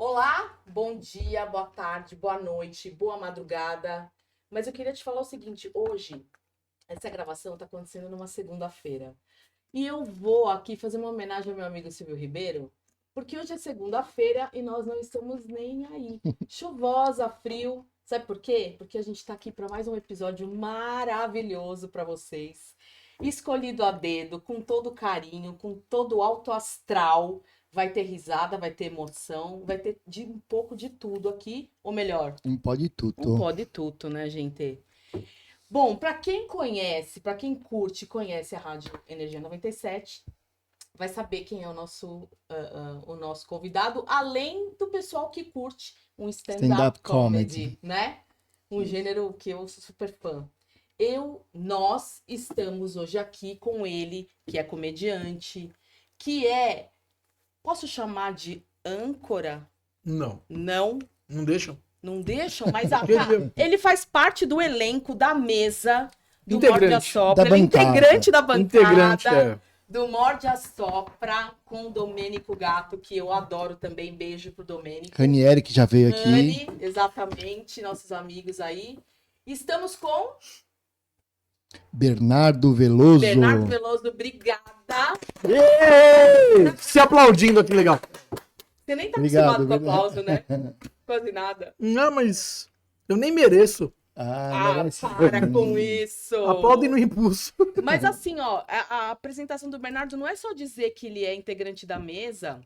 Olá, bom dia, boa tarde, boa noite, boa madrugada. Mas eu queria te falar o seguinte, hoje, essa gravação está acontecendo numa segunda-feira. E eu vou aqui fazer uma homenagem ao meu amigo Silvio Ribeiro, porque hoje é segunda-feira e nós não estamos nem aí. Chuvosa, frio. Sabe por quê? Porque a gente está aqui para mais um episódio maravilhoso para vocês. Escolhido a dedo, com todo carinho, com todo o alto astral. Vai ter risada, vai ter emoção, vai ter um pouco de tudo aqui. Ou melhor, Um pó de um tudo. pó de tudo, né, gente? Bom, para quem conhece, para quem curte e conhece a Rádio Energia 97, vai saber quem é o nosso convidado, além do pessoal que curte um stand-up Stand-up comedy, comedy. né? Um gênero que eu sou super fã. Nós estamos hoje aqui com ele, que é comediante, que é, posso chamar de âncora? Não, Não, não deixam? não deixam, mas ele faz parte do elenco da mesa do Morde a Integrante. Sopra, Da ele é bancada. integrante da bancada. Integrante, é. Do Morde a Sopra com o Domênico Gato, que eu adoro também. Beijo pro Domênico. Ranieri, que já veio aqui. Rani, exatamente, nossos amigos aí. Estamos com Bernardo Veloso. Bernardo Veloso, obrigada. Êêê! Se aplaudindo aqui, legal. Você nem tá Obrigado, acostumado com aplauso, né? Quase nada. Não, mas eu nem mereço. Ah, merece. Para com isso. Aplaudem no impulso. Mas assim, ó, a apresentação do Bernardo não é só dizer que ele é integrante da mesa,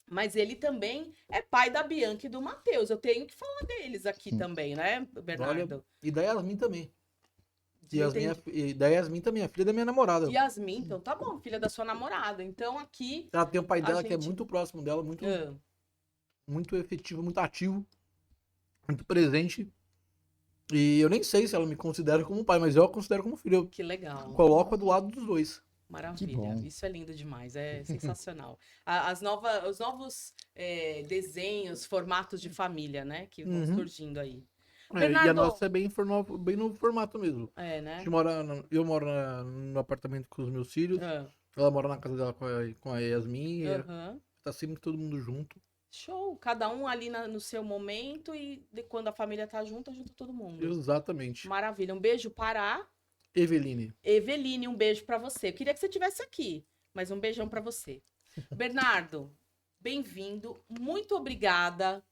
mas ele também é pai da Bianca e do Matheus. Eu tenho que falar deles aqui também, né, Bernardo? Olha, e da Yasmin também. Entendi. E da Yasmin também, a filha da minha namorada. Yasmin, então tá bom, filha da sua namorada. Então aqui. Ela tem um pai A dela que é gente- muito próximo dela, muito, ah, muito efetivo, muito ativo, muito presente. E eu nem sei se ela me considera como pai, mas eu a considero como filho. que legal. Eu coloco do lado dos dois. Maravilha. Que bom. Isso é lindo demais, é sensacional. Os novos desenhos, formatos de família, né? Que vão Uhum. surgindo aí. E a Bernardo. nossa é bem no formato mesmo. É, A né? gente eu moro no apartamento com os meus filhos. Ah, Ela mora na casa dela com a Yasmin. E aham. tá sempre todo mundo junto. Show, cada um ali no seu momento e quando a família tá junta, junta todo mundo. Exatamente. Maravilha. Um beijo para Eveline. Eveline, um beijo para você. Eu queria que você estivesse aqui, mas um beijão para você. Bernardo, bem-vindo. Muito obrigada.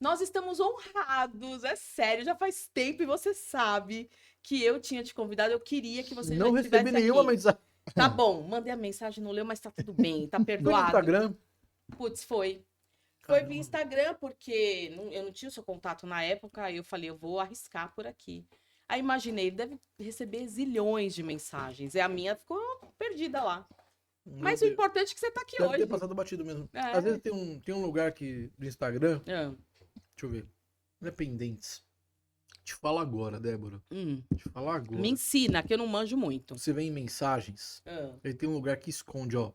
Nós estamos honrados, é sério, já faz tempo e você sabe que eu tinha te convidado, eu queria que você Não já estivesse recebi nenhuma aqui. mensagem. Tá bom, mandei a mensagem, não leu, mas tá tudo bem, tá Foi no perdoado. Instagram. Putz, foi. Foi Caramba. via Instagram, porque eu não tinha o seu contato na época, aí eu falei, eu vou arriscar por aqui. Aí imaginei, ele deve receber zilhões de mensagens, e a minha ficou perdida lá. Mas o Meu Deus. importante é que você tá aqui Deve hoje. ter passado batido mesmo. É. Às vezes tem um lugar que, do Instagram. Ah, Deixa eu ver. Independentes. Te falo agora, Débora. Te falo agora. Me ensina, que eu não manjo muito. Você vem em mensagens. Ah, Ele tem um lugar que esconde, ó.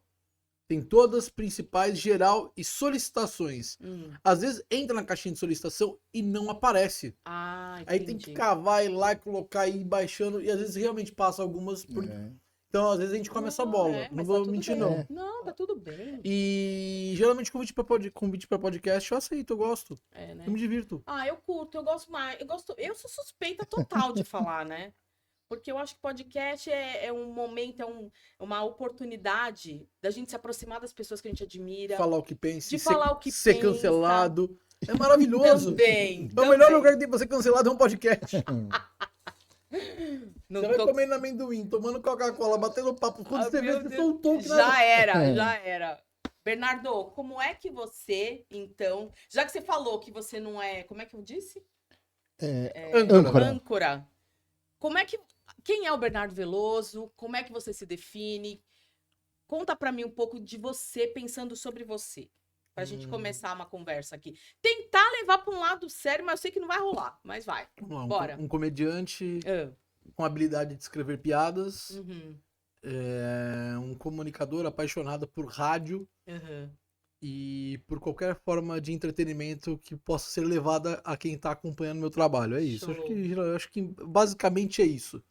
Tem todas as principais, geral e solicitações. hum. Às vezes entra na caixinha de solicitação e não aparece. Ah, Aí tem entendi. que cavar, ir lá e colocar e ir baixando. E às vezes realmente passa algumas. É. Então, às vezes a gente come essa bola. É, Não mas vou tá tudo mentir, bem. não. Não, tá tudo bem. E geralmente convite pra podcast eu aceito, eu gosto. É, né? Eu me divirto. Ah, eu curto, eu gosto mais. Eu sou suspeita total de falar, né? Porque eu acho que podcast é um momento, uma oportunidade da gente se aproximar das pessoas que a gente admira. Falar o que pensa, De falar o que ser pensa. cancelado. É maravilhoso. Também. É o melhor lugar de você cancelado é um podcast. Não Você vai tô- comendo amendoim, tomando Coca-Cola, batendo papo. Quando Ah, você vê, meu você Deus. soltou o que Já era, É. já era. Bernardo, como é que você, então, já que você falou que você não é, como é que eu disse? Âncora. Âncora. Quem é o Bernardo Veloso? Como é que você se define? Conta pra mim um pouco de você, pensando sobre você. Pra gente começar uma conversa aqui. Tentar levar pra um lado sério, mas eu sei que não vai rolar. Mas vai. Vamos lá, Bora. Um comediante Ah, com habilidade de escrever piadas. uhum, Um comunicador apaixonado por rádio uhum. e por qualquer forma de entretenimento que possa ser levada a quem está acompanhando meu trabalho. É isso. Show. Acho que basicamente é isso.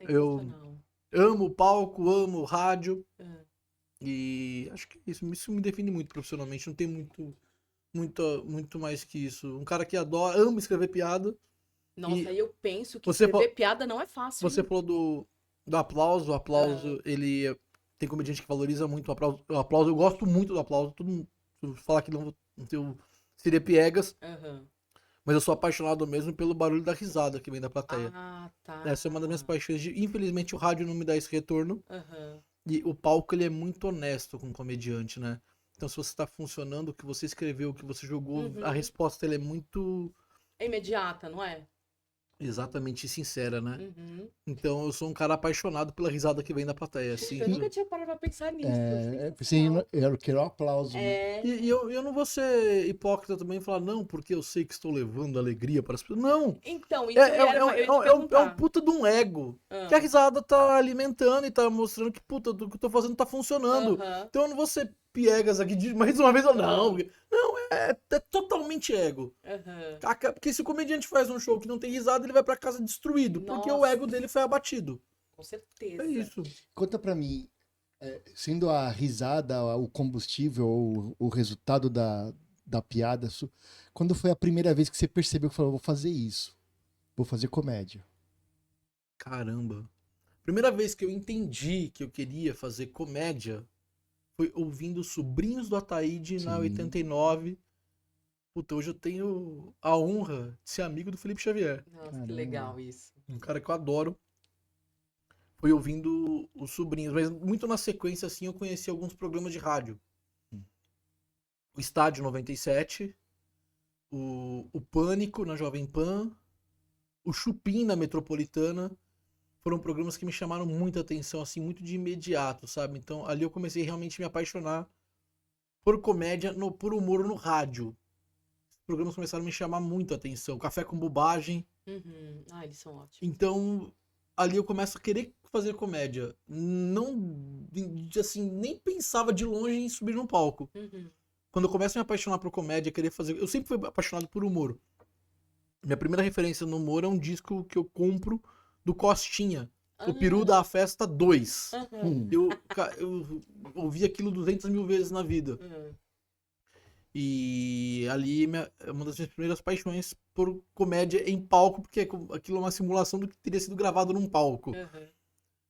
Sensacional. Amo palco, amo rádio Ah. e acho que isso me define muito profissionalmente. Não tem muito muito mais que isso. Um cara que ama escrever piada. Nossa, E aí eu penso que você escrever fa- piada não é fácil. Você hein? falou do aplauso. O aplauso, tem comediante que valoriza muito o aplauso. O aplauso, eu gosto muito do aplauso. Todo mundo fala que não seria piegas, Aham. mas eu sou apaixonado mesmo pelo barulho da risada que vem da plateia. Ah, tá. Essa é uma das minhas paixões. Infelizmente, o rádio não me dá esse retorno. Aham. E o palco, ele é muito honesto com o comediante, né? Então, se você tá funcionando, o que você escreveu, o que você jogou, Uhum. a resposta, ela é muito É imediata, não é? exatamente sincera, né? Uhum. Então, eu sou um cara apaixonado pela risada que vem da plateia, assim. Eu nunca tinha parado pra pensar nisso. Sim, Sensacional. eu quero um aplauso, né? É. E eu não vou ser hipócrita também e falar, não, porque eu sei que estou levando alegria para as pessoas. Não! Então, isso eu ia te É um perguntar. puta de um ego. Ah. Que a risada tá alimentando e tá mostrando que, puta, o que eu tô fazendo tá funcionando. Aham. Então eu não vou ser piegas aqui de mais uma vez. Não, é totalmente ego. Aham. Porque se o comediante faz um show que não tem risada, ele vai pra casa destruído. Porque o Nossa. ego dele foi abatido. Com certeza. É isso. Conta pra mim, sendo a risada o combustível ou o resultado da piada, quando foi a primeira vez que você percebeu que falou, vou fazer isso, vou fazer comédia? Caramba. Primeira vez que eu entendi que eu queria fazer comédia foi ouvindo Sobrinhos do Ataíde na Sim. 89. Puta, hoje eu tenho a honra de ser amigo do Felipe Xavier. Nossa, que Caramba. legal isso. Um cara que eu adoro. Foi ouvindo os Sobrinhos. Mas muito na sequência, assim, eu conheci alguns programas de rádio. O Estádio 97. O Pânico na Jovem Pan. O Chupim na Metropolitana. Foram programas que me chamaram muita atenção, assim, muito de imediato, sabe? Então, ali eu comecei realmente a me apaixonar por comédia, por humor no rádio. Os programas começaram a me chamar muito a atenção. Café com Bobagem. Uhum. Ah, eles são ótimos. Então, ali eu começo a querer fazer comédia. Não, assim, nem pensava de longe em subir num palco. Uhum. Quando eu começo a me apaixonar por comédia, querer fazer... Eu sempre fui apaixonado por humor. Minha primeira referência no humor é um disco que eu compro do Costinha. O Peru da Festa 2. Uhum. Eu ouvi aquilo 200 mil vezes na vida. Uhum. E ali é uma das minhas primeiras paixões por comédia em palco, porque aquilo é uma simulação do que teria sido gravado num palco. Uhum.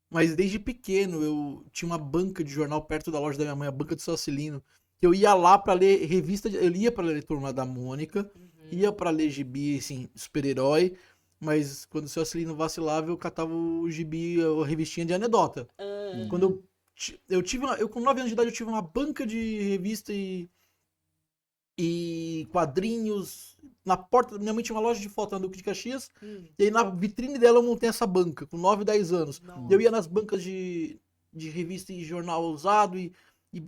Mas desde pequeno eu tinha uma banca de jornal perto da loja da minha mãe, a banca do seu Celino. Eu ia lá pra ler revista, eu ia pra ler Turma da Mônica, ia pra ler gibi, assim, super-herói. Mas quando o seu Celino vacilava, eu catava o gibi, a revistinha de anedota. Uhum. Quando eu com 9 anos de idade, eu tive uma banca de revista e quadrinhos. Na porta, minha mãe tinha uma loja de foto na Duque de Caxias, e aí na vitrine dela eu montei essa banca, com 9, 10 anos. Nossa. Eu ia nas bancas de revista e jornal usado, e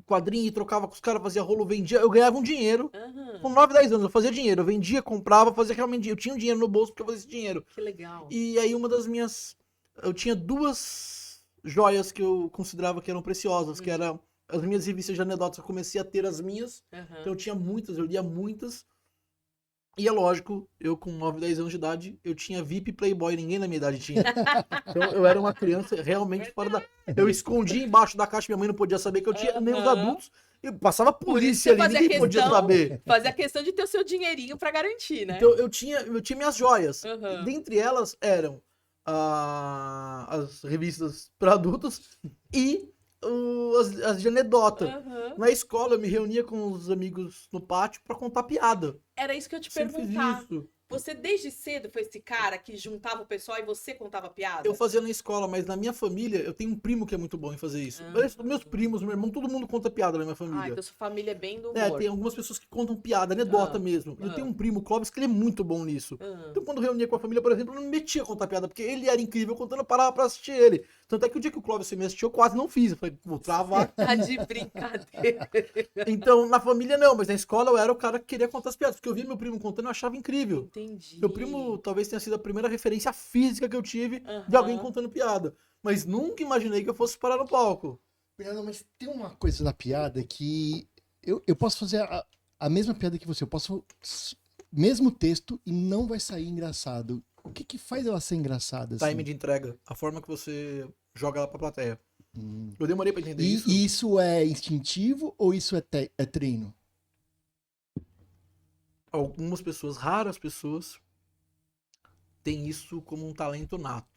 quadrinho, e trocava com os caras, fazia rolo, vendia, eu ganhava um dinheiro. Uhum. Com 9, 10 anos, eu fazia dinheiro, eu vendia, comprava, fazia realmente, eu tinha um dinheiro no bolso porque eu fazia esse dinheiro. Que legal. E aí uma das minhas, eu tinha 2 joias que eu considerava que eram preciosas, que eram as minhas revistas de anedotas. Eu comecei a ter as minhas, Uhum. então eu tinha muitas, eu lia muitas. E é lógico, eu com 9, 10 anos de idade, eu tinha VIP Playboy, ninguém na minha idade tinha. Então eu era uma criança realmente fora da... Eu escondia embaixo da caixa, minha mãe não podia saber que eu tinha, nem os Aham. adultos. Eu passava Por isso polícia você ali, fazia ninguém podia questão- saber. Fazia questão de ter o seu dinheirinho pra garantir, né? Então eu tinha minhas joias. Uhum. Dentre elas eram as revistas para adultos e as de anedota. Uhum. Na escola eu me reunia com os amigos no pátio para contar piada. Era isso que eu te Sempre fiz perguntar. isso. Você desde cedo foi esse cara que juntava o pessoal e você contava piada? Eu fazia na escola, mas na minha família eu tenho um primo que é muito bom em fazer isso. Meus primos, meu irmão, todo mundo conta piada na minha Ah, família. então sua família é bem do humor. É, tem algumas pessoas que contam piada, anedota mesmo. Eu tenho um primo, Clóvis, que ele é muito bom nisso. Então, quando eu reunia com a família, por exemplo, eu não me metia a contar piada, porque ele era incrível contando, eu parava pra assistir ele. Tanto é que o dia que o Clóvis me assistiu, eu quase não fiz. Eu falei, vou travar. Tá de brincadeira. Então, na família não, mas na escola eu era o cara que queria contar as piadas, porque eu via meu primo contando e eu achava incrível. Entendi. Meu primo talvez tenha sido a primeira referência física que eu tive de Aham. alguém contando piada. Mas nunca imaginei que eu fosse parar no palco. Fernando, mas tem uma coisa na piada que eu posso fazer a mesma piada que você, eu posso mesmo texto e não vai sair engraçado. O que faz ela ser engraçada? Assim? Time de entrega, a forma que você joga ela pra plateia. Eu demorei pra entender isso. E isso é instintivo ou isso é treino? algumas pessoas, raras pessoas, têm isso como um talento nato.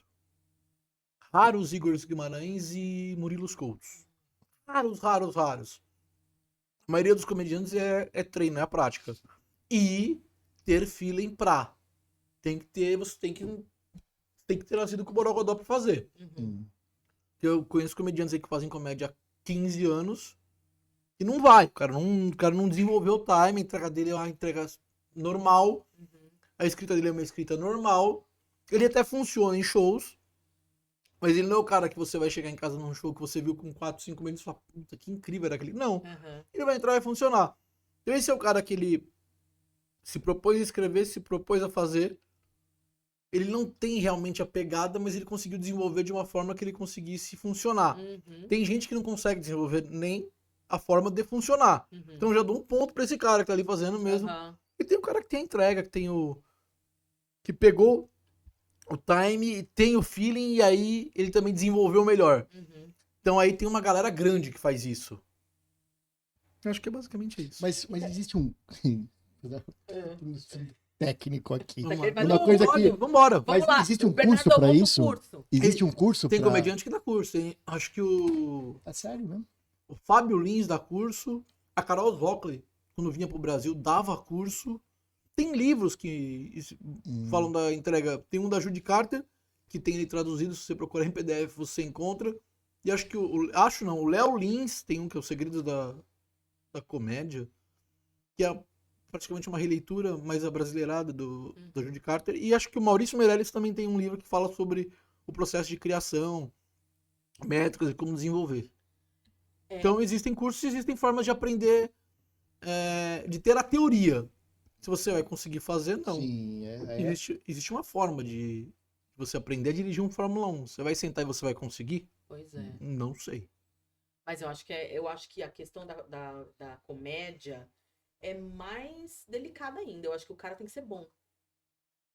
Raros Igor Guimarães e Murilo Coutos. Raros, raros, raros. A maioria dos comediantes é treino, é a prática. E ter feeling pra. Você tem que ter nascido com o Borogodó pra fazer. Uhum. Eu conheço comediantes aí que fazem comédia há 15 anos e não vai. O cara não desenvolveu o time, a entrega dele é uma entrega normal, Uhum. a escrita dele é uma escrita normal. Ele até funciona em shows, mas ele não é o cara que você vai chegar em casa num show que você viu com 4, 5 minutos e fala, puta, que incrível era aquele. Não. Uhum. Ele vai entrar e vai funcionar. Então esse é o cara que ele se propôs a escrever, se propôs a fazer. Ele não tem realmente a pegada, mas ele conseguiu desenvolver de uma forma que ele conseguisse funcionar. Uhum. Tem gente que não consegue desenvolver nem a forma de funcionar. Uhum. Então eu já dou um ponto pra esse cara que tá ali fazendo mesmo. Uhum. E tem o cara que tem a entrega, que tem o... que pegou o time, tem o feeling e aí ele também desenvolveu melhor. Uhum. Então aí tem uma galera grande que faz isso. Eu acho que é basicamente isso. Mas existe um técnico aqui. Vamos Ele vai Uma dar coisa um que- olho. Vambora. Mas Vamos lá. existe um O Bernardo curso pra monta o isso? curso. Existe um curso Tem pra... comediante que dá curso. Tem, acho que É sério mesmo? o Fábio Lins dá curso. A Carol Zockley, quando vinha pro Brasil, dava curso. Tem livros que falam da entrega. Tem um da Judy Carter, que tem ele traduzido. Se você procurar em PDF, você encontra. E acho que o Léo Lins tem um que é o Segredos da Comédia, que é praticamente uma releitura mais abrasileirada da Judy Carter. E acho que o Maurício Meirelles também tem um livro que fala sobre o processo de criação, métricas e como desenvolver. É. Então existem cursos, existem formas de aprender, de ter a teoria. Se você vai conseguir fazer, não. Sim, Existe uma forma de você aprender a dirigir um Fórmula 1. Você vai sentar e você vai conseguir? Pois é. Não sei. Mas eu acho que a questão da comédia é mais delicada ainda. Eu acho que o cara tem que ser bom.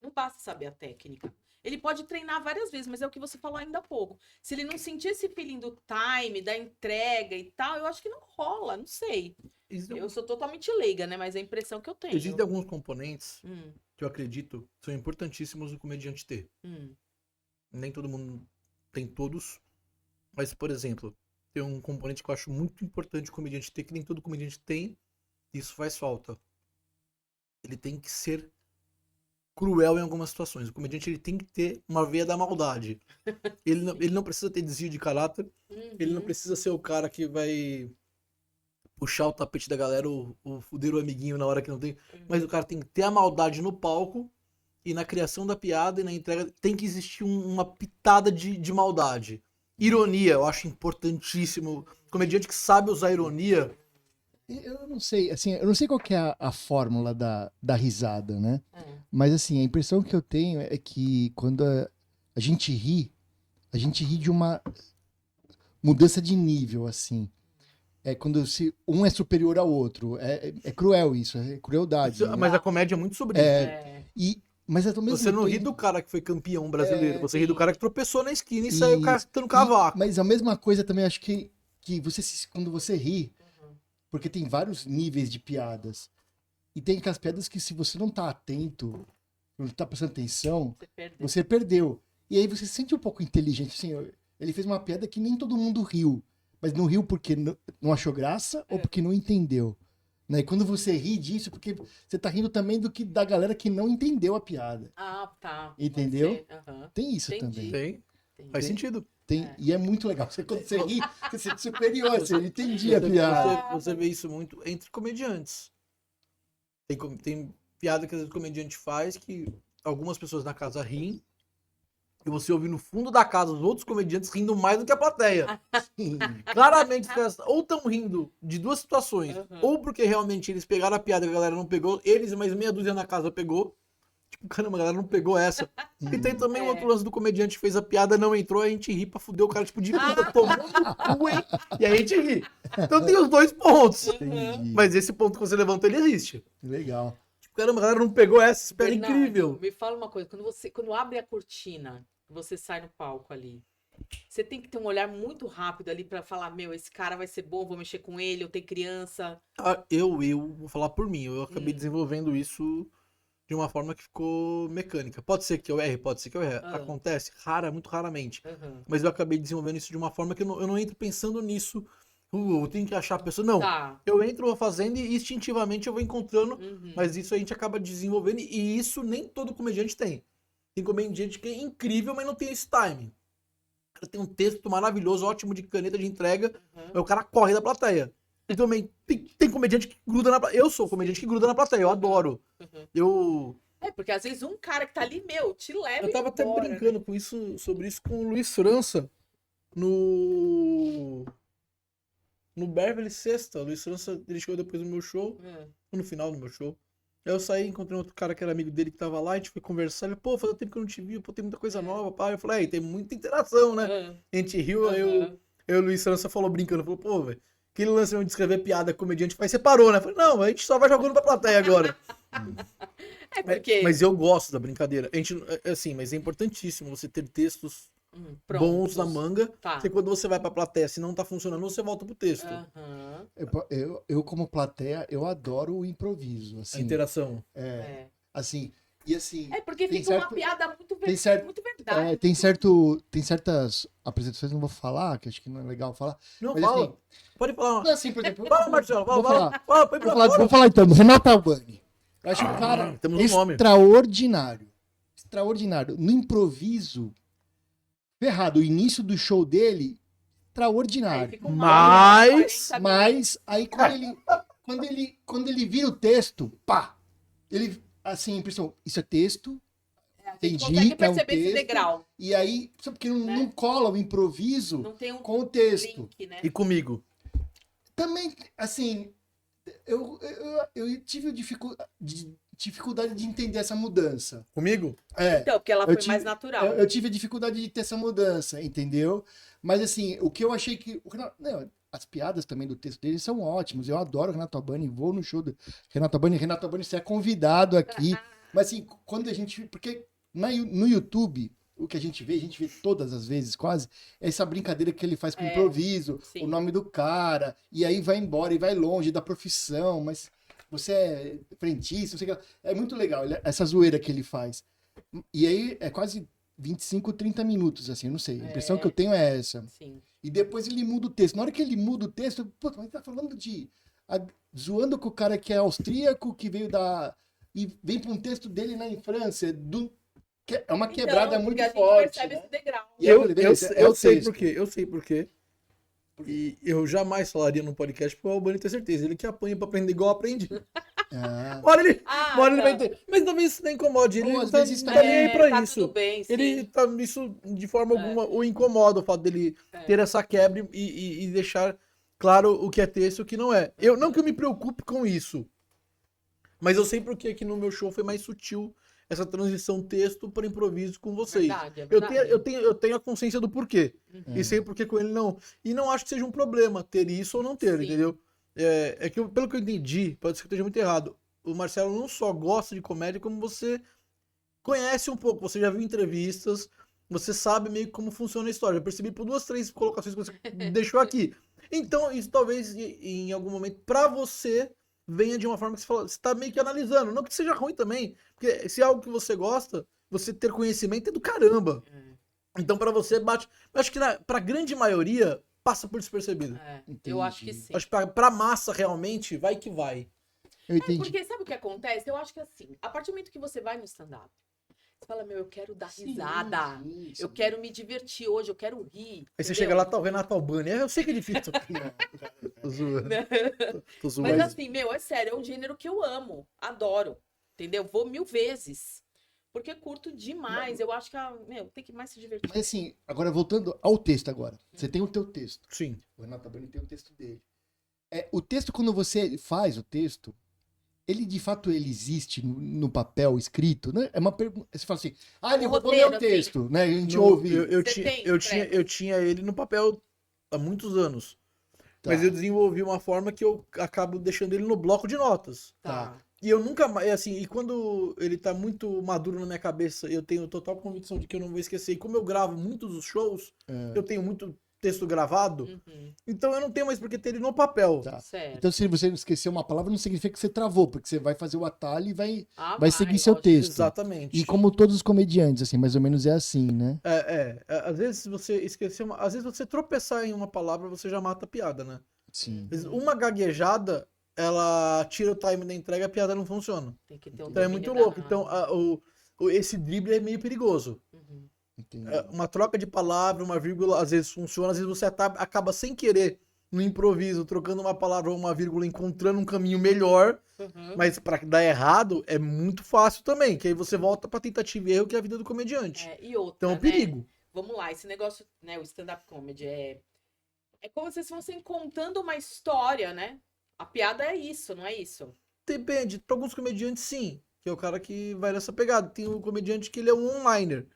Não basta saber a técnica. Ele pode treinar várias vezes, mas é o que você falou ainda há pouco. Se ele não sentir esse feeling do time, da entrega e tal, eu acho que não rola, não sei. Eu sou totalmente leiga, né? Mas é a impressão que eu tenho. Existem alguns componentes Hum, que eu acredito são importantíssimos no comediante ter. hum, Nem todo mundo tem todos. Mas, por exemplo, tem um componente que eu acho muito importante o comediante ter, que nem todo comediante tem. Isso faz falta. Ele tem que ser cruel em algumas situações. O comediante ele tem que ter uma veia da maldade. Ele não precisa ter desvio de caráter. Ele não uhum. precisa ser o cara que vai puxar o tapete da galera ou fuder o amiguinho na hora que não tem. Mas o cara tem que ter a maldade no palco e na criação da piada e na entrega tem que existir uma pitada de maldade. Ironia, eu acho importantíssimo. O comediante que sabe usar ironia. Eu não sei, assim, eu não sei qual que é a fórmula da risada, né? É. Mas assim, a impressão que eu tenho é que quando a gente ri de uma mudança de nível, assim. É quando um é superior ao outro. É cruel isso, é crueldade. Né? Mas a comédia é muito sobre isso. É. Mas ao mesmo Você não ri tempo- do cara que foi campeão brasileiro, você ri do sim. cara que tropeçou na esquina e saiu cantando cavaco. Mas a mesma coisa também acho que quando você ri, porque tem vários níveis de piadas. E tem aquelas piadas que se você não tá atento, não tá prestando atenção, Você perdeu. você perdeu. E aí você se sente um pouco inteligente. Assim, ele fez uma piada que nem todo mundo riu. Mas não riu porque não achou graça ou porque não entendeu. Né? E quando você ri disso, porque você tá rindo também da galera que não entendeu a piada. Ah, tá. Pode Entendeu? ser, aham. Tem isso Entendi. também. Tem. Faz sentido. E é muito legal. Quando você ri, você se sente superior, você entendia a piada. Você vê isso muito entre comediantes. Tem piada que às vezes o comediante faz que algumas pessoas na casa riem e você ouve no fundo da casa os outros comediantes rindo mais do que a plateia. Claramente, os caras ou estão rindo de duas situações, ou porque realmente eles pegaram a piada e a galera não pegou, eles e mais meia dúzia na casa pegou. Tipo, caramba, a galera não pegou essa. E tem também o outro lance do comediante que fez a piada, não entrou, a gente ri pra fuder o cara, tipo, de puta, tomou no cu, hein? E a gente ri. Então tem os dois pontos. Entendi. Mas esse ponto que você levantou, ele existe. Legal. Tipo, caramba, a galera não pegou essa, espera Bernardo, incrível. Me fala uma coisa, quando abre a cortina, você sai no palco ali, Você tem que ter um olhar muito rápido ali pra falar, meu, esse cara vai ser bom, vou mexer com ele, eu tenho criança. Eu vou falar por mim, eu acabei Hum. desenvolvendo isso de uma forma que ficou mecânica. Pode ser que eu erre, pode ser que eu erre. Ah. Acontece, muito raramente. Uhum. Mas eu acabei desenvolvendo isso de uma forma que eu não entro pensando nisso. Eu tenho que achar a pessoa. Não. Tá. Eu entro, vou fazendo e instintivamente eu vou encontrando. Uhum. Mas isso a gente acaba desenvolvendo. E isso nem todo comediante tem. Tem comediante que é incrível, mas não tem esse timing. O cara tem um texto maravilhoso, ótimo de caneta de entrega. Uhum. Aí o cara corre da plateia. E também tem comediante que gruda na plateia. Eu sou comediante que gruda na plateia, eu adoro. Uhum. Eu Porque às vezes um cara que tá ali, meu, te leva tava até embora, brincando né? com isso, sobre isso com o Luiz França no Beverly Sexta. O Luiz França, ele chegou depois do meu show, no final do meu show. Aí eu saí, encontrei outro cara que era amigo dele que tava lá, a gente foi conversar, ele, pô, faz tempo que eu não te vi, pô, tem muita coisa nova, pá. Eu falei, tem muita interação, né? Uhum. A gente riu, aí o Luiz França falou brincando, falou, pô, velho, aquele lance mesmo de escrever piada comediante faz, você parou, né? Eu falei, não, a gente só vai jogando pra plateia agora. Porque... Mas eu gosto da brincadeira. A gente, assim, mas é importantíssimo você ter textos bons na manga. Tá. Porque quando você vai pra plateia, se não tá funcionando, você volta pro texto. Uhum. Eu, como plateia, eu adoro o improviso. Assim, A interação. Assim, e assim... Porque tem fica uma certo- piada muito, tem certo- muito verdade. tem certas apresentações, não vou falar, que acho que não é legal falar. Não, Mas fala. assim, Pode falar. não, assim, por exemplo... Fala, Marcelo. vou Fala. falar. Fala. Vou falar então, Renato Albani. Eu acho um cara temos um nome. extraordinário. Extraordinário. No improviso, ferrado, o início do show dele, extraordinário. Fica uma hora, 40 Mas aí quando ele vira o texto, pá, ele, assim, impressão, isso é texto, a gente entendi consegue que é um perceber esse texto, degrau. e aí, sabe, porque Né? não cola o improviso Não tem um com o texto. link, né? E comigo? Também, assim, eu tive dificuldade de entender essa mudança. Comigo? Então, porque ela Eu foi tive- mais natural. Eu tive dificuldade de ter essa mudança, entendeu? Mas assim, o que eu achei que. Não, as piadas também do texto dele são ótimas. Eu adoro o Renato Albani, vou no show do Renato Albani. Renato Albani, você é convidado aqui. Mas assim, quando a gente. Porque no YouTube, o que a gente vê todas as vezes quase, é essa brincadeira que ele faz com improviso, sim. o nome do cara, e aí vai embora e vai longe da profissão, mas você é frentista, não sei o que. É muito legal essa zoeira que ele faz. E aí é quase 25, 30 minutos, assim, eu não sei. A impressão que eu tenho é essa. Sim. E depois ele muda o texto. Na hora que ele muda o texto, pô, mas tá falando zoando com o cara que é austríaco, que veio e vem pra um texto dele na França. É uma quebrada Então, muito porque a gente forte. percebe Né? esse degrau. E aí eu falei, beleza, é o Eu sei texto. por quê. Eu sei por quê. E eu jamais falaria no podcast pro Albani ter certeza. Ele que apanha pra aprender igual eu aprendi. Ah, Uma hora ele tá. vai ter. Mas talvez isso não incomode. Ele Ou às tá, vezes tá também- nem aí pra tá isso. tudo bem, sim. Ele tá, isso de forma alguma o incomoda o fato dele ter essa quebra e deixar claro o que é texto e o que não é. Não que eu me preocupe com isso. Mas eu sei porque aqui no meu show foi mais sutil essa transição texto para improviso com vocês. Verdade, é verdade. Eu tenho a consciência do porquê. E sei porque com ele não. E não acho que seja um problema ter isso ou não ter, Sim. entendeu? É que pelo que eu entendi, pode ser que eu esteja muito errado, o Marcelo não só gosta de comédia, como você conhece um pouco, você já viu entrevistas, você sabe meio que como funciona a história. Eu percebi por 2, 3 colocações que você deixou aqui. Então, isso talvez em algum momento, pra você, venha de uma forma que você tá meio que analisando. Não que seja ruim também, porque se é algo que você gosta, você ter conhecimento é do caramba. Então, pra você, bate. Eu acho que pra grande maioria, passa por despercebido. Eu acho que sim. Acho que pra massa, realmente, vai que vai. eu entendi. Porque sabe o que acontece? Eu acho que assim, a partir do momento que você vai no stand-up, você fala, meu, eu quero dar risada. Sim, sim. Eu quero me divertir hoje, eu quero rir. Aí você entendeu? chega lá, tá o Renato Albani. Eu sei que é difícil. Tô zoando. Tô zoando. Mas assim, meu, é sério, é um gênero que eu amo, adoro, entendeu? Vou 1000 vezes, porque curto demais. Eu acho que, meu, tem que mais se divertir. Mas assim, agora voltando ao texto agora. Você tem o teu texto. Sim. O Renato Albani tem o texto dele. O texto, quando você faz o texto, ele de fato ele existe no papel escrito, né? É uma pergunta. Você fala assim, ele O vou ler o roteiro, texto, né? A gente No- ouve. eu tinha ele no papel há muitos anos. Tá. Mas eu desenvolvi uma forma que eu acabo deixando ele no bloco de notas. Tá. E eu nunca mais, assim, e quando ele tá muito maduro na minha cabeça, eu tenho total convicção de que eu não vou esquecer. E como eu gravo muitos dos shows, eu tenho muito texto gravado, Uhum. então eu não tenho mais por que ter ele no papel. Tá. Certo. Então, se você esquecer uma palavra, não significa que você travou, porque você vai fazer o atalho e vai Ah, vai seguir seu lógico. texto. Exatamente. E como todos os comediantes, assim, mais ou menos é assim, né? Às vezes você esquecer às vezes você tropeçar em uma palavra, você já mata a piada, né? Sim. Às vezes uma gaguejada, ela tira o time da entrega, a piada não funciona. Tem que ter um Então é domínio muito da- louco. Então esse drible é meio perigoso. Uhum. Entendi. Uma troca de palavra, uma vírgula, às vezes funciona, às vezes você acaba sem querer, no improviso, trocando uma palavra ou uma vírgula, encontrando um caminho melhor, Uhum. mas pra dar errado é muito fácil também, que aí você volta pra tentativa e erro, que é a vida do comediante. E outra, Então é um né? perigo. Vamos lá, esse negócio, né? O stand-up comedy é como se fossem contando uma história, né? A piada é isso, não é isso? Depende, pra alguns comediantes sim, que é o cara que vai nessa pegada. Tem um comediante que ele é um one-liner,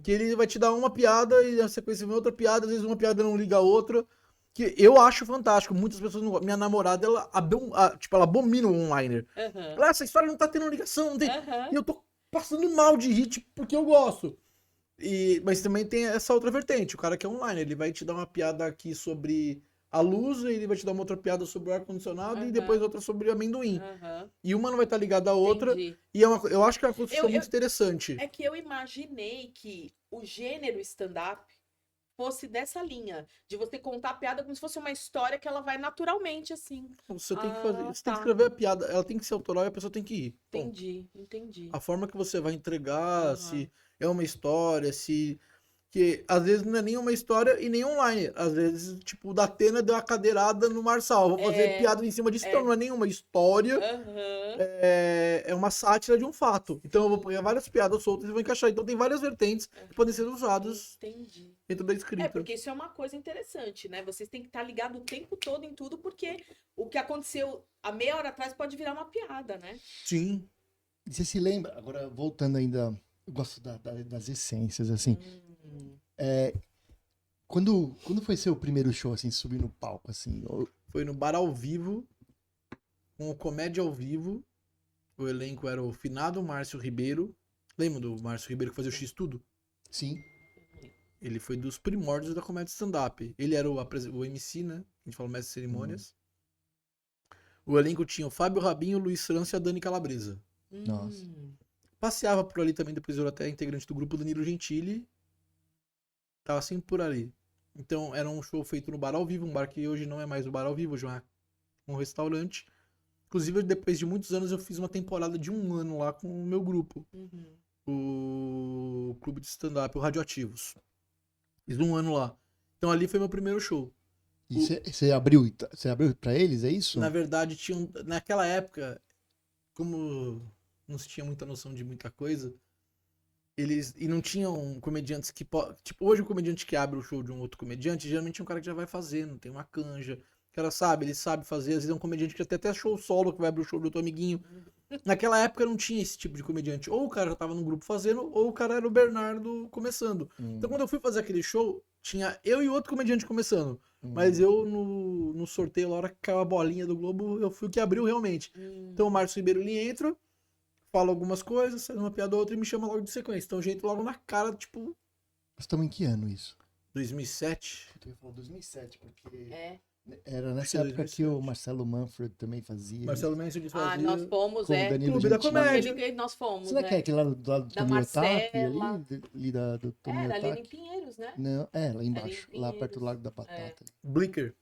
que ele vai te dar uma piada e na sequência vem outra piada, às vezes uma piada não liga a outra. Que eu acho fantástico. Muitas pessoas não gostam. Minha namorada, ela abomina o one-liner. Aham. Essa história não tá tendo ligação, não tem. Aham. E eu tô passando mal de rir, tipo, porque eu gosto. Mas também tem essa outra vertente. O cara que é online, ele vai te dar uma piada aqui sobre a luz, ele vai te dar uma outra piada sobre o ar-condicionado e Aham. depois outra sobre o amendoim. Aham. E uma não vai estar ligada à outra. Entendi. E eu acho que é uma construção Eu- muito interessante. É que eu imaginei que o gênero stand-up fosse dessa linha, de você contar a piada como se fosse uma história que ela vai naturalmente, assim. Você tem que Ah, fazer. Você tem que tá. escrever a piada. Ela tem que ser autoral e a pessoa tem que ir. Ponto. Entendi. A forma que você vai entregar, Aham. se é uma história, se. Que às vezes não é nem uma história e nem online. Às vezes, tipo, o Datena deu uma cadeirada no Marçal. Vou fazer piada em cima disso. Então, não é nenhuma história, Aham. é uma sátira de um fato. Então, eu vou pegar várias piadas soltas e vou encaixar. Então, tem várias vertentes que podem ser usadas Entendi. dentro da escrita. Porque isso é uma coisa interessante, né? Vocês têm que estar ligados o tempo todo em tudo, porque o que aconteceu há meia hora atrás pode virar uma piada, né? Sim. E você se lembra, agora voltando ainda, eu gosto das essências, assim. Quando foi seu primeiro show, assim, subir no palco, assim? Foi no Bar ao Vivo, com o Comédia ao Vivo. O elenco era o finado Márcio Ribeiro. Lembra do Márcio Ribeiro que fazia o X-Tudo? Sim. Ele foi dos primórdios da comédia stand-up. Ele era o MC, né? A gente fala mestre de cerimônias. O elenco tinha o Fábio Rabinho, o Luiz França e a Dani Calabresa. Nossa. Passeava por ali também, depois eu era até integrante do grupo Danilo Gentili. Tava sempre por ali. Então era um show feito no Bar ao Vivo, um bar que hoje não é mais o Bar ao Vivo, hoje é um restaurante. Inclusive, depois de muitos anos, eu fiz uma temporada de 1 ano lá com o meu grupo. O clube de stand-up, o Radioativos. Fiz 1 ano lá. Então ali foi meu primeiro show. E você abriu pra eles, é isso? Na verdade, naquela época, como não se tinha muita noção de muita coisa, e não tinham comediantes que... Tipo, hoje o comediante que abre o show de um outro comediante, geralmente é um cara que já vai fazendo, tem uma canja. O cara sabe, ele sabe fazer. Às vezes é um comediante que até show solo, que vai abrir o show do outro amiguinho. Naquela época não tinha esse tipo de comediante. Ou o cara já tava num grupo fazendo, ou o cara era o Bernardo começando. Então quando eu fui fazer aquele show, tinha eu e outro comediante começando. Mas eu, no sorteio, na hora que caiu a bolinha do Globo, eu fui o que abriu realmente. Então o Márcio Ribeiro, ele entra, fala algumas coisas, faz uma piada ou outra e me chama logo de sequência. Então, gente, logo na cara, tipo... Nós estamos em que ano isso? 2007? Eu ia falar 2007, porque era Acho nessa que época que o Marcelo Manfred também fazia. Marcelo Mendes fazia... nós fomos, com o Danilo Clube da Gentili. Comédia. Aquele que nós fomos, Será que é aquele lá do lado do Da Tomi Otaki, Marcela. ali do Tomi Era ali em Otaki? Pinheiros, né? Não, lá embaixo, em lá perto do Pinheiros. Lago da Batata. Blicker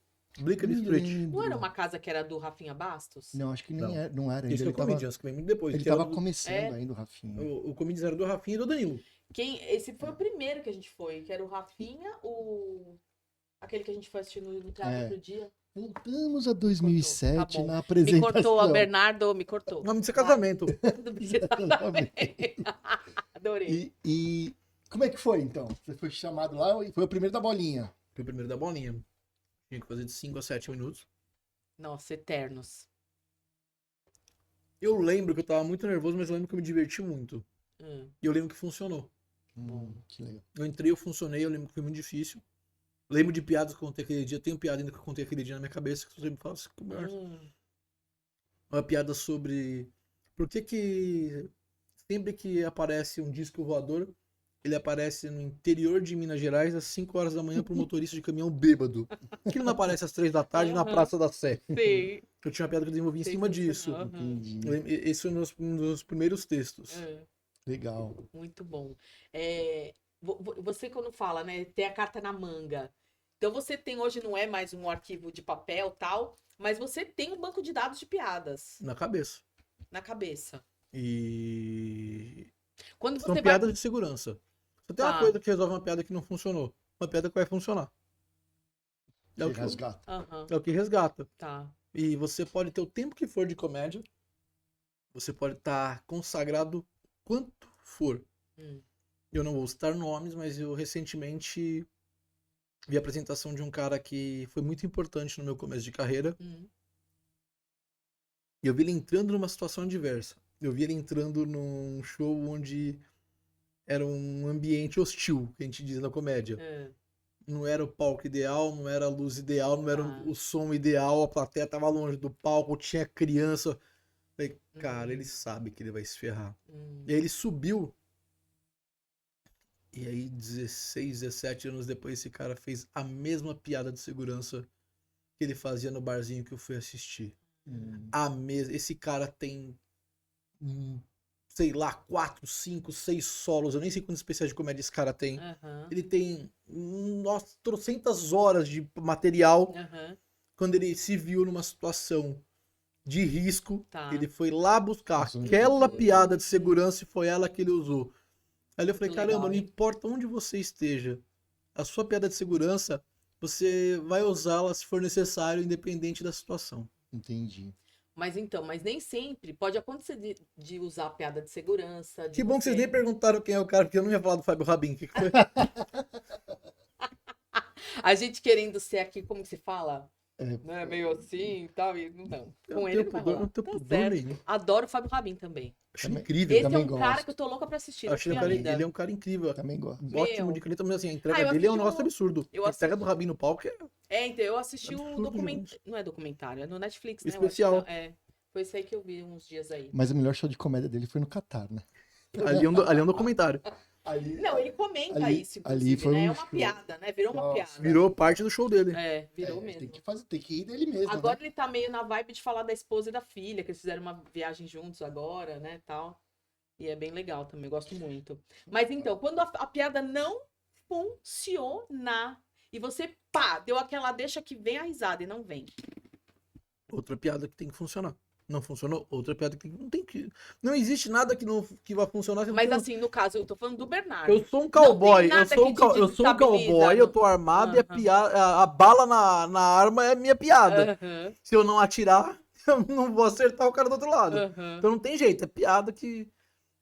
Nem Street. lembro. Não era uma casa que era do Rafinha Bastos? Não, acho que Não. não era ainda. Isso que é Ele o tava, Comedians, que vem muito depois. ele que era tava do- começando ainda, o Rafinha. O Comedians era do Rafinha e do Danilo. Esse foi o primeiro que a gente foi, que era o Rafinha, aquele que a foi assistir no teatro outro dia. Voltamos a 2007 Tá bom. na Me apresentação. cortou, a Bernardo me cortou. O nome disso é casamento. Tudo bem, exatamente. Adorei. E como é que foi, então? Você foi chamado lá e foi o primeiro da bolinha. Foi o primeiro da bolinha. Tinha que fazer de 5 a 7 minutos. Nossa, eternos. Eu lembro que eu tava muito nervoso, mas eu lembro que eu me diverti muito. E eu lembro que funcionou. Que legal. Eu entrei, eu funcionei, eu lembro que foi muito difícil. Lembro de piadas que eu contei aquele dia. Tenho piada ainda que eu contei aquele dia na minha cabeça, que você me fala assim, como é? Uma piada sobre Por que sempre que aparece um disco voador, ele aparece no interior de Minas Gerais às 5 horas da manhã pro motorista de caminhão bêbado? Por que ele não aparece às 3 da tarde na Aham. Praça da Sé? Sei. Eu tinha uma piada que eu desenvolvi em cima disso. Sensacional. Aham. Entendi. Esse foi um dos primeiros textos. É, Legal. muito bom. Você quando fala, né, ter a carta na manga. Então você tem hoje, não é mais um arquivo de papel tal, mas você tem um banco de dados de piadas Na cabeça. na cabeça. E Quando são você piadas de segurança. Você tem uma Tá. coisa que resolve uma piada que não funcionou. Uma piada que vai funcionar. É o Que que, resgata. Aham, é o que resgata. tá. E você pode ter o tempo que for de comédia. Você pode estar consagrado quanto for. Hum. Eu não vou citar nomes, mas eu recentemente vi a apresentação de um cara que foi muito importante no meu começo de carreira. E eu vi ele entrando numa situação diversa. Eu vi ele entrando num show onde era um ambiente hostil, que a gente diz na comédia. É. Não era o palco ideal, não era a luz ideal, não era Tá. o som ideal, a plateia tava longe do palco, tinha criança. Falei, cara, ele sabe que ele vai se ferrar. E aí ele subiu. E aí, 16, 17 anos depois, esse cara fez a mesma piada de segurança que ele fazia no barzinho que eu fui assistir. Esse cara tem, sei lá, 4, 5, 6 solos. Eu nem sei quantos especiais de comédia esse cara tem. Aham, Ele tem, nossa, trocentas horas de material. aham, Quando ele se viu numa situação de risco, tá. ele foi lá buscar Nossa, aquela piada de segurança e foi ela que ele usou. Aí eu falei, Muito caramba, legal, não hein? importa onde você esteja, a sua piada de segurança, você vai usá-la se for necessário, independente da situação. Entendi. Mas então, mas nem sempre pode acontecer de usar a piada de segurança. Que bom que vocês nem perguntaram quem é o cara, porque eu não ia falar do Fábio Rabin. Que foi? A gente querendo ser aqui, como que se fala? É. Né? Meio assim e tal. E não. Eu Com não ele tenho não vai pudor, rolar. não tenho Tá pudor certo. nenhum. Adoro o Fábio Rabin também. Acho Também- incrível. Esse é também um cara gosto. que eu tô louca pra assistir na Acho ele, minha vida. ele é um cara incrível. Também gosto. Ótimo Meu. de caneta, mas assim, a entrega eu dele é um assisti negócio o- absurdo. eu A entrega assisti- do Rabin no palco é Então, eu assisti o Absurdo documentário. Não é documentário, é no Netflix, né? Eu acho especial. que é. Foi isso aí que eu vi uns dias aí. Mas o melhor show de comédia dele foi no Catar, né? Ali é um documentário. Ali, Não, ele comenta ali- isso, ali inclusive, foi né? É um uma show. piada, né? Virou uma Nossa, piada. Virou parte do show dele. Virou mesmo. Tem que fazer, tem que ir dele mesmo, Agora né? ele tá meio na vibe de falar da esposa e da filha, que eles fizeram uma viagem juntos agora, né, tal. E é bem legal também, eu gosto muito. Mas então, quando a piada não funciona e você, pá, deu aquela deixa que vem a risada e não vem. Outra piada que tem que funcionar. Não funcionou, outra piada que não tem que. Não existe nada que vai funcionar. se Mas você não- assim, no caso, eu tô falando do Bernardo. Eu sou um cowboy, nada eu sou um, que te eu sou um desestabiliza, cowboy, eu não. tô armado e Aham. a bala na arma é minha piada. Aham, Se eu não atirar, eu não vou acertar o cara do outro lado. aham. Então não tem jeito, é piada que.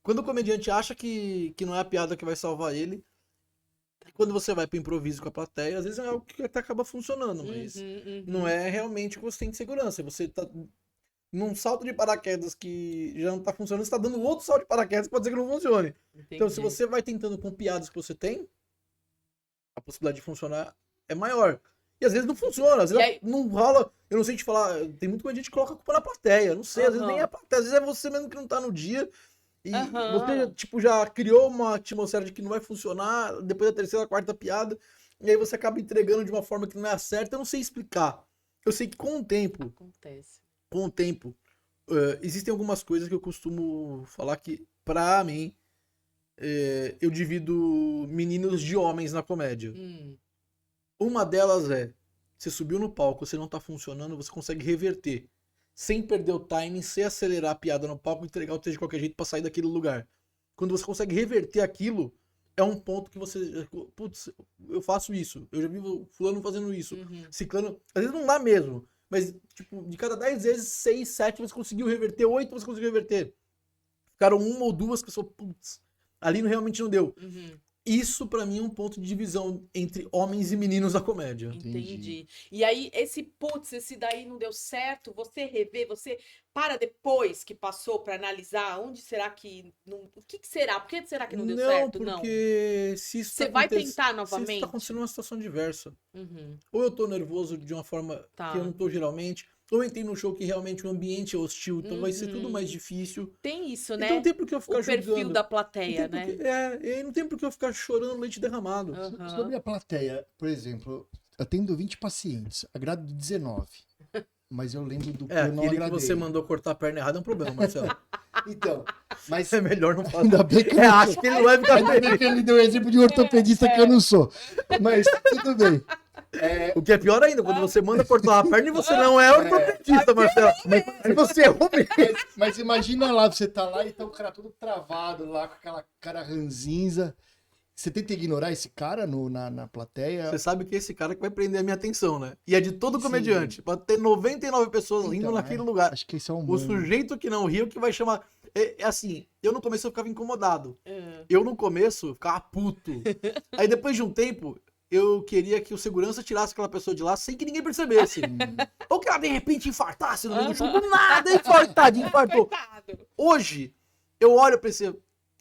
Quando o comediante acha que não é a piada que vai salvar ele, quando você vai pro improviso com a plateia, às vezes é algo que até acaba funcionando, mas Uhum. não é realmente o que você tem de segurança. Você tá num salto de paraquedas que já não tá funcionando, você tá dando outro salto de paraquedas que pode dizer que não funcione. Então, se Entendi. você vai tentando com piadas que você tem, a possibilidade de funcionar é maior. E às vezes não funciona, às E vezes aí- não rola. Eu não sei te falar, tem muito gente que coloca a culpa na plateia. Não sei, às vezes nem é a plateia, às vezes é você mesmo que não tá no dia. E Aham. você, tipo, já criou uma atmosfera de que não vai funcionar depois da terceira, quarta piada. E aí você acaba entregando de uma forma que não é a certa. Eu não sei explicar. Eu sei que com o tempo, existem algumas coisas que eu costumo falar que, pra mim, eu divido meninos de homens na comédia. Uma delas é, você subiu no palco, você não tá funcionando, você consegue reverter. Sem perder o timing, sem acelerar a piada no palco, entregar o texto de qualquer jeito pra sair daquele lugar. Quando você consegue reverter aquilo, é um ponto que você... Putz, eu faço isso. Eu já vi fulano fazendo isso. Ciclano... Às vezes não dá mesmo. Mas, tipo, de cada 10 vezes, 6, 7 você conseguiu reverter, 8 você conseguiu reverter. Ficaram uma ou duas que eu sou, putz, ali realmente não deu. Isso, pra mim, é um ponto de divisão entre homens e meninos da comédia. Entendi. E aí, esse daí não deu certo, você revê, você para depois que passou pra analisar onde será que. Não, o que será? Por que será que não deu certo? Não. Porque se isso Você vai tentar Se novamente? isso tá acontecendo numa situação diversa. Uhum. Ou eu tô nervoso de uma forma Tá. que eu não tô geralmente, ou entrei num show que realmente o ambiente é hostil, então vai ser tudo mais difícil. Tem isso, Então né? não tem por que eu ficar O perfil julgando. da Não plateia, tem né? por que- e não tem por que eu ficar chorando leite derramado. Aham. Sobre a plateia, por exemplo, eu atendo 20 pacientes, agrado 19. Mas eu lembro do que eu não Aquele que agradei. você mandou cortar a perna errada é um problema, Marcelo. Então, mas É melhor não falar. ainda bem que eu É, não acho sou. que ele não vai ficar Ainda bem feliz. que ele deu o exemplo de um ortopedista que eu não sou. Mas tudo bem. O que é pior ainda, quando você manda cortar a perna e você não é ortopedista, Marcelo. Mas você errou mesmo. Mas imagina lá, você tá lá e tá o cara todo travado lá, com aquela cara ranzinza. Você tenta ignorar esse cara na plateia? Você sabe que esse cara que vai prender a minha atenção, né? E é de todo Sim. comediante. Pra ter 99 pessoas rindo Então, naquele é, lugar. Acho que esse é o O humano. sujeito que não riu que vai chamar. É assim, eu no começo eu ficava incomodado. É. Eu no começo ficava puto. Aí depois de um tempo, eu queria que o segurança tirasse aquela pessoa de lá sem que ninguém percebesse. Ou que ela de repente infartasse no meio do show. Do nada, infartou. Coitado. Hoje, eu olho pra esse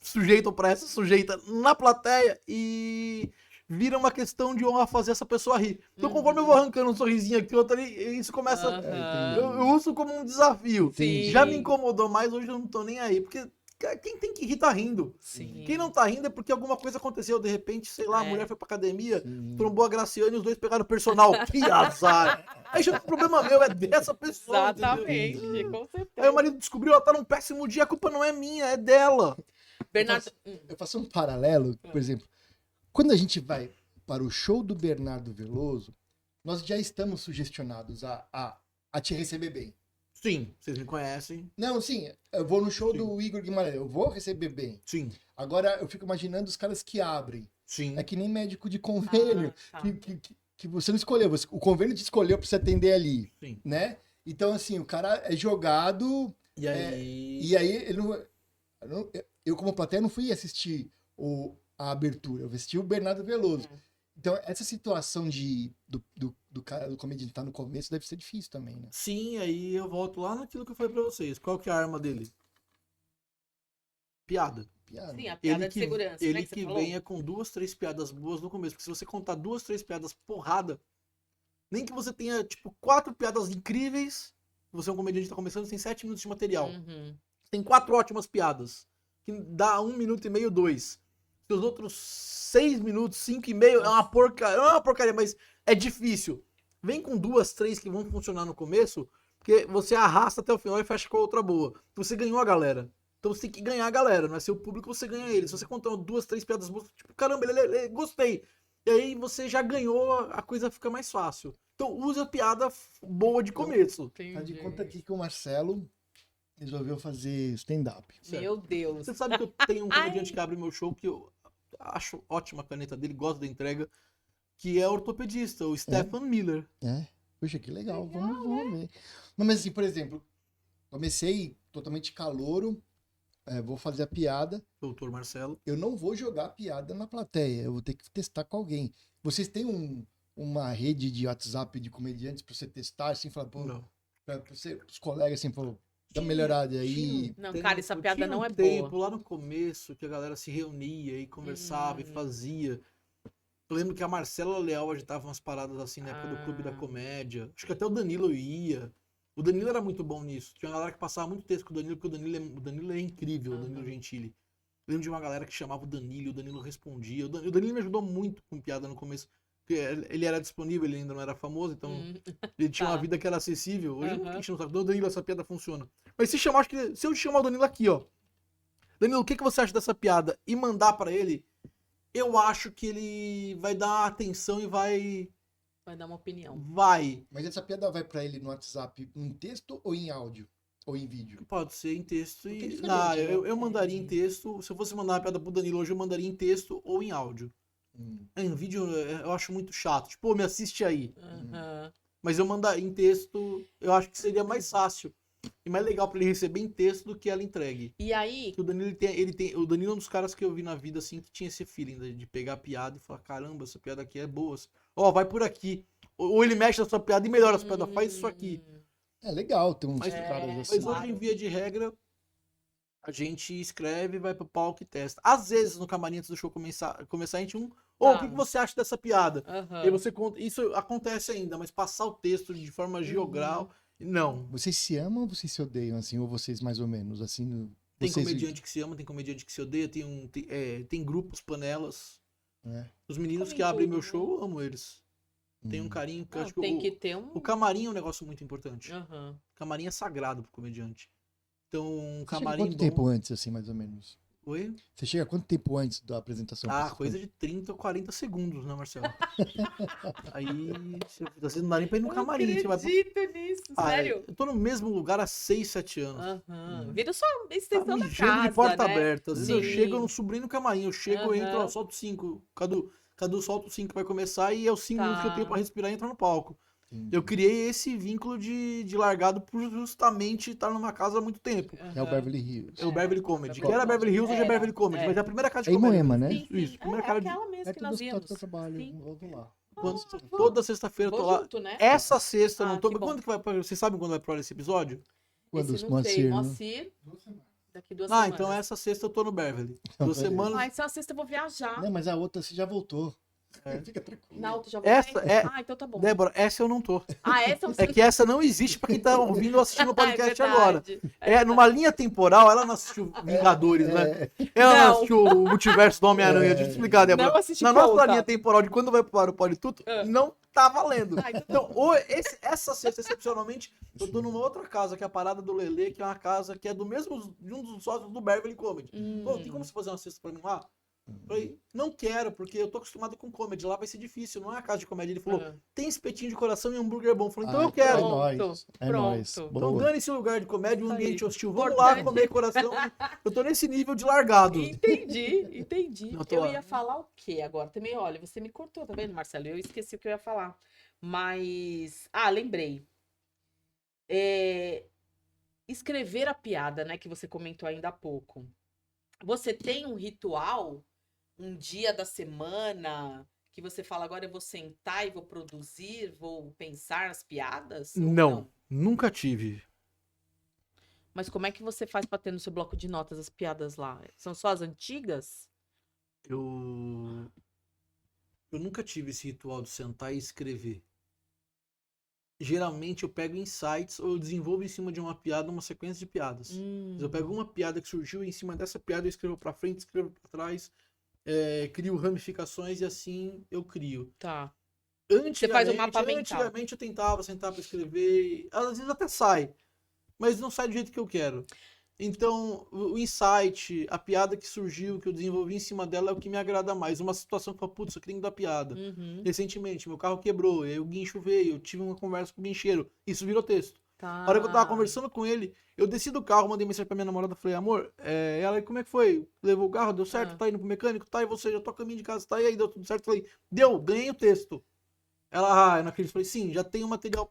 sujeito ou pra essa sujeita na plateia e vira uma questão de honra fazer essa pessoa rir. Então, conforme eu vou arrancando um sorrisinho aqui, outro ali, isso começa. Aham. Eu uso como um desafio. Sim. Já me incomodou mais, hoje eu não tô nem aí. Porque quem tem que rir tá rindo. Sim. Quem não tá rindo é porque alguma coisa aconteceu. De repente, sei lá, a É. mulher foi pra academia, Sim. trombou a Graciane e os dois pegaram o personal. Que azar! Aí já não é problema meu, é dessa pessoa. entendeu? Exatamente, com Aí certeza. o marido descobriu, ela tá num péssimo dia, a culpa não é minha, é dela. Bernardo. Eu faço um paralelo, por exemplo, quando a gente vai para o show do Bernardo Veloso, nós já estamos sugestionados a te receber bem. Sim, vocês me conhecem. Não, sim, eu vou no show Sim. do Igor Guimarães, eu vou receber bem. Sim, Agora eu fico imaginando os caras que abrem. sim. É que nem médico de convênio, Ah, tá. que você não escolheu, o convênio te escolheu para você atender ali, Sim. né? Então, assim, o cara é jogado, E aí. e aí ele eu como plateia não fui assistir a abertura, eu assisti o Bernardo Veloso. Então, essa situação do cara, do comediante estar no começo deve ser difícil também, né? Sim, aí eu volto lá naquilo que eu falei pra vocês. Qual que é a arma dele? Piada. Piada. Sim, a piada Ele de que, segurança, ele né, que você que falou. venha com 2, 3 piadas boas no começo. Porque se você contar 2, 3 piadas porrada, nem que você tenha, tipo, 4 piadas incríveis, você é um comediante que tá começando, você tem 7 minutos de material. Uhum. Tem 4 ótimas piadas, que dá 1 minuto e meio, 2. Os outros 6 minutos, 5 e meio, é uma porcaria, mas é difícil. Vem com 2, 3 que vão funcionar no começo, porque você arrasta até o final e fecha com a outra boa. Você ganhou a galera. Então você tem que ganhar a galera, não é ser o público, você ganha eles. Se você contar 2, 3 piadas boas, tipo, caramba, gostei. E aí você já ganhou, a coisa fica mais fácil. Então use a piada boa de começo. Faz de conta aqui que o Marcelo resolveu fazer stand-up. Meu Deus. Você sabe que eu tenho um comediante que abre meu show que eu acho ótima a caneta dele, gosto da entrega, que é ortopedista, o Stefan Miller. É? Puxa, que legal. Vamos ver. Não, mas assim, por exemplo, comecei totalmente calouro, vou fazer a piada, Doutor Marcelo. eu não vou jogar a piada na plateia, eu vou ter que testar com alguém. Vocês têm uma rede de WhatsApp de comediantes pra você testar, assim, falar, pô, Não. pra você, os colegas, assim, pô, dá uma melhorada aí. Não, cara, essa piada tinha não é tempo boa. lá no começo que a galera se reunia e conversava e Hum. fazia. Eu lembro que a Marcela Leal agitava umas paradas assim na época do Clube da Ah. Comédia. Acho que até o Danilo ia. O Danilo era muito bom nisso. Tinha uma galera que passava muito texto com o Danilo, porque o Danilo é incrível, o Danilo Aham. Gentili. Eu lembro de uma galera que chamava o Danilo respondia. O Danilo me ajudou muito com piada no começo. Porque ele era disponível, ele ainda não era famoso, então ele tinha Tá. uma vida que era acessível. Hoje Aham. a gente não sabe. Danilo, essa piada funciona. Mas se chamar, acho que se eu chamar o Danilo aqui, ó. Danilo, o que você acha dessa piada? E mandar pra ele, eu acho que ele vai dar atenção e vai. Vai dar uma opinião. Vai. Mas essa piada vai pra ele no WhatsApp em texto ou em áudio? Ou em vídeo? Pode ser em texto Porque é e. diferente, Não, né? eu mandaria em texto. Se eu fosse mandar uma piada pro Danilo hoje, eu mandaria em texto ou em áudio. Em vídeo eu acho muito chato. Tipo, me assiste aí. Aham. Mas eu mandar em texto, eu acho que seria mais fácil. E mais legal pra ele receber em texto do que ela entregue. E aí, Que o Danilo o Danilo é um dos caras que eu vi na vida assim que tinha esse feeling de pegar a piada e falar, caramba, essa piada aqui é boa. Ó, vai por aqui. Ou ele mexe na sua piada e melhora a sua piada, faz isso aqui. É legal ter uns Mas- caras Mas assim. hoje, em via de regra, a gente escreve, vai pro palco e testa. Às vezes, no camarim, antes do show começar a gente o Tá. que você acha dessa piada? aham. E aí você conta, isso acontece ainda, mas passar o texto de forma geográfica, Não. Vocês se amam ou vocês se odeiam, assim? Ou vocês mais ou menos, assim? Tem Vocês... comediante que se ama, tem comediante que se odeia, tem grupos, panelas. É. Os meninos Como que em abrem tudo, meu né? show, eu amo eles. Tem um carinho que eu Não, acho que tem que ter o camarim é um negócio muito importante. Aham. O camarim é sagrado pro comediante. Então, um Você chega camarim quanto bom... tempo antes, assim, mais ou menos? Oi? Você chega quanto tempo antes da apresentação? pra Ah, vocês coisa de 30 ou 40 segundos, né, Marcelo? Aí, às vezes não dá nem pra ir no Eu camarim. Você vai pro... acredito nisso, sério. Eu tô no mesmo lugar há 6, 7 anos. Aham. Vira só uma Tá extensão da mijando casa, de porta né? aberta. Às vezes eu Sim. chego, eu não subo nem no camarim. Eu chego, eu entro, ó, Aham. solto 5. Cadu solta o 5 que vai começar e é os 5 minutos que eu tenho Tá. pra respirar e entrar no palco. Entendi. Eu criei esse vínculo de largado por justamente estar numa casa há muito tempo. É o Beverly Hills. É o Beverly Comedy. Beverly Que era Beverly Hills, hoje é Era, Beverly Comedy. é. Mas é a primeira casa É de em comédia. Moema, né? Sim, sim. Isso, primeira É cara de... aquela mesma É que tudo nós do vimos. que eu trabalho. Sim. Eu vou lá. Toda sexta-feira eu Vou tô lá. junto, né? Essa sexta, eu Ah, não tô... que bom. Quando que vai... Vocês sabem quando vai pro ar esse episódio? Quando Esse os não sei, Moacir, né? Moacir, daqui 2 Ah, semanas. então essa sexta eu tô no Beverly. Então, 2 beleza. semanas... Ah, então sexta eu vou viajar. Não, mas a outra você já voltou. É. Fica tranquilo. Na outra já vou Essa é... Ah, então tá bom. Débora, essa eu não tô. Ah, essa você É que essa não existe pra quem tá ouvindo ou assistindo o podcast é agora. verdade. É, numa linha temporal, ela não assistiu Vingadores, né? Ela não Não. assistiu o multiverso do Homem-Aranha. Deixa eu te explicar, Débora. Não assisti Na nossa conta. linha temporal de quando vai pro ar o Pode Tudo, Ah. não tá valendo. Ah, então tá Então, essa sexta, excepcionalmente, eu tô numa outra casa, que é a Parada do Lelê, que é uma casa que é de um dos sócios do Beverly Comedy. Pô, tem como você fazer uma sexta pra mim lá? Eu falei, não quero, porque eu tô acostumado com comedy, lá vai ser difícil, não é a casa de comédia. Ele falou, Ah. tem espetinho de coração e hambúrguer bom. Eu falei, então Ah, eu quero. É Pronto, nóis. É pronto. nóis. Então Boa. dane-se o lugar de comédia, um Isso aí. ambiente hostil. Vamos lá Importante. comer coração. Eu tô nesse nível de largado. Entendi. Eu tô Eu lá. ia falar o quê agora? Também, olha, você me cortou, tá vendo, Marcelo? Eu esqueci o que eu ia falar. Mas. Ah, lembrei. Escrever a piada, né? Que você comentou ainda há pouco. Você tem um ritual, um dia da semana, que você fala, agora eu vou sentar e vou produzir, vou pensar as piadas? Ou Não, nunca tive. Mas como é que você faz pra ter no seu bloco de notas as piadas lá? São só as antigas? Eu nunca tive esse ritual de sentar e escrever. Geralmente eu pego insights ou eu desenvolvo em cima de uma piada uma sequência de piadas. Mas eu pego uma piada que surgiu e em cima dessa piada eu escrevo pra frente, escrevo pra trás, crio ramificações e assim eu crio. Tá. Você faz um Antigamente- mapa mental. Antigamente eu tentava sentar pra escrever, às vezes até sai, mas não sai do jeito que eu quero. Então, o insight, a piada que surgiu, que eu desenvolvi em cima dela é o que me agrada mais. Uma situação que eu falo, putz, eu queria dar piada. Uhum. Recentemente, meu carro quebrou, aí o guincho veio, eu tive uma conversa com o guincheiro. Isso virou texto. Tá. A hora que eu tava conversando com ele, eu desci do carro, mandei mensagem pra minha namorada, falei, amor, ela, como é que foi? Levou o carro, deu certo? Ah. Tá indo pro mecânico? Tá, e você? Já tô a caminho de casa, tá? E aí, deu tudo certo? Falei, deu, ganhei o texto. Ela, eu não acredito. Falei, sim, já tem um material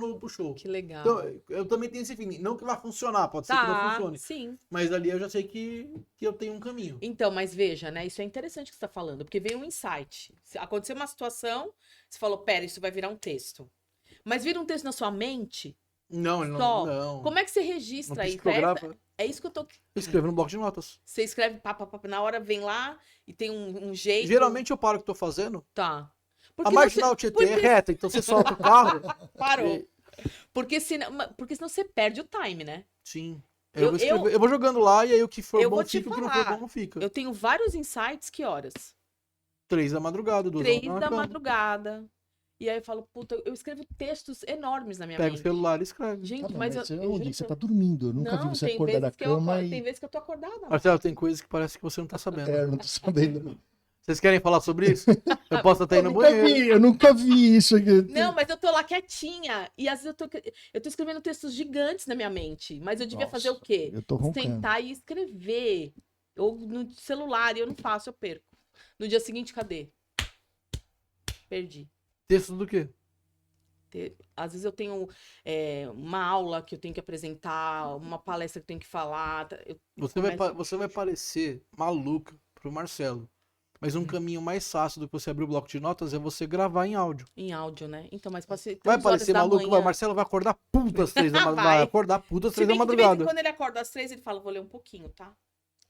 novo pro show. Que legal. Então, eu também tenho esse feeling. Não que vai funcionar, pode ser que não Tá, funcione. sim. Mas ali eu já sei que eu tenho um caminho. Então, mas veja, né? Isso é interessante que você tá falando, porque veio um insight. Se aconteceu uma situação, você falou, pera, isso vai virar um texto. Mas vira um texto na sua mente? Não, ele Só. não. Como é que você Não registra isso? psicografa. É isso que eu tô... Eu escrevo no bloco de notas. Você escreve, pá, na hora vem lá e tem um jeito... Geralmente eu paro o que tô fazendo. Tá. A Porque marginal você... Tietê é reta, então você solta o carro. Parou. Porque senão você perde o time, né? Sim. Eu- Eu vou jogando lá e aí o que for eu bom vou te fica, o que não for falar. bom não fica. Eu tenho vários insights, que horas? 3 da madrugada, 2 3 da da cama. madrugada. E aí eu falo, puta, eu escrevo textos enormes na minha Pega o mente. celular e escreve. Gente, Tá bom, mas mas eu você, juro onde que você eu- tá dormindo? Eu nunca vi você tem acordar da vezes que eu cama acordo, e... tem vezes que eu tô acordada. Marcelo, tem coisas que parece que você não tá sabendo. É, eu não tô sabendo. Vocês querem falar sobre isso? Eu posso até ir no nunca banheiro. vi, eu nunca vi isso aqui. Não, mas eu tô lá quietinha. E às vezes eu tô escrevendo textos gigantes na minha mente. Mas eu devia Nossa, fazer o quê? Eu tô roncando. Sentar e escrever. Ou no celular, e eu não faço, eu perco. No dia seguinte, cadê? Perdi. Texto do quê? Às vezes eu tenho uma aula que eu tenho que apresentar, uma palestra que eu tenho que falar. Você vai parecer maluca pro Marcelo. Mas um caminho mais fácil do que você abrir o bloco de notas é você gravar em áudio. Em áudio, né? Então, mas pode ser Vai 3 horas parecer da maluco, manhã. vai. Marcelo vai acordar puta às 3 da madrugada. Vai. Vai acordar puta às Se 3 da bem que de vez em madrugada. quando ele acorda às 3, ele fala, vou ler um pouquinho, tá?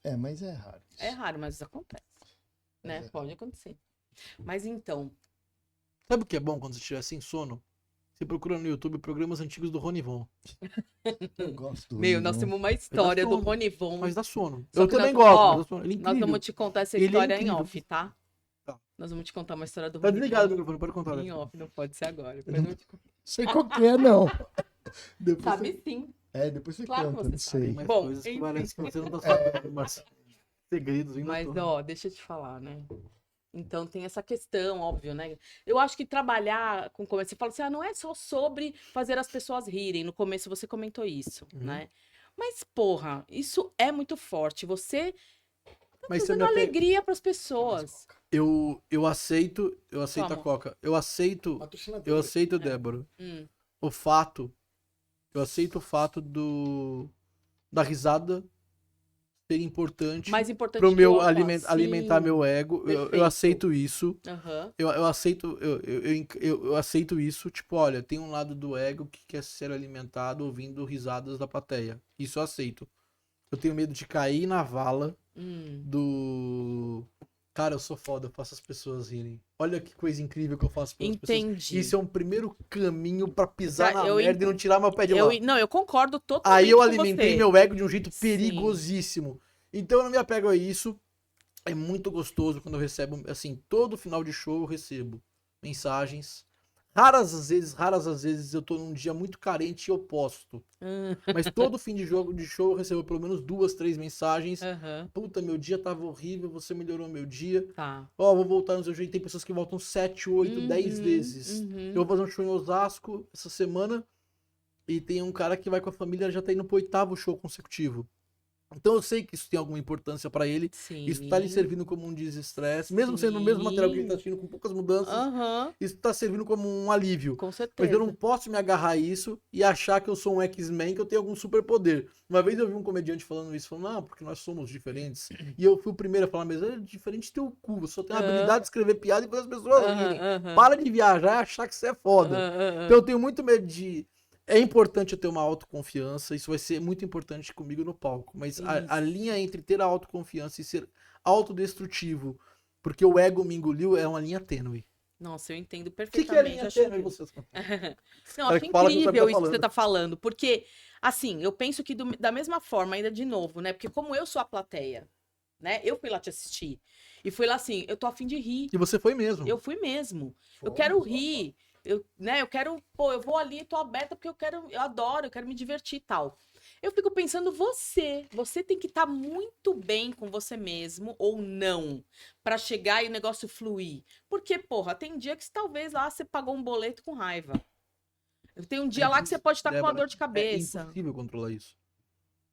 É, mas é raro. É raro, mas isso acontece. Né? É. Pode acontecer. Mas então, Sabe o que é bom quando você estiver sem sono? Você procura no YouTube programas antigos do Ronivon. Eu gosto do Meu, nós Ronivon. temos uma história do sono. Ronivon. Mas dá sono. Só Eu que também nós- gosto, ó, mas dá sono. Ele é Nós incrível. vamos te contar essa Ele é história em incrível. off, tá? Tá. Nós vamos te contar uma história do Tá Ronivon. desligado o microfone, pode contar. Em né? off, não pode ser agora. Depois eu vou te contar. Sei qual que é, não. Depois Sabe você... sim. Depois você Claro que conta, você não sabe. sei. Mais Bom, coisas que enfim. parece que você não tá sabendo, mas segredos ainda Mas, tô. ó, deixa eu te falar, né? Então tem essa questão, óbvio, né? Eu acho que trabalhar com comércio, você fala assim, não é só sobre fazer as pessoas rirem. No começo você comentou isso, Uhum. né? Mas, porra, isso é muito forte. Você Mas você dando me apega... alegria pras pessoas. Eu aceito a Toma. Coca. Eu aceito, É. Débora, Hum, eu aceito o fato da risada ser importante mais importante pro que meu opa, alimentar sim. meu ego. Eu Perfeito. aceito isso. Aham. Eu aceito, eu aceito isso. Tipo, olha, tem um lado do ego que quer ser alimentado ouvindo risadas da plateia. Isso eu aceito. Eu tenho medo de cair na vala do. Cara, eu sou foda, eu faço as pessoas rirem. Olha que coisa incrível que eu faço pelas pessoas. Entendi. Isso é um primeiro caminho pra pisar Tá, na eu merda e não tirar meu pé de lá. Não, eu concordo totalmente Aí eu com alimentei você. meu ego de um jeito Sim. perigosíssimo. Então eu não me apego a isso. É muito gostoso quando eu recebo, assim, todo final de show eu recebo mensagens. Raras às vezes eu tô num dia muito carente e eu posto. Mas todo fim de show eu recebo pelo menos 2, 3 mensagens. Aham. Puta, meu dia tava horrível, você melhorou meu dia. Tá. Ó, vou voltar no seu jeito. Tem pessoas que voltam 7, 8, 10 Uhum, vezes. uhum. Eu vou fazer um show em Osasco essa semana. E tem um cara que vai com a família, já tá indo pro 8º show consecutivo. Então eu sei que isso tem alguma importância pra ele. Sim. Isso tá lhe servindo como um desestresse. Mesmo sendo o mesmo material que ele tá assistindo com poucas mudanças. Aham, Isso tá servindo como um alívio. com Mas certeza. eu não posso me agarrar a isso e achar que eu sou um X-Men, que eu tenho algum superpoder. Uma vez eu vi um comediante falando isso, falando, não, porque nós somos diferentes. E eu fui o primeiro a falar, mas é diferente teu cu, você só tem a habilidade de escrever piada e fazer as pessoas rirem. Para de viajar e achar que você é foda. Então eu tenho muito medo de... É importante eu ter uma autoconfiança, isso vai ser muito importante comigo no palco. Mas a linha entre ter a autoconfiança e ser autodestrutivo, porque o ego me engoliu, é uma linha tênue. Nossa, eu entendo O que é a perfeitamente. linha acho tênue? que- Vocês... Não, Cara acho que fala que não sabe o que tá incrível isso que falando. você tá falando, porque, assim, eu penso que da mesma forma, ainda de novo, né? Porque como eu sou a plateia, né? Eu fui lá te assistir. E fui lá assim, eu tô a fim de rir. E você foi mesmo. Eu fui mesmo. Eu quero rir. Eu quero, eu vou ali, tô aberta porque eu adoro, eu quero me divertir e tal. Eu fico pensando, você tem que estar muito bem com você mesmo ou não, pra chegar e o negócio fluir. Porque, porra, tem dia que talvez lá você pagou um boleto com raiva. Tem um dia lá que você pode estar com uma Débora, dor de cabeça. É impossível controlar isso.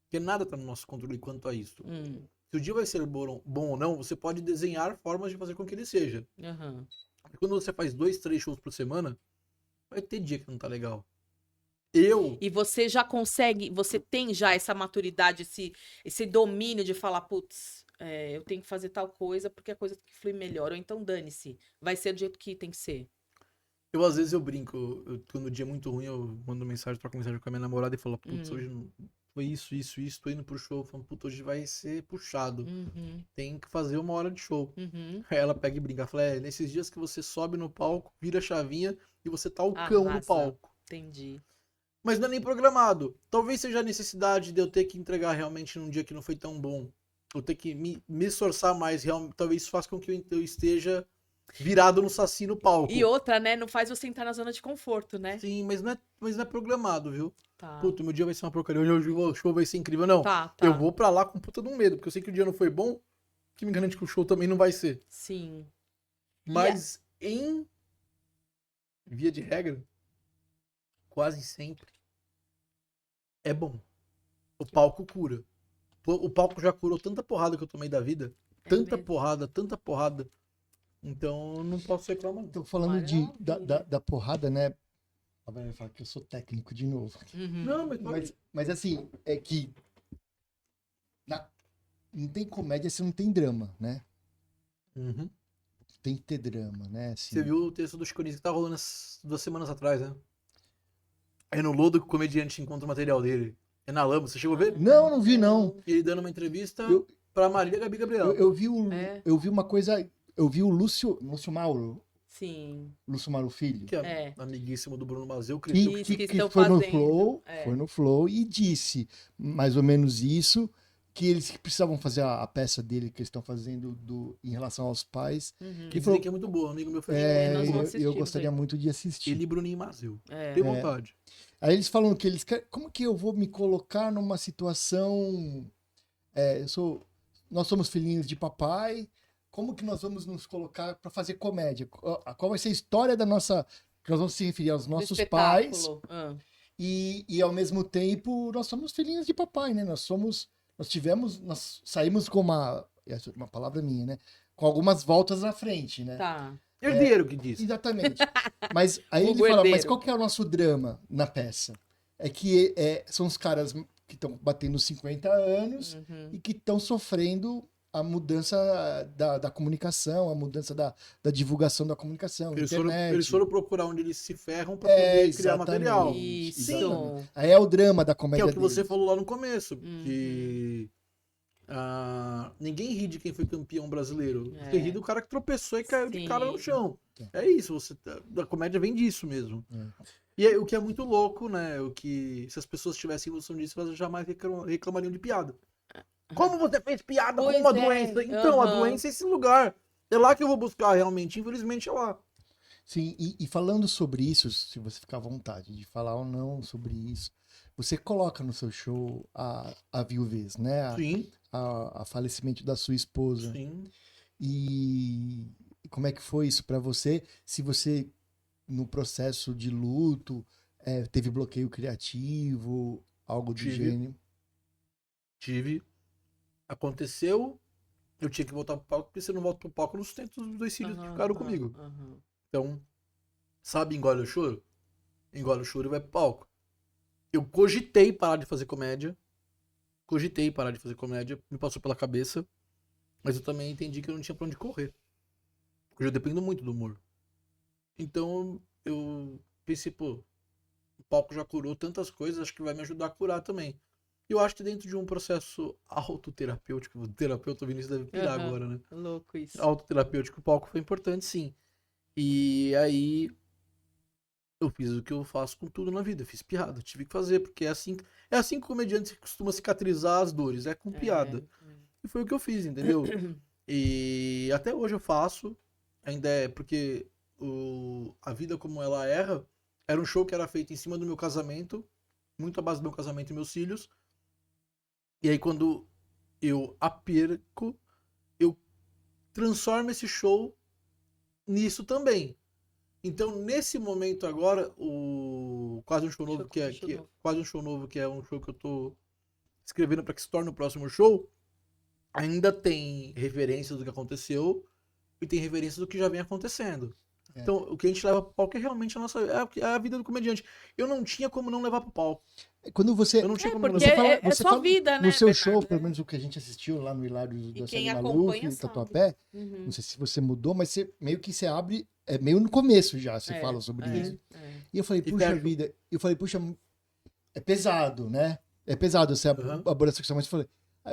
Porque nada tá no nosso controle quanto a isso. Se o dia vai ser bom ou não, você pode desenhar formas de fazer com que ele seja. Aham. E quando você faz 2, 3 shows por semana, vai ter dia que não tá legal. E você já consegue, você tem já essa maturidade, esse domínio de falar, putz, eu tenho que fazer tal coisa porque a coisa tem que fluir melhor. Ou então dane-se, vai ser do jeito que tem que ser. Eu, às vezes, eu brinco. Quando o dia é muito ruim, eu mando mensagem, troco mensagem com a minha namorada e falo, putz, hoje não... foi isso, tô indo pro show. Falando, putz, hoje vai ser puxado. Tem que fazer 1 hora de show. Aí ela pega e brinca. Fala, nesses dias que você sobe no palco, vira a chavinha e você tá o cão no Arrasa. palco. Entendi. Mas não é nem programado. Talvez seja a necessidade de eu ter que entregar realmente num dia que não foi tão bom. Eu ter que me esforçar mais. Talvez isso faça com que eu esteja virado no saci no palco. E outra, né? Não faz você entrar na zona de conforto, né? Sim, mas não é programado, viu? Tá. Puta, meu dia vai ser uma porcaria. Hoje o show vai ser incrível. Não, Tá. eu vou pra lá com puta de um medo. Porque eu sei que o dia não foi bom. Que me garante que o show também não vai ser. Sim. Mas em via de regra, quase sempre é bom. O palco cura. O palco já curou tanta porrada que eu tomei da vida. Tanta porrada. Então eu não posso reclamar. Então, falando da porrada, né? A vai falar que eu sou técnico de novo. Não, Mas assim, é que não tem comédia se não tem drama, né? Uhum. Tem que ter drama, né? Assim, Você viu o texto do Chico Anísio que tá rolando 2 semanas atrás, né? É no lodo que o comediante encontra o material dele. É na lama, você chegou a ver? Não vi, não. Ele dando uma entrevista Eu- pra Marília Gabi Gabriel. Eu vi uma coisa. Eu vi o Lúcio Mauro Sim. Lúcio Mauro Filho. Que é É. amiguíssimo do Bruno Mazeu, Que, cresceu. Isso que que estão foi no fazendo. Flow, É. foi no Flow e disse mais ou menos isso, que eles precisavam fazer a peça dele que eles estão fazendo em relação aos pais. Uhum. Que falou- dizem que é muito boa, amigo meu foi. nós não Eu assistimos gostaria ainda. muito de assistir. Ele e Bruninho Mazeu. É. Tem vontade. Aí eles falam que eles querem. Como que eu vou me colocar numa situação. Nós somos filhinhos de papai. Como que nós vamos nos colocar para fazer comédia? Qual vai ser a história da nossa. Que nós vamos se referir aos Do nossos pais. espetáculo. Ah. E ao mesmo tempo, nós somos filhinhos de papai, né? Nós saímos com uma palavra minha, né? Com algumas voltas na frente, né? Tá. Herdeiro que disse. Exatamente. Mas aí ele Vulgo fala, mas herdeiro. qual que é o nosso drama na peça? É que são os caras que estão batendo 50 anos Uhum. e que estão sofrendo a mudança da comunicação, a mudança da divulgação da comunicação, internet. Eles foram procurar onde eles se ferram pra poder criar exatamente. material. Isso. Exatamente. Aí é o drama da Que comédia é o que você deles. falou lá no começo. Uhum. Que ninguém ri de quem foi campeão brasileiro. É. Você ri do cara que tropeçou e caiu de Sim. cara no chão. É isso. A comédia vem disso mesmo. É. E o que é muito louco, né? O que se as pessoas tivessem noção disso, elas jamais reclamariam de piada. Como você fez piada Pois com uma é. doença? Então, a Aham. doença é esse lugar. É lá que eu vou buscar realmente. Infelizmente é lá. Sim, e falando sobre isso, se você ficar à vontade de falar ou não sobre isso, você coloca no seu show a viuvez, né? Sim, A falecimento da sua esposa. sim. E como é que foi isso pra você? Se você, no processo de luto, teve bloqueio criativo, algo do Tive. gênero? Tive. Aconteceu. Eu tinha que voltar pro palco, porque se eu não volto pro palco, eu não sustento os 2 filhos que Aham, ficaram aham, comigo. aham. Então, sabe, engole o choro? Engole o choro e vai pro palco. Eu cogitei parar de fazer comédia. Me passou pela cabeça. Mas eu também entendi que eu não tinha pra onde correr. Porque eu dependo muito do humor. Então, eu pensei, pô, o palco já curou tantas coisas, acho que vai me ajudar a curar também. E eu acho que dentro de um processo autoterapêutico, o terapeuta Vinícius deve pirar Aham. agora, né? Louco isso. Autoterapêutico, o palco foi importante, sim. E aí eu fiz o que eu faço com tudo na vida. Eu fiz piada, tive que fazer, porque é assim que o comediante costuma cicatrizar as dores, é com piada. E foi o que eu fiz, entendeu? E até hoje eu faço, ainda porque a vida como ela era um show que era feito em cima do meu casamento, muito à base do meu casamento e meus filhos. E aí quando eu a perco, eu transformo esse show nisso também. Então, nesse momento agora, o Quase um Show Novo, Quase um Show Novo, que é um show que eu tô escrevendo para que se torne o próximo show, ainda tem referências do que aconteceu e tem referências do que já vem acontecendo. Então, o que a gente leva pro palco é realmente a vida do comediante. Eu não tinha como não levar pro palco. Quando você. Eu não tinha como não Porque levar. é você sua fala vida, né? No seu Bernardo? show, pelo menos o que a gente assistiu lá no Hilário da quem Série acompanha Maluf, em sabe. Tatuapé, Uhum. não sei se você mudou, mas meio que você abre, meio no começo já, você É, fala sobre é, isso. é. E eu falei, E puxa fecha. vida, é pesado, né? É pesado você Uhum. abordar essa questão, mas eu falei,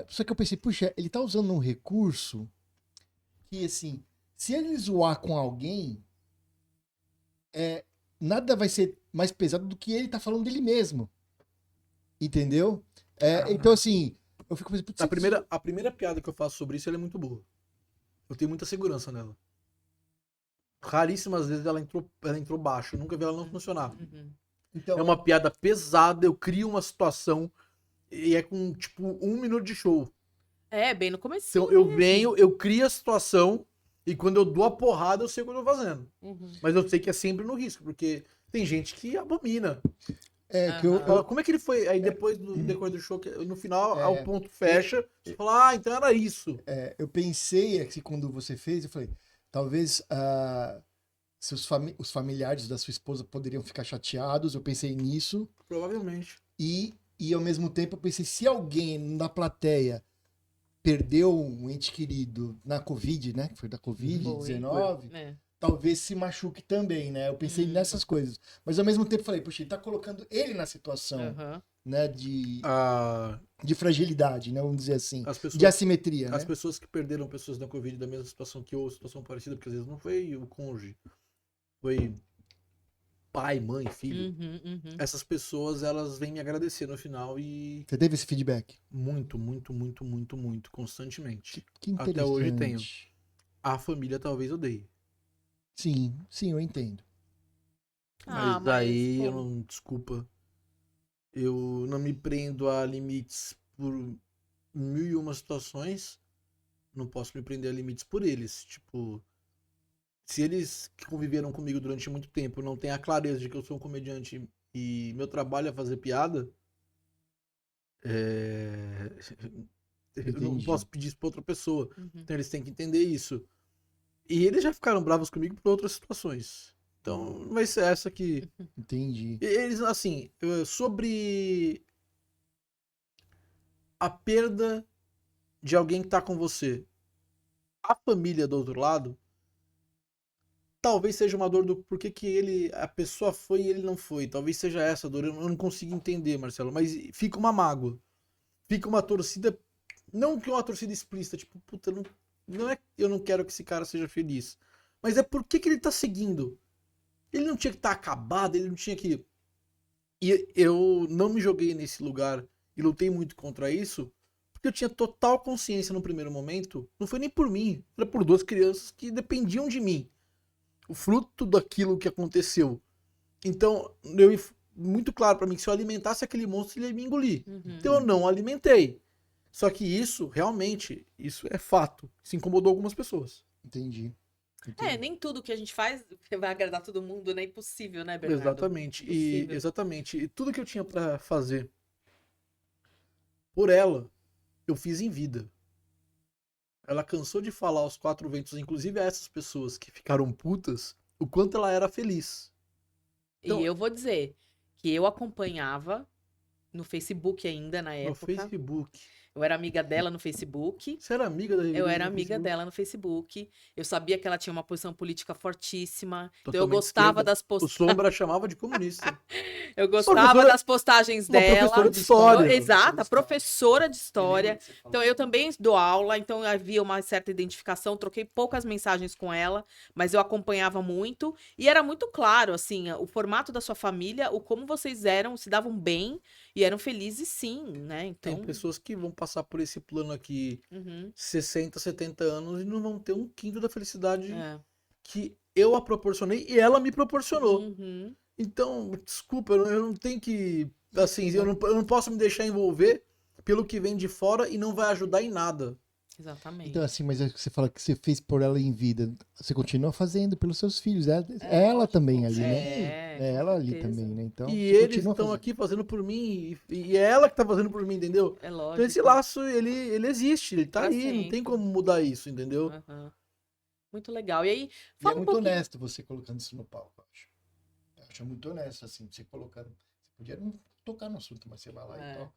só que eu pensei, puxa, ele tá usando um recurso que, assim, se ele zoar com alguém, nada vai ser mais pesado do que ele tá falando dele mesmo. Entendeu? Então, assim, eu fico pensando, putz, A primeira piada que eu faço sobre isso, ela é muito boa. Eu tenho muita segurança nela. Raríssimas vezes ela entrou baixo. Eu nunca vi ela não funcionar. Uhum. então, É uma piada pesada, eu crio uma situação e é com, tipo, 1 minuto de show. É, bem no começo. Então eu venho, eu crio a situação e quando eu dou a porrada, eu sei o que eu tô fazendo. Uhum. Mas eu sei que é sempre no risco, porque tem gente que abomina. que eu, Aham. Como é que ele foi? Aí depois do decorrer do show, no final, É. ao ponto fecha, você fala, então era isso. eu pensei que quando você fez, eu falei, talvez os familiares da sua esposa poderiam ficar chateados, eu pensei nisso, Provavelmente. e ao mesmo tempo eu pensei, se alguém na plateia perdeu um ente querido na Covid, né, que foi da Covid-19, É. talvez se machuque também, né, eu pensei nessas coisas, mas ao mesmo tempo falei, puxa, ele tá colocando ele na situação, Aham. né, de Ah, fragilidade, né, vamos dizer assim, as pessoas, de assimetria, as né. pessoas que perderam pessoas da Covid da mesma situação que eu, situação parecida, porque às vezes não foi o cônjuge. foi pai, mãe, filho. Uhum. Essas pessoas, elas vêm me agradecer no final e Você teve esse feedback? muito, constantemente. Que Até hoje tenho. interessante. A família talvez odeie. Sim, eu entendo. Mas daí, pô, eu não, desculpa, eu não me prendo a limites por 1001 situações. Não posso me prender a limites por eles. Tipo, se eles que conviveram comigo durante muito tempo não têm a clareza de que eu sou um comediante e meu trabalho é fazer piada, eu não Entendi. posso pedir isso pra outra pessoa. uhum. Então eles têm que entender isso. E eles já ficaram bravos comigo por outras situações. Então vai ser essa que. Entendi. Eles, assim, sobre a perda de alguém que tá com você, a família do outro lado, talvez seja uma dor do porquê que ele, a pessoa foi e ele não foi. Talvez seja essa a dor. Eu não consigo entender, Marcelo. Mas fica uma mágoa. Fica uma torcida. Não que uma torcida explícita, tipo, puta, não é que eu não quero que esse cara seja feliz. Mas é por que ele tá seguindo. Ele não tinha que estar acabado, ele não tinha que. E eu não me joguei nesse lugar e lutei muito contra isso, porque eu tinha total consciência no primeiro momento. Não foi nem por mim, era por duas crianças que dependiam de mim. O fruto daquilo que aconteceu. Então, muito claro pra mim que se eu alimentasse aquele monstro, ele ia me engolir. Uhum. Então eu não alimentei. Só que isso, realmente, isso é fato. Isso incomodou algumas pessoas. Entendi. Nem tudo que a gente faz vai agradar todo mundo, né? Impossível, né, Bernardo? Exatamente. Impossível. Exatamente. E tudo que eu tinha pra fazer por ela, eu fiz em vida. Ela cansou de falar aos quatro ventos, inclusive a essas pessoas que ficaram putas, o quanto ela era feliz. Então, E eu vou dizer que eu acompanhava no Facebook ainda, na no época. Facebook. Eu era amiga dela no Facebook. Você era amiga da Eu era no amiga Facebook? dela no Facebook. Eu sabia que ela tinha uma posição política fortíssima. Então eu Totalmente gostava esquerda. das O postagens. Sombra chamava de comunista. Eu gostava Professora- das postagens Uma dela. professora de história. Exato, a professora de história. que você falou. Então eu também dou aula, então havia uma certa identificação, troquei poucas mensagens com ela, mas eu acompanhava muito e era muito claro assim, o formato da sua família, o como vocês eram, se davam bem e eram felizes sim, né? Então, Tem pessoas que vão passar por esse plano aqui uhum, 60, 70 anos e não vão ter um quinto da felicidade é, que eu a proporcionei e ela me proporcionou. uhum, Então, desculpa, eu não tenho que. Assim, eu não posso me deixar envolver pelo que vem de fora e não vai ajudar em nada. exatamente. Então, assim, mas é que você fala que você fez por ela em vida. Você continua fazendo pelos seus filhos. É ela também ali, né? É com ela ali certeza. também, né? Então, E você eles continua estão fazendo. aqui fazendo por mim e é ela que tá fazendo por mim, entendeu? É Então lógico. esse laço, ele existe, ele tá Pra aí, não tem sempre. como mudar isso, entendeu? Aham. Muito legal. E aí, E é fala um muito pouquinho. honesto você colocando isso no palco, eu acho. Eu acho muito honesto, assim, você colocando. Você podia não tocar no assunto, mas você vai lá É. e toca.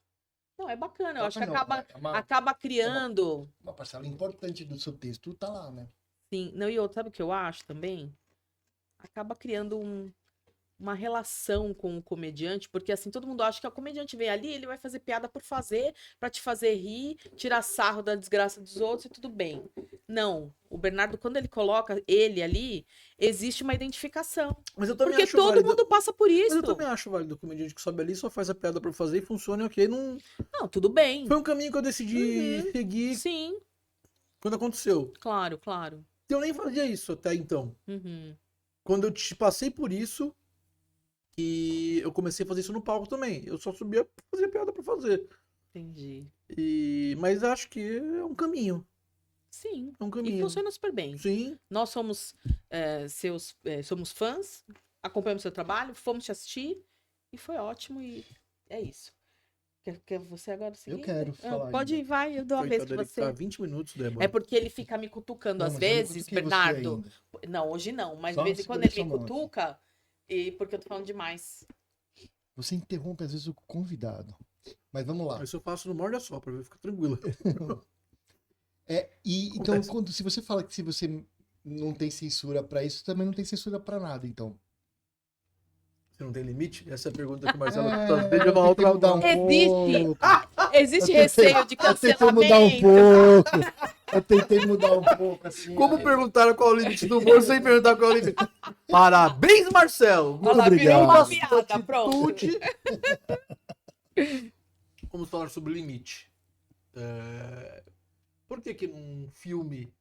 Não, é bacana. Eu acho que Não, acaba, acaba criando. uma parcela importante do seu texto tá lá, né? Sim. Não, e outro, sabe o que eu acho também? Acaba criando uma relação com o comediante, porque assim, todo mundo acha que o comediante vem ali, ele vai fazer piada por fazer, pra te fazer rir, tirar sarro da desgraça dos outros e tudo bem. Não. O Bernardo, quando ele coloca ele ali, existe uma identificação. Mas eu também Porque acho todo válido. mundo passa por Mas isso. eu também acho válido o comediante que sobe ali, só faz a piada pra fazer e funciona, ok. Não... Não, tudo bem. Foi um caminho que eu decidi Uhum. seguir Sim, quando aconteceu. claro, claro. Eu nem fazia isso até então. Uhum. Quando eu passei por isso, e eu comecei a fazer isso no palco também. Eu só subia pra fazer piada pra fazer. Entendi. Mas acho que é um caminho. Sim. É um E caminho. funciona super bem. Sim. Nós somos somos fãs, acompanhamos seu trabalho, fomos te assistir e foi ótimo e é isso. Quer você agora seguir? Eu quero falar Pode ir, ainda. vai, eu dou a vez Coitado, pra ele fica você. 20 minutos, Débora. É porque ele fica me cutucando Não, às mas eu não vezes, cutuquei você Bernardo. ainda. Não, hoje não, mas Só de vez em quando segurei ele me sua mão aqui. cutuca e porque eu tô falando demais. Você interrompe às vezes o convidado. Mas vamos lá. Isso eu faço no morde só, pra ficar tranquila. Então, Acontece. se você fala que se você não tem censura pra isso, também não tem censura pra nada, então. Você não tem limite? Essa é a pergunta que o Marcelo É, faz desde eu uma outra. tentei mudar um Existe. pouco. Existe receio de Eu tentei mudar um cancelamento. pouco. Eu tentei mudar um pouco, assim. Como perguntaram qual é o limite do humor sem perguntar qual é o limite? Parabéns, Marcel! Olha lá, virou obrigado. uma piada, pronto. Atitude. Vamos falar sobre limite. Por que que num filme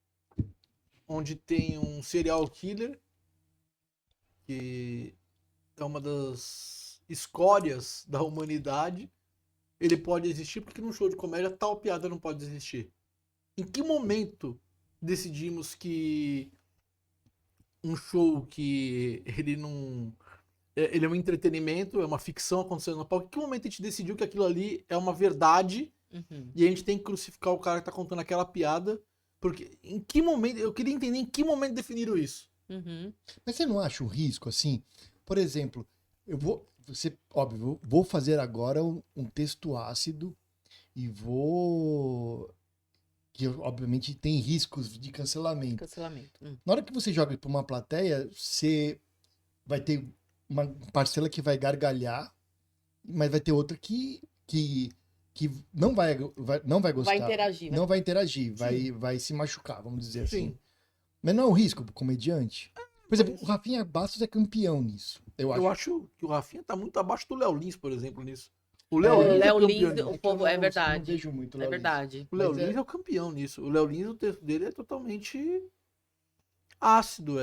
onde tem um serial killer, que é uma das escórias da humanidade, ele pode existir? Porque num show de comédia tal piada não pode existir. Em que momento decidimos que um show que ele não... Ele é um entretenimento, é uma ficção acontecendo no palco. Em que momento a gente decidiu que aquilo ali é uma verdade Uhum. e a gente tem que crucificar o cara que tá contando aquela piada? Porque em que momento... Eu queria entender em que momento definiram isso. Uhum. Mas você não acha um risco, assim? Por exemplo, vou fazer agora um texto ácido e que obviamente tem riscos de cancelamento. Cancelamento. Na hora que você joga para uma plateia, você vai ter uma parcela que vai gargalhar, mas vai ter outra que não vai gostar. Vai interagir. Não vai interagir, vai se machucar, vamos dizer assim. Sim. Mas não é um risco pro comediante? Por exemplo, o Rafinha Bastos é campeão nisso, eu acho. Eu acho que o Rafinha tá muito abaixo do Léo Lins, por exemplo, nisso. O O Léo Lins é Léo campeão Lins, nisso. o povo, é Eu verdade. não vejo muito o É Léo Lins. verdade. O Léo Mas Lins é o campeão nisso. O Léo Lins, o texto dele é totalmente ácido.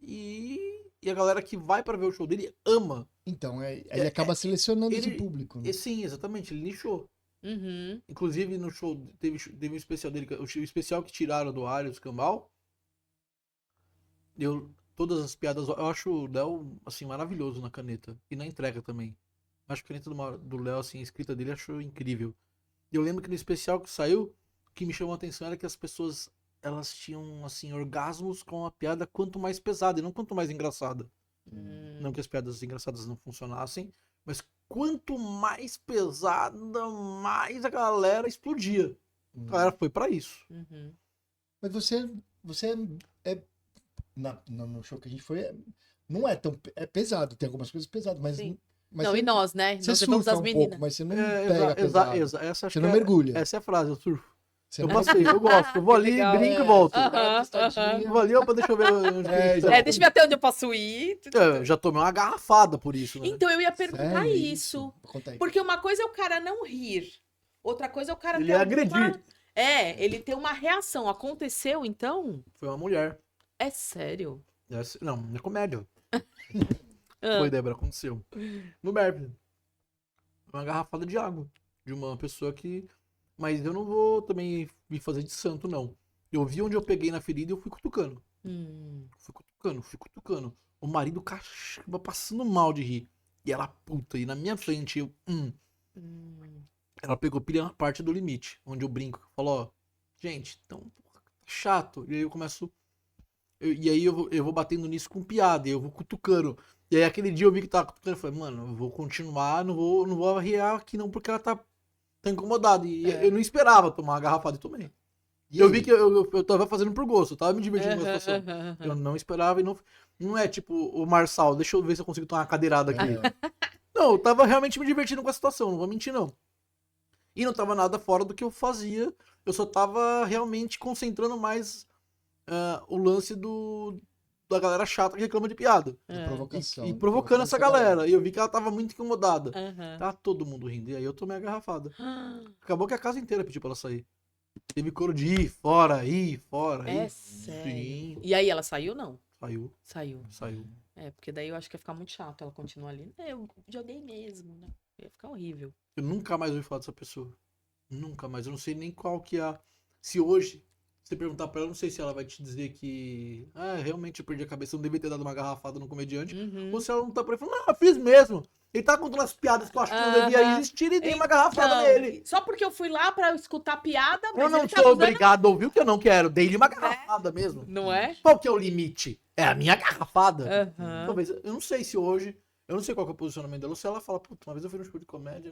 E a galera que vai pra ver o show dele ama. Então, ele acaba selecionando esse ele- público. Né? E sim, exatamente, ele nichou. Uhum. Inclusive no show, teve um especial dele, o especial que tiraram do ar, do Escambau. Todas as piadas, eu acho o Léo, assim, maravilhoso na caneta. E na entrega também. Acho que a caneta do Léo, assim, a escrita dele, achou incrível. E eu lembro que no especial que saiu, o que me chamou a atenção era que as pessoas, elas tinham, assim, orgasmos com a piada quanto mais pesada e não quanto mais engraçada. Não que as piadas engraçadas não funcionassem, mas quanto mais pesada, mais a galera explodia. A galera foi pra isso. Uhum. Mas você no show que a gente foi, não é tão... É pesado, tem algumas coisas pesadas, mas... Sim. mas Não, você, e nós, né? Você Nós levamos surfa as um meninas. pouco, mas você não pega pesado. Essa acho Você que não mergulha. Essa é a frase, eu surfo. Você Eu não passei, eu gosto. Eu vou Que ali, legal, brinco e volto. Aham, Eu vou ali, opa, deixa eu ver onde que eles estão. deixa eu ver até onde eu posso ir. Eu já tomei uma garrafada por isso, né? Então eu ia perguntar Sério isso. Conta aí. Porque uma coisa é o cara não rir. Outra coisa é o cara Ele ter ia agredir. ele tem uma reação. Aconteceu, então? Foi uma mulher. É sério. Não é comédia. Ah. Foi, Débora, aconteceu. No Berkeley. Uma garrafada de água. De uma pessoa que... Mas eu não vou também me fazer de santo, não. Eu vi onde eu peguei na ferida e eu fui cutucando. Fui cutucando. O marido passando mal de rir. E ela, puta, e na minha frente, eu... Ela pegou pilha na parte do limite, onde eu brinco. Falou, ó, gente, então, porra, tá chato. E aí eu começo... eu vou batendo nisso com piada, e eu vou cutucando. E aí aquele dia eu vi que tava cutucando, eu falei, mano, eu vou continuar, não vou arriar aqui não, porque ela tá incomodada. E eu não esperava tomar uma garrafada e tomei. E Eu aí? vi que eu tava fazendo por gosto, eu tava me divertindo com a situação. Eu não esperava e não é tipo o Marçal, deixa eu ver se eu consigo tomar uma cadeirada aqui. Não, eu tava realmente me divertindo com a situação, não vou mentir não. E não tava nada fora do que eu fazia, eu só tava realmente concentrando mais o lance da galera chata que reclama de piada. De provocação. E provocando essa galera. E eu vi que ela tava muito incomodada. Aham. Tá todo mundo rindo. E aí eu tomei a garrafada. Acabou que a casa inteira pediu pra ela sair. Teve coro de ir fora. É ir. sério. Sim. E aí, ela saiu ou não? Saiu. Saiu. É, porque daí eu acho que ia ficar muito chato ela continuar ali. Eu joguei mesmo, né? Ia ficar horrível. Eu nunca mais ouvi falar dessa pessoa. Nunca mais. Eu não sei nem qual que é. Se hoje você perguntar pra ela, eu não sei se ela vai te dizer que realmente eu perdi a cabeça, eu não devia ter dado uma garrafada no comediante. Ou se ela não tá por aí falando, não, eu fiz mesmo. Ele tá contando as piadas que eu acho que não devia existir e dei uma garrafada Não, nele. Só porque eu fui lá pra escutar piada, mas Eu não ele tá sou usando... obrigado a ouvir o que eu não quero. Dei-lhe uma garrafada mesmo. Não é? Qual que é o limite? É a minha garrafada. Aham. Talvez, eu não sei se hoje, eu não sei qual que é o posicionamento dela, ou se ela fala, puta, uma vez eu fui num show de comédia,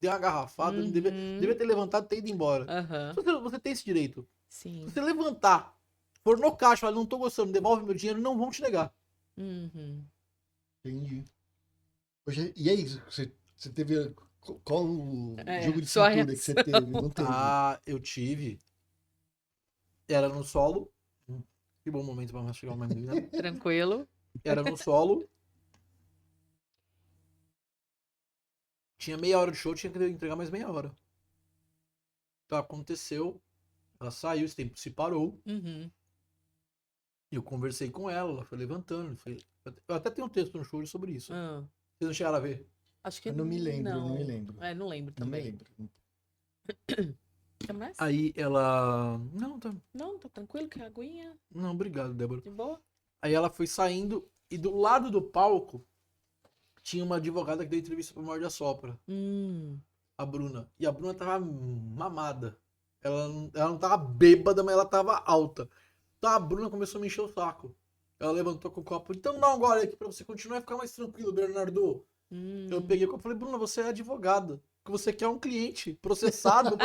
dei uma garrafada, não devia ter levantado e ter ido embora. Aham. Você tem esse direito. Sim. Se você levantar, for no caixa, falar, não tô gostando, devolve meu dinheiro, não vão te negar. Uhum. Entendi. Hoje, e aí, você teve Qual o É, jogo de sua cintura que você teve? Não teve. Ah, eu tive. Era no solo. Que bom momento pra mastigar uma menina. Tranquilo. Era no solo. Tinha meia hora de show, tinha que entregar mais meia hora. Então aconteceu. Ela saiu, esse tempo se parou. Uhum. E eu conversei com ela foi levantando. Eu até tenho um texto no show sobre isso. Ah, Vocês não chegaram a ver? acho que Eu não me lembro, não. não me lembro. É, não lembro Não me também. lembro. Quer mais? Aí ela. Não, tá. Não, tá tranquilo, que aguinha, Não, obrigado, Débora. de boa. Aí ela foi saindo e do lado do palco tinha uma advogada que deu entrevista pro Morde a Sopra, a Bruna. E a Bruna tava mamada. Ela não tava bêbada, mas ela tava alta. Então a Bruna começou a me encher o saco. Ela levantou com o copo. Então dá um gole aqui pra você continuar e ficar mais tranquilo, Bernardo. Eu peguei o copo e falei, Bruna, você é advogada. O que você quer é um cliente processado.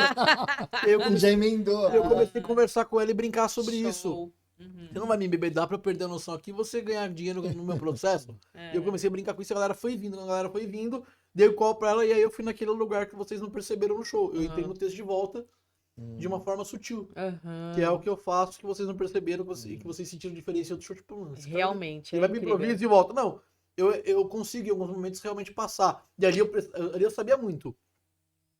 Já emendou. Eu comecei a conversar com ela e brincar sobre Show. isso. Uhum. Você não vai me embebedar pra eu perder a noção aqui e você ganhar dinheiro no meu processo? É. E eu comecei a brincar com isso, a galera foi vindo, dei o call pra ela e aí eu fui naquele lugar que vocês não perceberam no show. Eu entrei no texto de volta de uma forma sutil. Aham. Que é o que eu faço, que vocês não perceberam, que vocês sentiram diferença em outro show. Tipo, mano, esse cara, Realmente, ele é vai pro incrível. improviso e volta. Não, eu consigo em alguns momentos realmente passar. E ali eu sabia muito.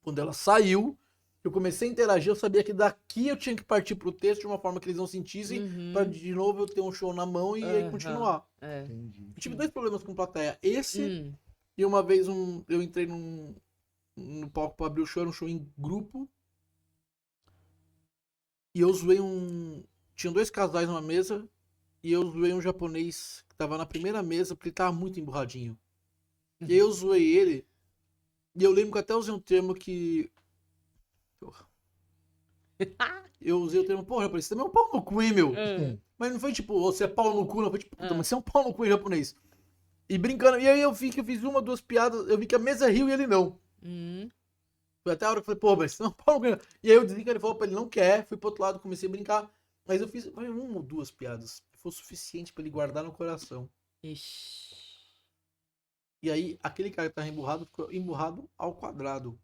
Quando ela saiu, eu comecei a interagir, eu sabia que daqui eu tinha que partir pro texto de uma forma que eles não sentissem, Uhum. pra de novo eu ter um show na mão e aí Aham. continuar. É. Entendi. Eu tive dois problemas com plateia. Esse, Hum. e uma vez eu entrei no palco pra abrir o show, era um show em grupo. E eu zoei Tinham dois casais numa mesa, e eu zoei um japonês que tava na primeira mesa, porque ele tava muito emburradinho. E aí eu zoei ele, e eu lembro que até usei um termo que... Eu usei o termo, porra, japonês, você também é um pau no cu, hein, meu? Mas não foi tipo, você é pau no cu, não foi tipo, puta, mas você é um pau no cu em japonês. E brincando, e aí eu vi que eu fiz uma, duas piadas, eu vi que a mesa riu e ele não. Foi até a hora que eu falei, pô, mas você não é um pau no cu. E aí eu disse que ele falou pra ele, não quer, fui pro outro lado, comecei a brincar. Mas eu fiz uma ou duas piadas, foi o suficiente pra ele guardar no coração. Ixi. E aí, aquele cara que tava emburrado, ficou emburrado ao quadrado.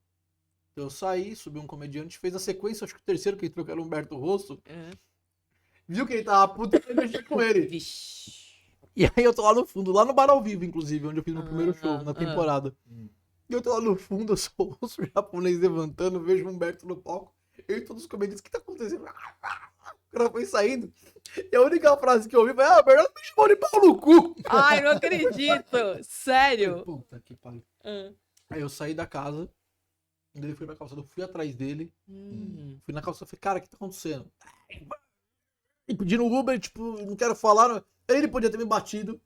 Eu saí, subi um comediante, fez a sequência, acho que o terceiro que entrou, que era o Humberto Rosso, viu que ele tava puto e foi mexer com ele. Vixe. E aí eu tô lá no fundo, lá no Bar ao Vivo, inclusive, onde eu fiz meu primeiro show, na temporada. E eu tô lá no fundo, eu sou o japonês levantando, vejo o Humberto no palco, eu e todos os comediantes, o que tá acontecendo? O cara foi saindo. E a única frase que eu ouvi foi, ah, o Bernardo me chamou de pau no cu. Ai, não acredito. Sério. Puta que pariu. Aí eu saí da casa, ele foi pra calçada, eu fui atrás dele, fui na calçada, falei, cara, o que tá acontecendo? E pedindo Uber, tipo, não quero falar, ele podia ter me batido.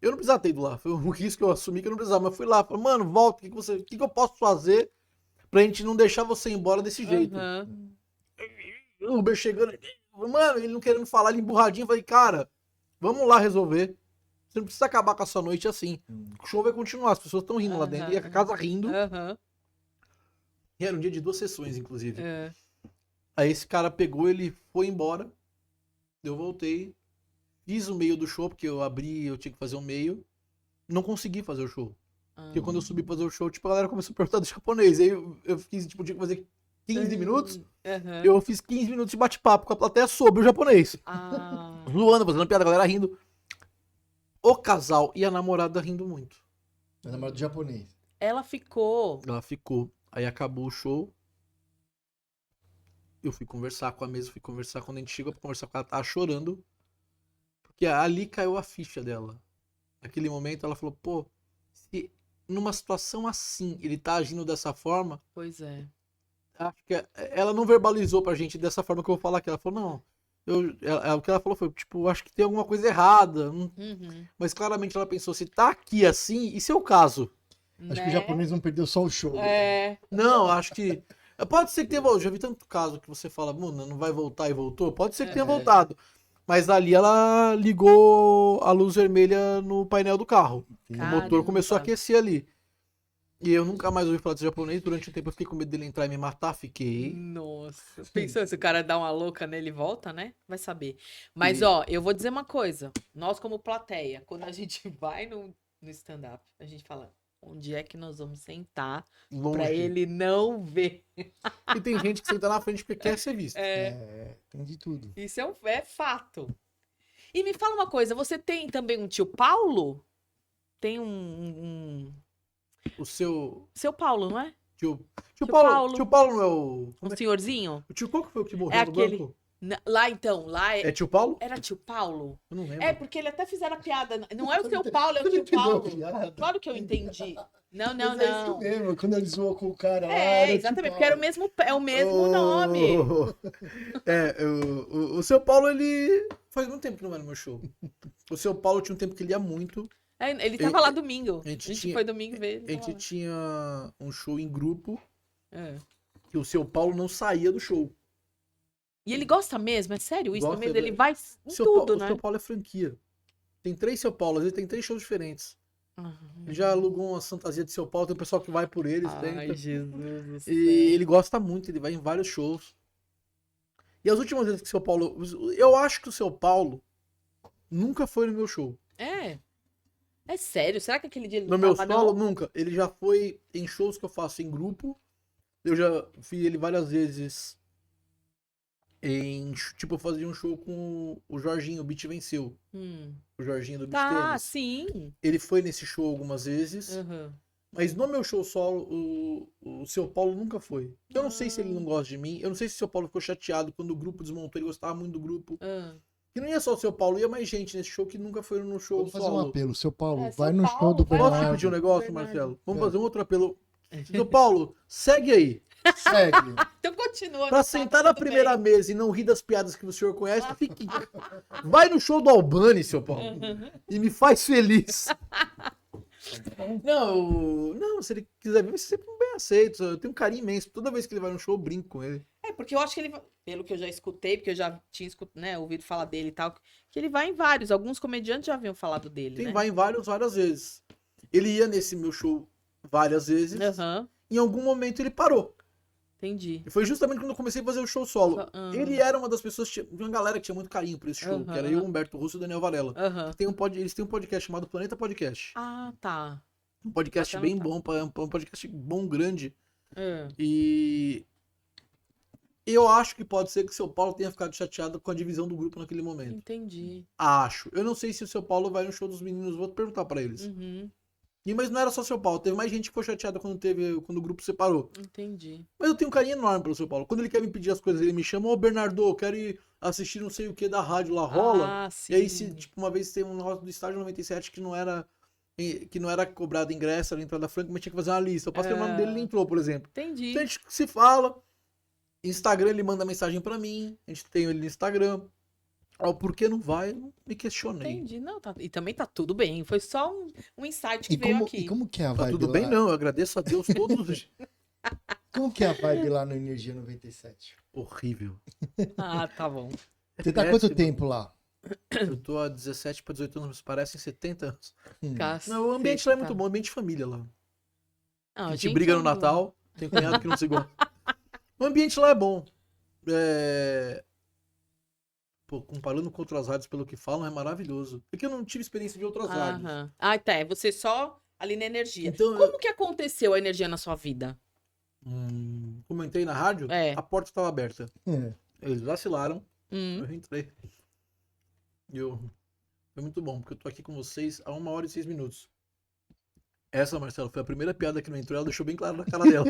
Eu não precisava ter ido lá, foi um risco que eu assumi que eu não precisava, mas fui lá, falei, mano, volta, o que eu posso fazer pra gente não deixar você ir embora desse jeito? O Uber chegando, mano, ele não querendo falar, ele emburradinho, eu falei, cara, vamos lá resolver. Você não precisa acabar com a sua noite assim. O show vai continuar, as pessoas estão rindo lá dentro, e a casa rindo. E era um dia de 2 sessões, inclusive. Aí esse cara pegou, ele foi embora. Eu voltei. Fiz o meio do show, porque eu abri, eu tinha que fazer o meio. Não consegui fazer o show. Porque quando eu subi pra fazer o show, tipo, a galera começou a perguntar do japonês. Aí eu fiz, tipo, tinha que fazer 15 minutos. Eu fiz 15 minutos de bate-papo com a plateia sobre o japonês. Zoando, fazendo piada, a galera rindo. O casal e a namorada rindo muito. A namorada do japonês. Ela ficou. Ela ficou. Aí acabou o show. Eu fui conversar com a mesa, fui conversar. Quando a gente chegou pra conversar com ela, ela tava chorando. Porque ali caiu a ficha dela. Naquele momento ela falou, pô, se numa situação assim ele tá agindo dessa forma. Pois é. Acho que ela não verbalizou pra gente dessa forma que eu vou falar aqui. Ela falou, não. O que ela falou foi, tipo, acho que tem alguma coisa errada. Mas claramente ela pensou, se tá aqui assim, e se é o caso? Acho que o japonês não perdeu só o show. Não, acho que... Pode ser que tenha voltado. Já vi tanto caso que você fala, mano, não vai voltar e voltou. Pode ser que tenha voltado. Mas ali ela ligou a luz vermelha no painel do carro. O motor começou a aquecer ali. E eu nunca mais ouvi falar de japonês. Durante um tempo eu fiquei com medo dele entrar e me matar. Fiquei. Nossa. Pensou se o cara dá uma louca nele e volta, né? Vai saber. Mas, ó, eu vou dizer uma coisa. Nós, como plateia, quando a gente vai no stand-up, a gente fala, onde é que nós vamos sentar Longe. pra ele não ver. E tem gente que senta na frente porque quer ser visto. Tem de tudo. Isso é fato. E me fala uma coisa, você tem também um tio Paulo? Tem O seu Seu Paulo, não é? tio Tio Paulo. Paulo. Tio Paulo não é o. Um senhorzinho? O tio qual que foi o que morreu É no aquele- banco? Lá então, É tio Paulo? era tio Paulo? Eu não lembro. É, porque ele até fizeram a piada. Não é o seu Paulo, é o tio Paulo. Claro que eu entendi. Não, Mas é isso não. mesmo, quando ele zoou com o cara lá. É, era exatamente, tipo, porque era o mesmo nome. O seu Paulo, ele. Faz muito tempo que não vai no meu show. O seu Paulo tinha um tempo que ele ia muito. É, ele tava lá domingo. a A gente gente tinha- foi domingo ver. A gente tinha um show em grupo É. que o seu Paulo não saía do show. E ele gosta mesmo, é sério isso Gosta, mesmo? Ele velho. vai em Seu tudo, Paulo, né? O seu Paulo é franquia. Tem 3 seu Paulo, às vezes tem 3 shows diferentes. Uhum. Ele já alugou uma fantasia de seu Paulo, tem um pessoal que vai por eles. Ai, Jesus do céu. E ele gosta muito, ele vai em vários shows. E as últimas vezes que o seu Paulo. Eu acho que o seu Paulo nunca foi no meu show. É. É sério? Será que aquele dia ele No não meu tava, solo, não? nunca. Ele já foi em shows que eu faço em grupo. Eu já fiz ele várias vezes. Tipo, eu fazia um show com o Jorginho, o Beat Venceu. O Jorginho do Beat Tá, Tênis. sim. Ele foi nesse show algumas vezes. Uhum. Mas no meu show solo, o seu Paulo nunca foi. Eu não sei se ele não gosta de mim. Eu não sei se o seu Paulo ficou chateado quando o grupo desmontou. Ele gostava muito do grupo. Ah. E não ia só o seu Paulo, ia mais gente nesse show que nunca foi no show Vou fazer um solo. apelo. Seu Paulo, É, vai seu no Paulo, show do vai Posso lá. te Bernardo. pedir um negócio, Bernardo. Marcelo? Vamos É. fazer um outro apelo. Seu Paulo, segue aí. Segue. Então continua. Pra tá sentar tudo na primeira bem. mesa e não rir das piadas que o senhor conhece, fique. Vai no show do Albani, seu Paulo. E me faz feliz. Não, se ele quiser vir, vai ser sempre bem aceito. Eu tenho um carinho imenso. Toda vez que ele vai no show, eu brinco com ele. É, porque eu acho que ele, pelo que eu já escutei, porque eu já tinha ouvido falar dele e tal, que ele vai em vários. Alguns comediantes já haviam falado dele, Tem né? vai em várias vezes. Ele ia nesse meu show várias vezes. Aham, Em algum momento ele parou. entendi. E foi justamente quando eu comecei a fazer o show solo. Ele era uma das pessoas, tinha uma galera que tinha muito carinho por esse show, que era eu, Humberto Russo e o Daniel Varela. Aham. Eles têm um podcast chamado Planeta Podcast. Ah, tá. Um podcast Bacana, bem tá. bom, um podcast bom, grande. É. E eu acho que pode ser que o seu Paulo tenha ficado chateado com a divisão do grupo naquele momento. Entendi. Acho. Eu não sei se o seu Paulo vai no show dos meninos, vou perguntar pra eles. Uhum, Mas não era só o seu Paulo, teve mais gente que ficou chateada quando o grupo separou. entendi. Mas eu tenho um carinho enorme pelo seu Paulo. Quando ele quer me pedir as coisas, ele me chama, ô Bernardo, eu quero ir assistir não sei o que da rádio lá, rola. Ah, sim. E aí, tipo, uma vez teve um negócio do Estádio 97 que não era cobrado ingresso, era entrada franca, mas tinha que fazer uma lista. Eu passei o nome dele e ele entrou, por exemplo. Entendi. Então a gente se fala. Instagram, ele manda mensagem pra mim. A gente tem ele no Instagram. Por que não vai? Eu não me questionei. Entendi. Não, tá. E também tá tudo bem. Foi só um insight que E veio como, aqui. e como que é a Tá vibe tudo lá? bem, não. Eu agradeço a Deus todos os dias. Como que é a vibe lá no Energia 97? Horrível. Ah, tá bom. Você tá há quanto tempo lá? Eu tô há 17 para 18 anos, parecem 70 anos. Cacete, Não, o ambiente lá é muito tá. bom, ambiente de família lá. Não, A gente briga no anda- Natal, tem cunhado que não se gosta. O ambiente lá é bom. Pô, comparando com outras rádios pelo que falam, é maravilhoso. É que eu não tive experiência de outras rádios. Aham. Ah, tá. É você só ali na energia. Então, Como que aconteceu a energia na sua vida? como eu entrei na rádio, É. a porta estava aberta. É. Eles vacilaram, Hum. eu entrei. Foi muito bom, porque eu tô aqui com vocês há 1h06. Essa, Marcelo, foi a primeira piada que não entrou, ela deixou bem claro na cara dela.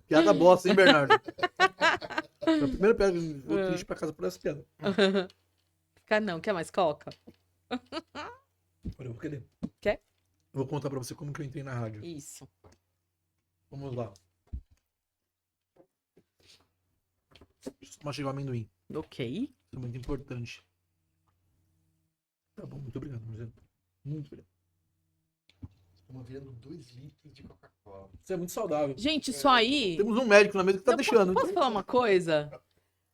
Piada bosta, hein, Bernardo? Foi a primeira piada que eu vou triste pra casa por essa piada. Fica não. Quer mais coca? Agora eu vou querer. Quer? Eu vou contar pra você como que eu entrei na rádio. Isso. Vamos lá. Deixa eu mastigar o amendoim. Ok. Isso é muito importante. Tá bom, muito obrigado, Marcelo. Muito obrigado. Estamos virando 2 litros de Coca-Cola. Isso é muito saudável. Gente, isso aí... Temos um médico na mesa que tá Não, deixando. Posso falar uma coisa?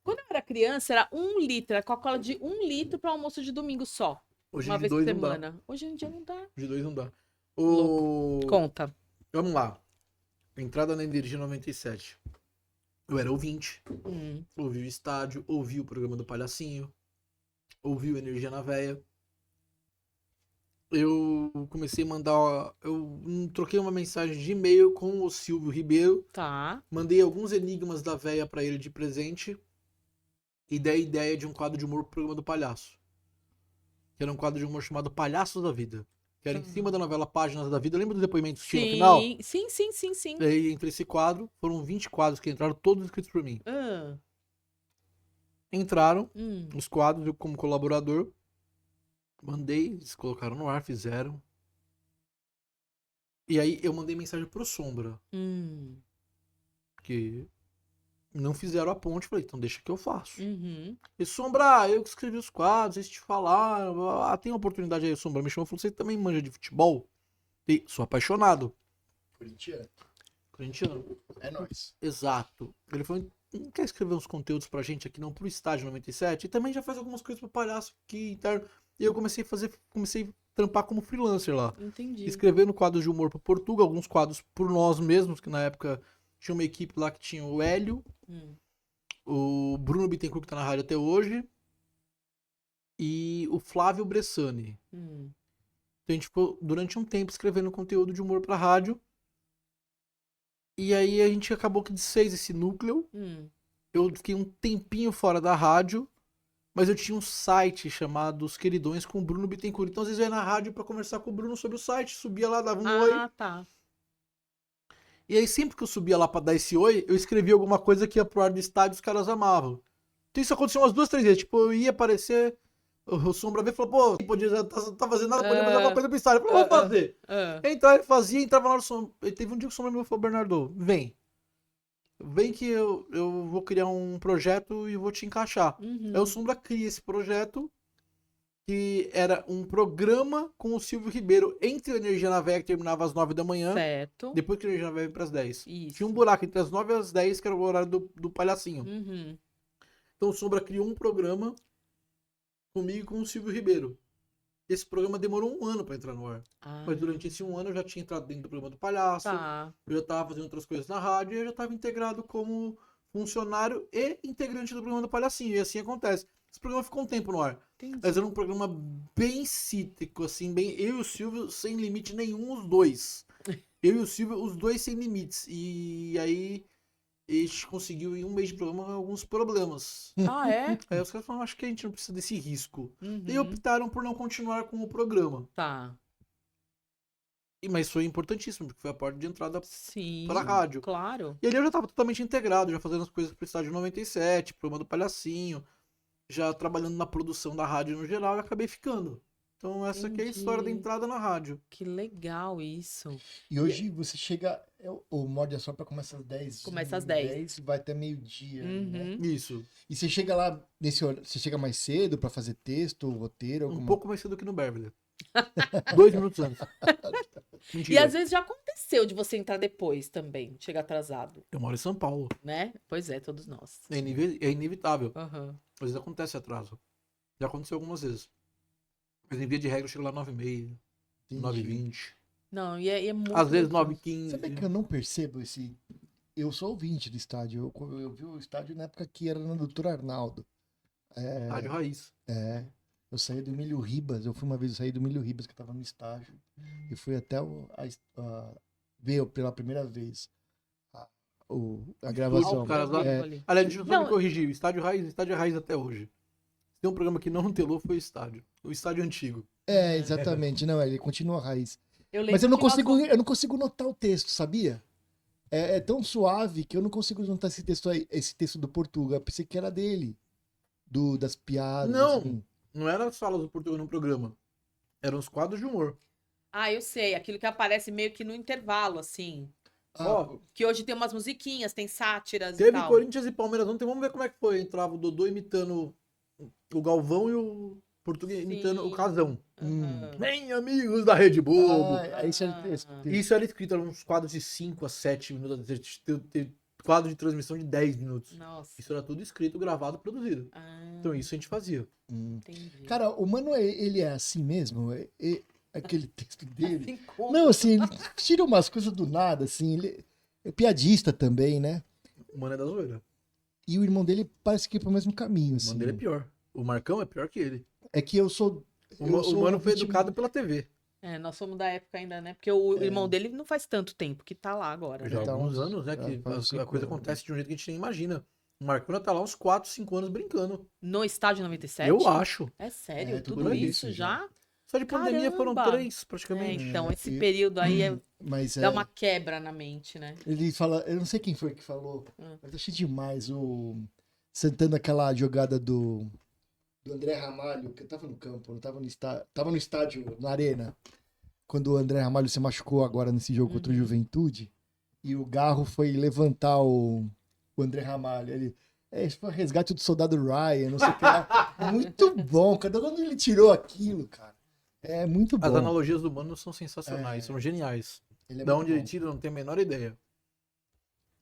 Quando eu era criança, era 1 litro. Era Coca-Cola de 1 litro para almoço de domingo só. Hoje Uma de vez por 2 não dá. semana. Hoje em dia não dá. De 2 não dá. Conta. Vamos lá. Entrada na Energia 97. Eu era ouvinte. Ouvi o estádio. Ouvi o programa do Palhacinho. Ouvi o Energia na Véia. eu comecei a mandar. Eu troquei uma mensagem de e-mail com o Silvio Ribeiro. Tá. Mandei alguns enigmas da véia pra ele de presente. E dei a ideia de um quadro de humor pro programa do Palhaço. Que era um quadro de humor chamado Palhaços da Vida. Que era em cima da novela Páginas da Vida. Lembra do depoimento que tinha no final? Sim. E aí, entre esse quadro, foram 20 quadros que entraram, todos escritos por mim. Ah, Entraram os quadros, eu como colaborador. Mandei, eles colocaram no ar, fizeram. E aí eu mandei mensagem pro Sombra. Que não fizeram a ponte. Falei, então deixa que eu faço. E Sombra, eu que escrevi os quadros, eles te falaram. Tem uma oportunidade aí, Sombra. Me chamou e falou, você também manja de futebol? E sou apaixonado. Corintiano. É nóis. Exato. Ele falou, não quer escrever uns conteúdos pra gente aqui não, pro Estádio 97? E também já faz algumas coisas pro Palhaço aqui interno. E eu comecei a trampar como freelancer lá. entendi. Escrevendo quadros de humor pro Portugal, alguns quadros por nós mesmos, que na época tinha uma equipe lá que tinha o Hélio, o Bruno Bittencourt, que tá na rádio até hoje, e o Flávio Bressani. Então a gente ficou durante um tempo escrevendo conteúdo de humor pra rádio. E aí a gente acabou que desfez esse núcleo. Eu fiquei um tempinho fora da rádio, mas eu tinha um site chamado Os Queridões com o Bruno Bittencourt. Então às vezes eu ia na rádio pra conversar com o Bruno sobre o site, subia lá, dava um oi. Tá. E aí sempre que eu subia lá pra dar esse oi, eu escrevia alguma coisa que ia pro ar do estádio e os caras amavam. Então isso aconteceu umas 2, 3 vezes. Tipo, eu ia aparecer, o Sombra veio e falou, pô, podia, tá fazendo nada, podia fazer alguma coisa pro estádio. Eu falei, vou fazer. Então ele fazia, entrava na hora do Sombra. E teve um dia que o Sombra me falou, Bernardo, vem que eu vou criar um projeto e vou te encaixar. Aí o Sombra cria esse projeto, que era um programa com o Silvio Ribeiro entre o Energia na Veia, que terminava às 9 da manhã, Certo. depois que o Energia na Veia ia pras 10. Isso. Tinha um buraco entre as 9 e as 10, que era o horário do palhacinho. Então o Sombra criou um programa comigo e com o Silvio Ribeiro. Esse programa demorou 1 ano pra entrar no ar. Mas durante esse 1 ano eu já tinha entrado dentro do programa do Palhaço. Tá. Eu já tava fazendo outras coisas na rádio e eu já tava integrado como funcionário e integrante do programa do Palhacinho. E assim acontece. Esse programa ficou um tempo no ar. Entendi. Mas era um programa bem cítrico, assim, bem. Eu e o Silvio sem limite nenhum, os dois. Eu e o Silvio, os dois sem limites. E aí a gente conseguiu em 1 mês de programa alguns problemas. É? Aí os caras falaram, acho que a gente não precisa desse risco. Uhum. E optaram por não continuar com o programa. Tá. Mas foi importantíssimo, porque foi a porta de entrada Sim. para a rádio. Claro. E ali eu já estava totalmente integrado, já fazendo as coisas pro Estádio 97, programa do Palhacinho, já trabalhando na produção da rádio no geral, e acabei ficando. Então essa aqui é a história da Entendi. entrada na rádio. Que legal isso. E hoje você chega. O Morde a Sopra começa às 10. Começa às 10. E vai até meio-dia. Né? Isso. E você chega lá nesse horário. Você chega mais cedo pra fazer texto, roteiro? Um pouco mais cedo que no Beverly. 2 minutos antes. E Mentira. às vezes já aconteceu de você entrar depois também, chegar atrasado, Eu moro em São Paulo. né? Pois é, todos nós. É inevitável. Aham. Às vezes acontece atraso. Já aconteceu algumas vezes. Mas em via de regra eu chego lá 9h30, 9h20. Não, e é muito. Às vezes gostoso. 9h15. Sabe que eu não percebo esse. Eu sou ouvinte do estádio. Eu vi o estádio na época que era no Doutor Arnaldo. Rádio Raiz. Eu saí do Emílio Ribas. Eu fui uma vez, eu saí do Emílio Ribas, que eu tava no estágio. E fui até ver pela primeira vez a gravação. Os caras lá- Ali. Aliás, deixa eu só Não. me corrigir. O Estádio é Raiz até hoje. Tem um programa que não telou, foi o estádio. O estádio antigo. Exatamente. Não, ele continua a raiz. lembro Mas eu que não consigo notar o texto, sabia? É tão suave que eu não consigo notar esse texto aí, esse texto do Portuga. Eu pensei que era dele. Das piadas. Não. assim. Não era as falas do Portugal no programa. Eram os quadros de humor. eu sei, aquilo que aparece meio que no intervalo, assim. Ó, Que hoje tem umas musiquinhas, tem sátiras e teve tal. Corinthians e Palmeiras ontem. Vamos ver como é que foi. Entrava o Dodô imitando o Galvão e o Português Sim. imitando o Casão. Aham. Vem, amigos da Rede Globo. Isso era escrito, eram uns quadros de 5 a 7 minutos. Ter quadro de transmissão de 10 minutos. Nossa. Isso era tudo escrito, gravado, produzido. Então isso a gente fazia. Entendi. Cara, o Mano, ele é assim mesmo? Aquele texto dele? Assim como- Não, assim, ele tira umas coisas do nada, assim. Ele é piadista também, né? O Mano é da zoeira. E o irmão dele parece que é pro mesmo caminho, O assim. Mano dele é pior. O Marcão é pior que ele. É que eu sou... O Mano foi ouvinte- educado pela TV. Nós somos da época ainda, né? Porque o irmão dele não faz tanto tempo que tá lá agora. Já há Então, alguns anos, né? Que faz uns a 5 coisa anos. acontece de um jeito que a gente nem imagina. O Marcona tá lá uns 4, 5 anos brincando. No estádio 97? Eu acho. É sério? É, Tudo tudo isso isso já? Só de pandemia foram Caramba! 3, praticamente. Então, É, esse e- período aí Mas dá uma quebra na mente, né? ele fala, eu não sei quem foi que falou, Hum. mas achei demais sentando aquela jogada do André Ramalho, que tava no campo, não tava no estádio, tava no estádio, na arena, quando o André Ramalho se machucou agora nesse jogo contra o Juventude, e o Garro foi levantar o André Ramalho, isso foi resgate do soldado Ryan, não sei o que lá. Muito bom, cara, quando ele tirou aquilo, cara, é muito bom. As analogias do Mano são sensacionais, É. são geniais. Ele é Da muito onde ele bom. tira, eu não tenho a menor ideia.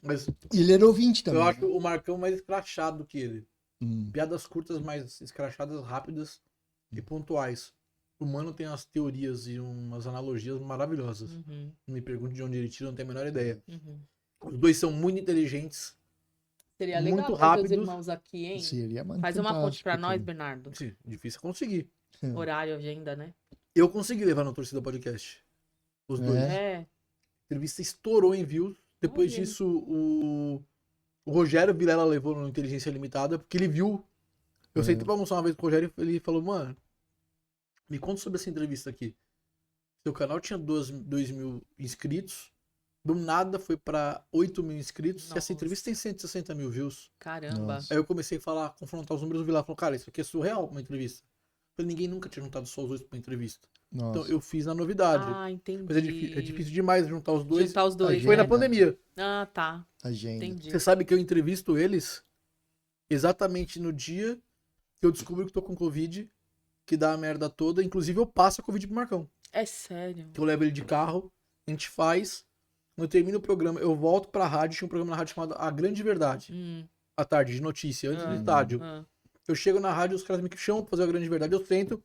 Mas E ele era ouvinte também. eu acho né? o Marcão mais escrachado que ele. Hum. Piadas curtas, mais escrachadas, rápidas e pontuais. O Mano tem umas teorias e umas analogias maravilhosas. Uhum, Não me pergunte de onde ele tira, eu não tenho a menor ideia. uhum. Os dois são muito inteligentes. Seria legal Muito ter os rápidos. irmãos aqui, hein? Seria Faz uma ponte pra fantástico, nós, tudo. Bernardo. Sim, difícil conseguir. Horário, agenda, né? Eu consegui levar no Torcida Podcast. Os dois. É? A entrevista estourou em views. Depois Olha. disso, o Rogério Vilela levou no Inteligência Limitada, porque ele viu. Eu sentei pra almoçar uma vez com o Rogério e ele falou, mano, me conta sobre essa entrevista aqui. Seu canal tinha 2 mil inscritos, do nada foi pra 8 mil inscritos, e essa Nossa. entrevista tem 160 mil views. Caramba. Nossa. Aí eu comecei a falar, confrontar os números, o Vilela falou, cara, isso aqui é surreal pra uma entrevista. Eu falei, ninguém nunca tinha juntado só os dois pra uma entrevista. Nossa. Então eu fiz na novidade. Ah, entendi. Mas é difícil demais juntar os dois. Juntar os dois. Foi na né? pandemia. Ah, tá. Agenda. Entendi. Você sabe que eu entrevisto eles exatamente no dia que eu descubro que tô com Covid, que dá a merda toda. Inclusive eu passo a Covid pro Marcão. É sério. Que eu levo ele de carro, a gente faz. Quando eu termino o programa, eu volto pra rádio. Tinha um programa na rádio chamado A Grande Verdade. À tarde, de notícia, antes do estádio. Eu chego na rádio, os caras me chamam pra fazer a Grande Verdade. Eu sento,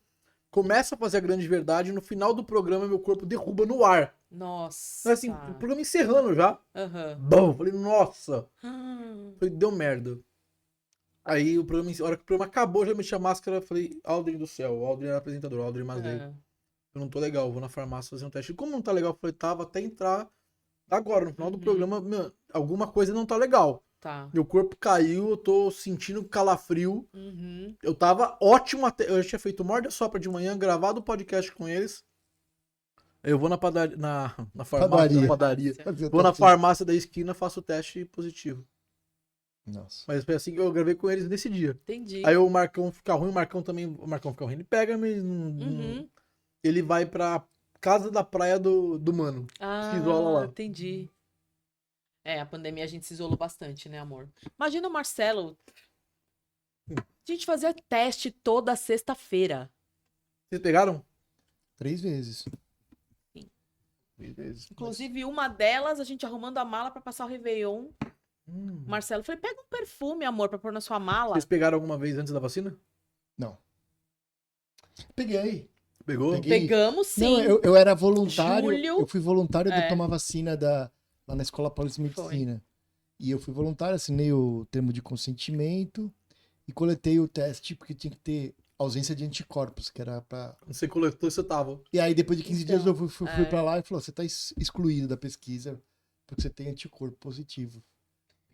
começo a fazer a Grande Verdade. No final do programa, meu corpo derruba no ar. Nossa. Mas assim, o programa encerrando já. Aham. Bom, falei, nossa. Ah, Falei, deu merda. Aí o programa, a hora que o programa acabou, já meti a máscara, falei, Aldrin do céu, o Aldrin era apresentador, o Aldrin Mazdei. é. Eu não tô legal, vou na farmácia fazer um teste. E como não tá legal, eu falei, tava até entrar agora, no final do programa, meu, alguma coisa não tá legal. Tá. Meu corpo caiu, eu tô sentindo calafrio. Uhum. Eu tava ótimo até. Eu já tinha feito Morde a Sopra de manhã, gravado o podcast com eles. Eu vou na padaria. Na farmácia. Na padaria. Vou na farmácia da esquina, faço o teste positivo. Nossa. Mas foi assim que eu gravei com eles nesse dia. Entendi. Aí o Marcão fica ruim, o Marcão fica ruim. Ele pega, mas Uhum. ele vai pra casa da praia do mano. Se isola lá. Entendi. A pandemia a gente se isolou bastante, né, amor? Imagina o Marcelo. A gente fazia teste toda sexta-feira. Vocês pegaram? 3 vezes. Sim. 3 vezes. Inclusive, uma delas, a gente arrumando a mala pra passar o Réveillon. Marcelo, falei, pega um perfume, amor, pra pôr na sua mala. Vocês pegaram alguma vez antes da vacina? Não. Peguei. Pegou? Peguei. Pegamos, sim. Não, eu era voluntário. Julho. Eu fui voluntário de É. tomar vacina lá na Escola Paulista de Medicina. E eu fui voluntário, assinei o termo de consentimento e coletei o teste, porque tinha que ter ausência de anticorpos, que era pra. Você coletou, você tava. E aí, depois de 15 dias, Então, eu fui pra lá e falou: você tá excluído da pesquisa, porque você tem anticorpo positivo.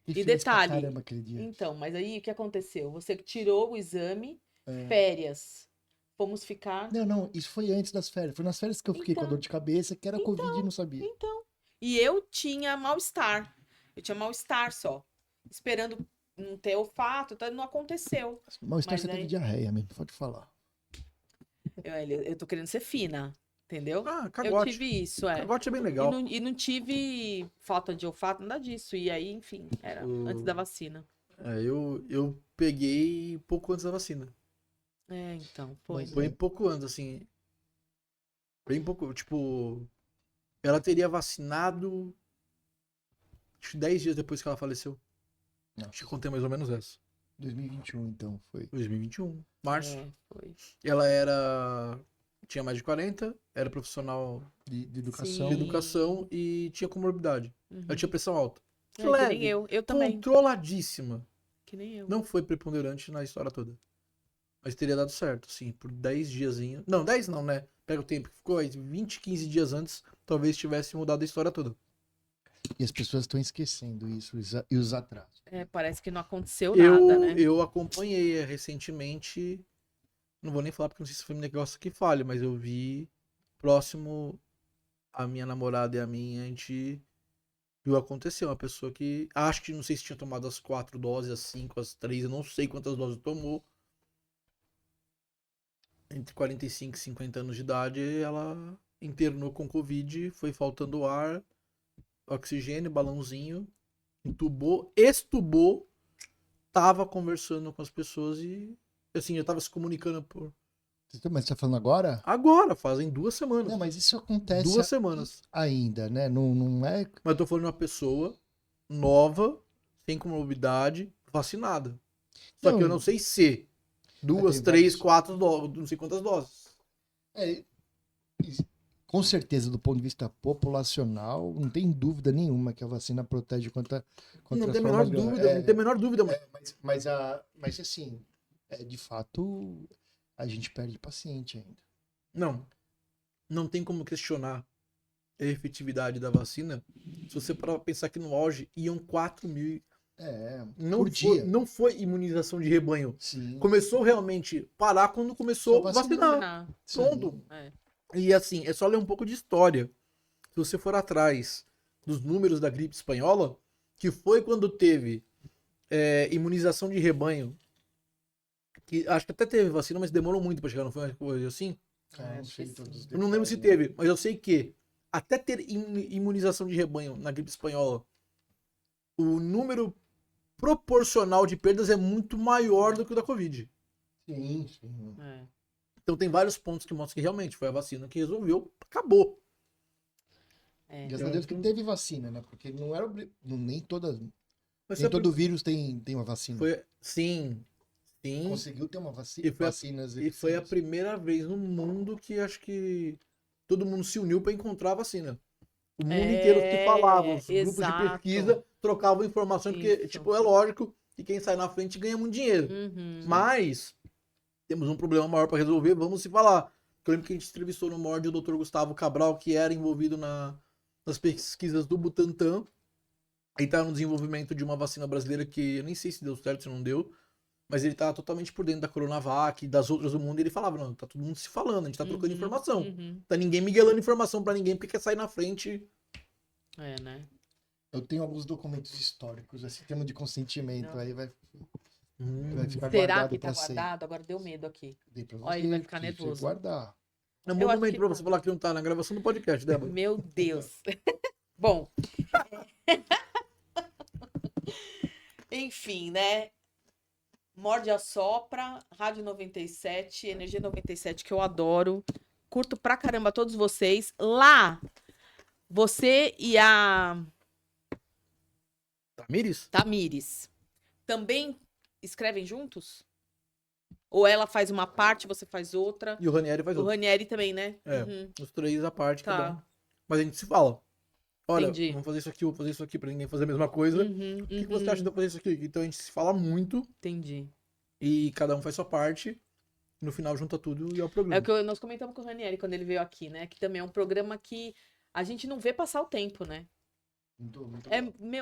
E feliz pra detalhe, caramba aquele dia. Então, mas aí o que aconteceu? Você tirou o exame, É. férias. Fomos ficar. Não, isso foi antes das férias. Foi nas férias que eu fiquei com a dor de cabeça, que era Covid e não sabia. Então. E eu tinha mal-estar. Eu tinha mal-estar só. Esperando não ter olfato, então não aconteceu. Mal-estar Mas você aí- teve diarreia mesmo, pode falar. Eu tô querendo ser fina, entendeu? Ah, Eu cagote. tive isso, Cagote é bem E legal. não tive falta de olfato, nada disso. E aí, enfim, era antes da vacina. Eu peguei pouco antes da vacina. Então, foi. Mas- Foi pouco antes, assim. Bem pouco. Tipo, ela teria vacinado. Acho que 10 dias depois que ela faleceu. Nossa. Acho que contei mais ou menos essa. 2021, então, foi. 2021, março. Foi. Ela era. Tinha mais de 40, era profissional De educação. de Sim. educação e tinha comorbidade. Uhum. Ela tinha pressão alta. Que Leve, nem eu também. controladíssima. Que nem eu. Não foi preponderante na história toda. Mas teria dado certo, sim, por 10 diazinhos. Não, 10 não, né? pega o tempo que ficou aí, 20, 15 dias antes, talvez tivesse mudado a história toda. E as pessoas estão esquecendo isso e os atrasos. Parece que não aconteceu nada, né? Eu acompanhei recentemente, não vou nem falar porque não sei se foi um negócio que falha, mas eu vi próximo a minha namorada e a minha, a gente viu acontecer. Uma pessoa que, acho que não sei se tinha tomado as 4 doses, as 5, as 3, eu não sei quantas doses tomou. Entre 45 e 50 anos de idade, ela internou com Covid, foi faltando ar, oxigênio, balãozinho, estubou, tava conversando com as pessoas e, assim, já tava se comunicando por... Mas você tá falando agora? Agora, fazem 2 semanas. Não, mas isso acontece 2 semanas. ainda, né? Não é... Mas eu tô falando de uma pessoa nova, sem comorbidade, vacinada. Só que eu não sei se 2, tem 3, vários. 4 doses, não sei quantas doses. É, com certeza, do ponto de vista populacional, não tem dúvida nenhuma que a vacina protege contra Não as tem a menor formas graves. dúvida, não tem a menor dúvida, mano. Mas assim, de fato, a gente perde paciente ainda. Não tem como questionar a efetividade da vacina. Se você parar pra pensar que no auge iam 4 mil. Por dia. Não foi imunização de rebanho. Sim. Começou realmente parar quando começou Só a vacinar. vacinar. Sim. Pronto. É. E assim, é só ler um pouco de história. Se você for atrás dos números da gripe espanhola, que foi quando teve imunização de rebanho, que acho que até teve vacina, mas demorou muito pra chegar, não foi uma coisa assim? Não sei todos os Eu não lembro se detalhes, né? teve, mas eu sei que até ter imunização de rebanho na gripe espanhola, o número proporcional de perdas é muito maior do que o da Covid. Sim, sim. É. Então tem vários pontos que mostram que realmente foi a vacina que resolveu, acabou. Graças a Deus que teve vacina, né? Porque não era nem todas. Mas Nem todo vírus tem uma vacina. Sim. Conseguiu ter uma E foi a- vacinas E foi a eficientes. primeira vez no mundo que acho que todo mundo se uniu para encontrar a vacina. O mundo inteiro se falava, os grupos de exato. pesquisa trocavam informação, porque, Isso. tipo, é lógico que quem sai na frente ganha muito dinheiro. Uhum. Mas temos um problema maior para resolver, vamos se falar. Eu lembro que a gente entrevistou no Mord o Dr. Gustavo Cabral, que era envolvido nas pesquisas do Butantan. Ele tá no desenvolvimento de uma vacina brasileira que eu nem sei se deu certo, se não deu. Mas ele tá totalmente por dentro da Coronavac e das outras do mundo. E ele falava, não, tá todo mundo se falando, a gente tá trocando informação. Uhum. Tá ninguém miguelando informação pra ninguém porque quer sair na frente. Né? Eu tenho alguns documentos históricos, esse tema de consentimento Não. aí vai Hum. ficar Será guardado que tá pra sempre. guardado? Agora deu medo aqui. Dei pra Ó, ele vai você, ficar se você nervoso. guardar. É um Eu bom acho momento que pra tá. você falar que não tá na gravação do podcast, Débora. Meu Deus. Bom. Enfim, né? Morde a Sopra, Rádio 97, Energia 97, que eu adoro. Curto pra caramba todos vocês. Lá, você e a Tamires? Tamires também escrevem juntos? Ou ela faz uma parte, você faz outra? E o Ranieri faz O outro. Ranieri também, né? É. Uhum. Os 3 à parte, Tá. cada um. Mas a gente se fala. Olha, Entendi. vamos fazer isso aqui, vou fazer isso aqui pra ninguém fazer a mesma coisa. Uhum, O que você acha de eu fazer isso aqui? Então a gente se fala muito Entendi. e cada um faz sua parte. No final junta tudo e é o programa. É o que nós comentamos com o Ranieri quando ele veio aqui, né? Que também é um programa que a gente não vê passar o tempo, né? Muito É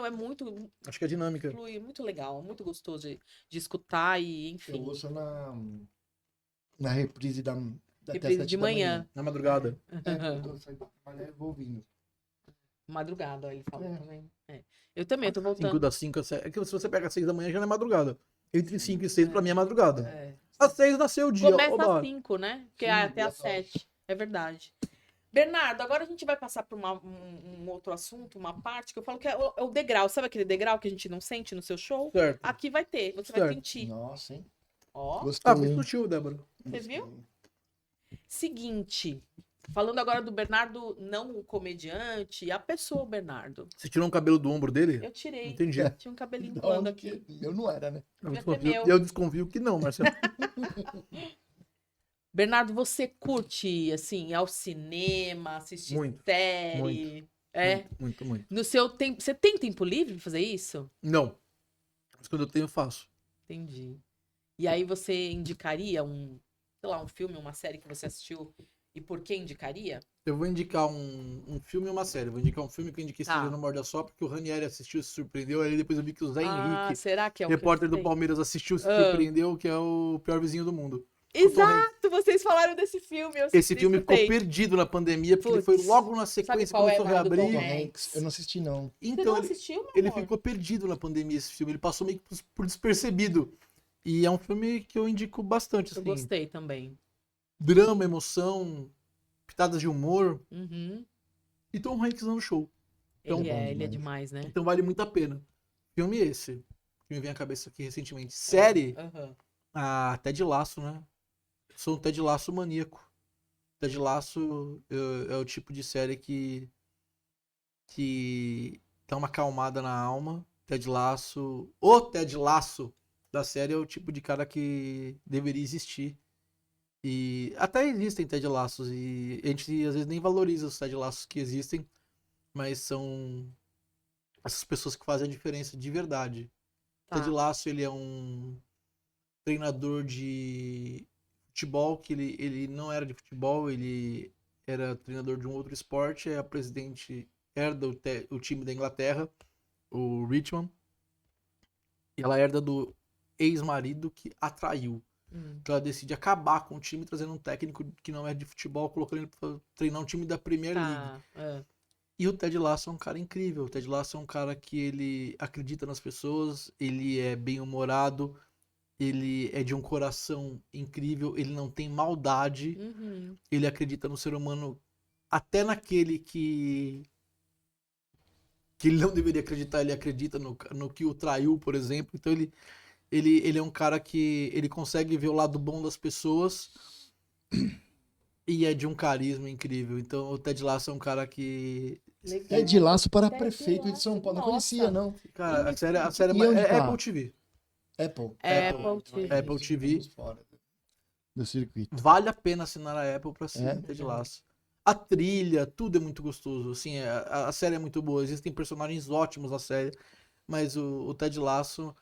muito, Acho que é dinâmica. flui, muito legal, muito gostoso de escutar e, enfim. Eu ouço na reprise da até Reprise 7 de da manhã. Na madrugada. Eu tô saindo pra trabalhar e vou ouvindo. Madrugada, ó, ele falou É. também. É. Eu também, eu tô 5 voltando. das 5 às 7. É que se você pega às 6 da manhã já não é madrugada. Entre 5 e 6 pra mim é madrugada. É. Às 6 nasceu o dia. Começa Oba. às 5, né? Porque Sim, é até e às 7. É verdade. Bernardo, agora a gente vai passar por um outro assunto, uma parte que eu falo que é o degrau. Sabe aquele degrau que a gente não sente no seu show? Certo. Aqui vai ter, você vai Certo. sentir. Nossa, hein? Ó, Gostei. Ah, foi sutil, Débora. você viu? Seguinte, falando agora do Bernardo, não o comediante, a pessoa Bernardo. Você tirou um cabelo do ombro dele? Eu tirei. Entendi. Tinha um cabelinho Da voando onde aqui. que eu não era, né? Eu desconfio que não, Marcelo. Bernardo, você curte, assim, ir ao cinema, assistir Muito, série? muito. É? Muito. No seu tempo. Você tem tempo livre pra fazer isso? Não. Mas quando eu tenho, eu faço. Entendi. E aí você indicaria sei lá, um filme, uma série que você assistiu e E por que indicaria? Eu vou indicar um filme e uma série. Eu vou indicar um filme que eu indiquei esse Tá. dia no Morde a Sopra, porque o Ranieri assistiu e se surpreendeu. Aí depois eu vi que o Zé Henrique, Será que é o repórter que eu do sei? Palmeiras, assistiu e se Ah. surpreendeu, que é o Pior Vizinho do Mundo. Com o Tom Hanks. Exato, vocês falaram desse filme. Eu Esse filme ficou escutei. perdido na pandemia, porque ele foi Putz, logo na sabe sequência, qual é, começou a Mar, do Tom reabrir. Tom Hanks? Hanks, eu não assisti, não. Você Então não ele, assistiu, meu ele amor? ficou perdido na pandemia, esse filme. Ele passou meio que por despercebido. E é um filme que eu indico bastante, Eu assim. gostei também. Drama, emoção, pitadas de humor. Uhum. E Tom Hanks no show. Então, Ele é demais. demais, né? Então vale muito a pena. Filme esse, que me vem à cabeça aqui recentemente. Série, Aham. Ted Lasso, né? Sou um Ted Lasso maníaco. Ted Lasso é o tipo de série que dá uma acalmada na alma. Ted Lasso, o Ted Lasso da série é o tipo de cara que deveria existir. E até existem Ted Lassos e a gente às vezes nem valoriza os Ted Lassos que existem, mas são essas pessoas que fazem a diferença de verdade. Tá. Ted Lasso, ele é um treinador de futebol, que ele não era de futebol, ele era treinador de um outro esporte, a presidente herda o time da Inglaterra, o Richmond, e ela herda do ex-marido que a traiu. Então ela decide acabar com o time, trazendo um técnico que não é de futebol, colocando ele pra treinar um time da Premier League. Tá. E o Ted Lasso é um cara incrível. O Ted Lasso é um cara que ele acredita nas pessoas, ele é bem-humorado, ele é de um coração incrível, ele não tem maldade, Uhum. ele acredita no ser humano até naquele que ele não deveria acreditar, ele acredita no que o traiu, por exemplo. Então ele é um cara que ele consegue ver o lado bom das pessoas e é de um carisma incrível. Então o Ted Lasso é um cara que... Legal. Ted Lasso para Ted prefeito de Lasso, São Paulo. Não nossa. conhecia, não. Cara, a série E onde é tá? Apple TV. Apple. Apple TV. Apple TV. Estamos fora do circuito. Vale a pena assinar a Apple pra assistir É? Ted Lasso. A trilha, tudo é muito gostoso. Assim, a série é muito boa. Existem personagens ótimos na série. Mas o Ted Lasso...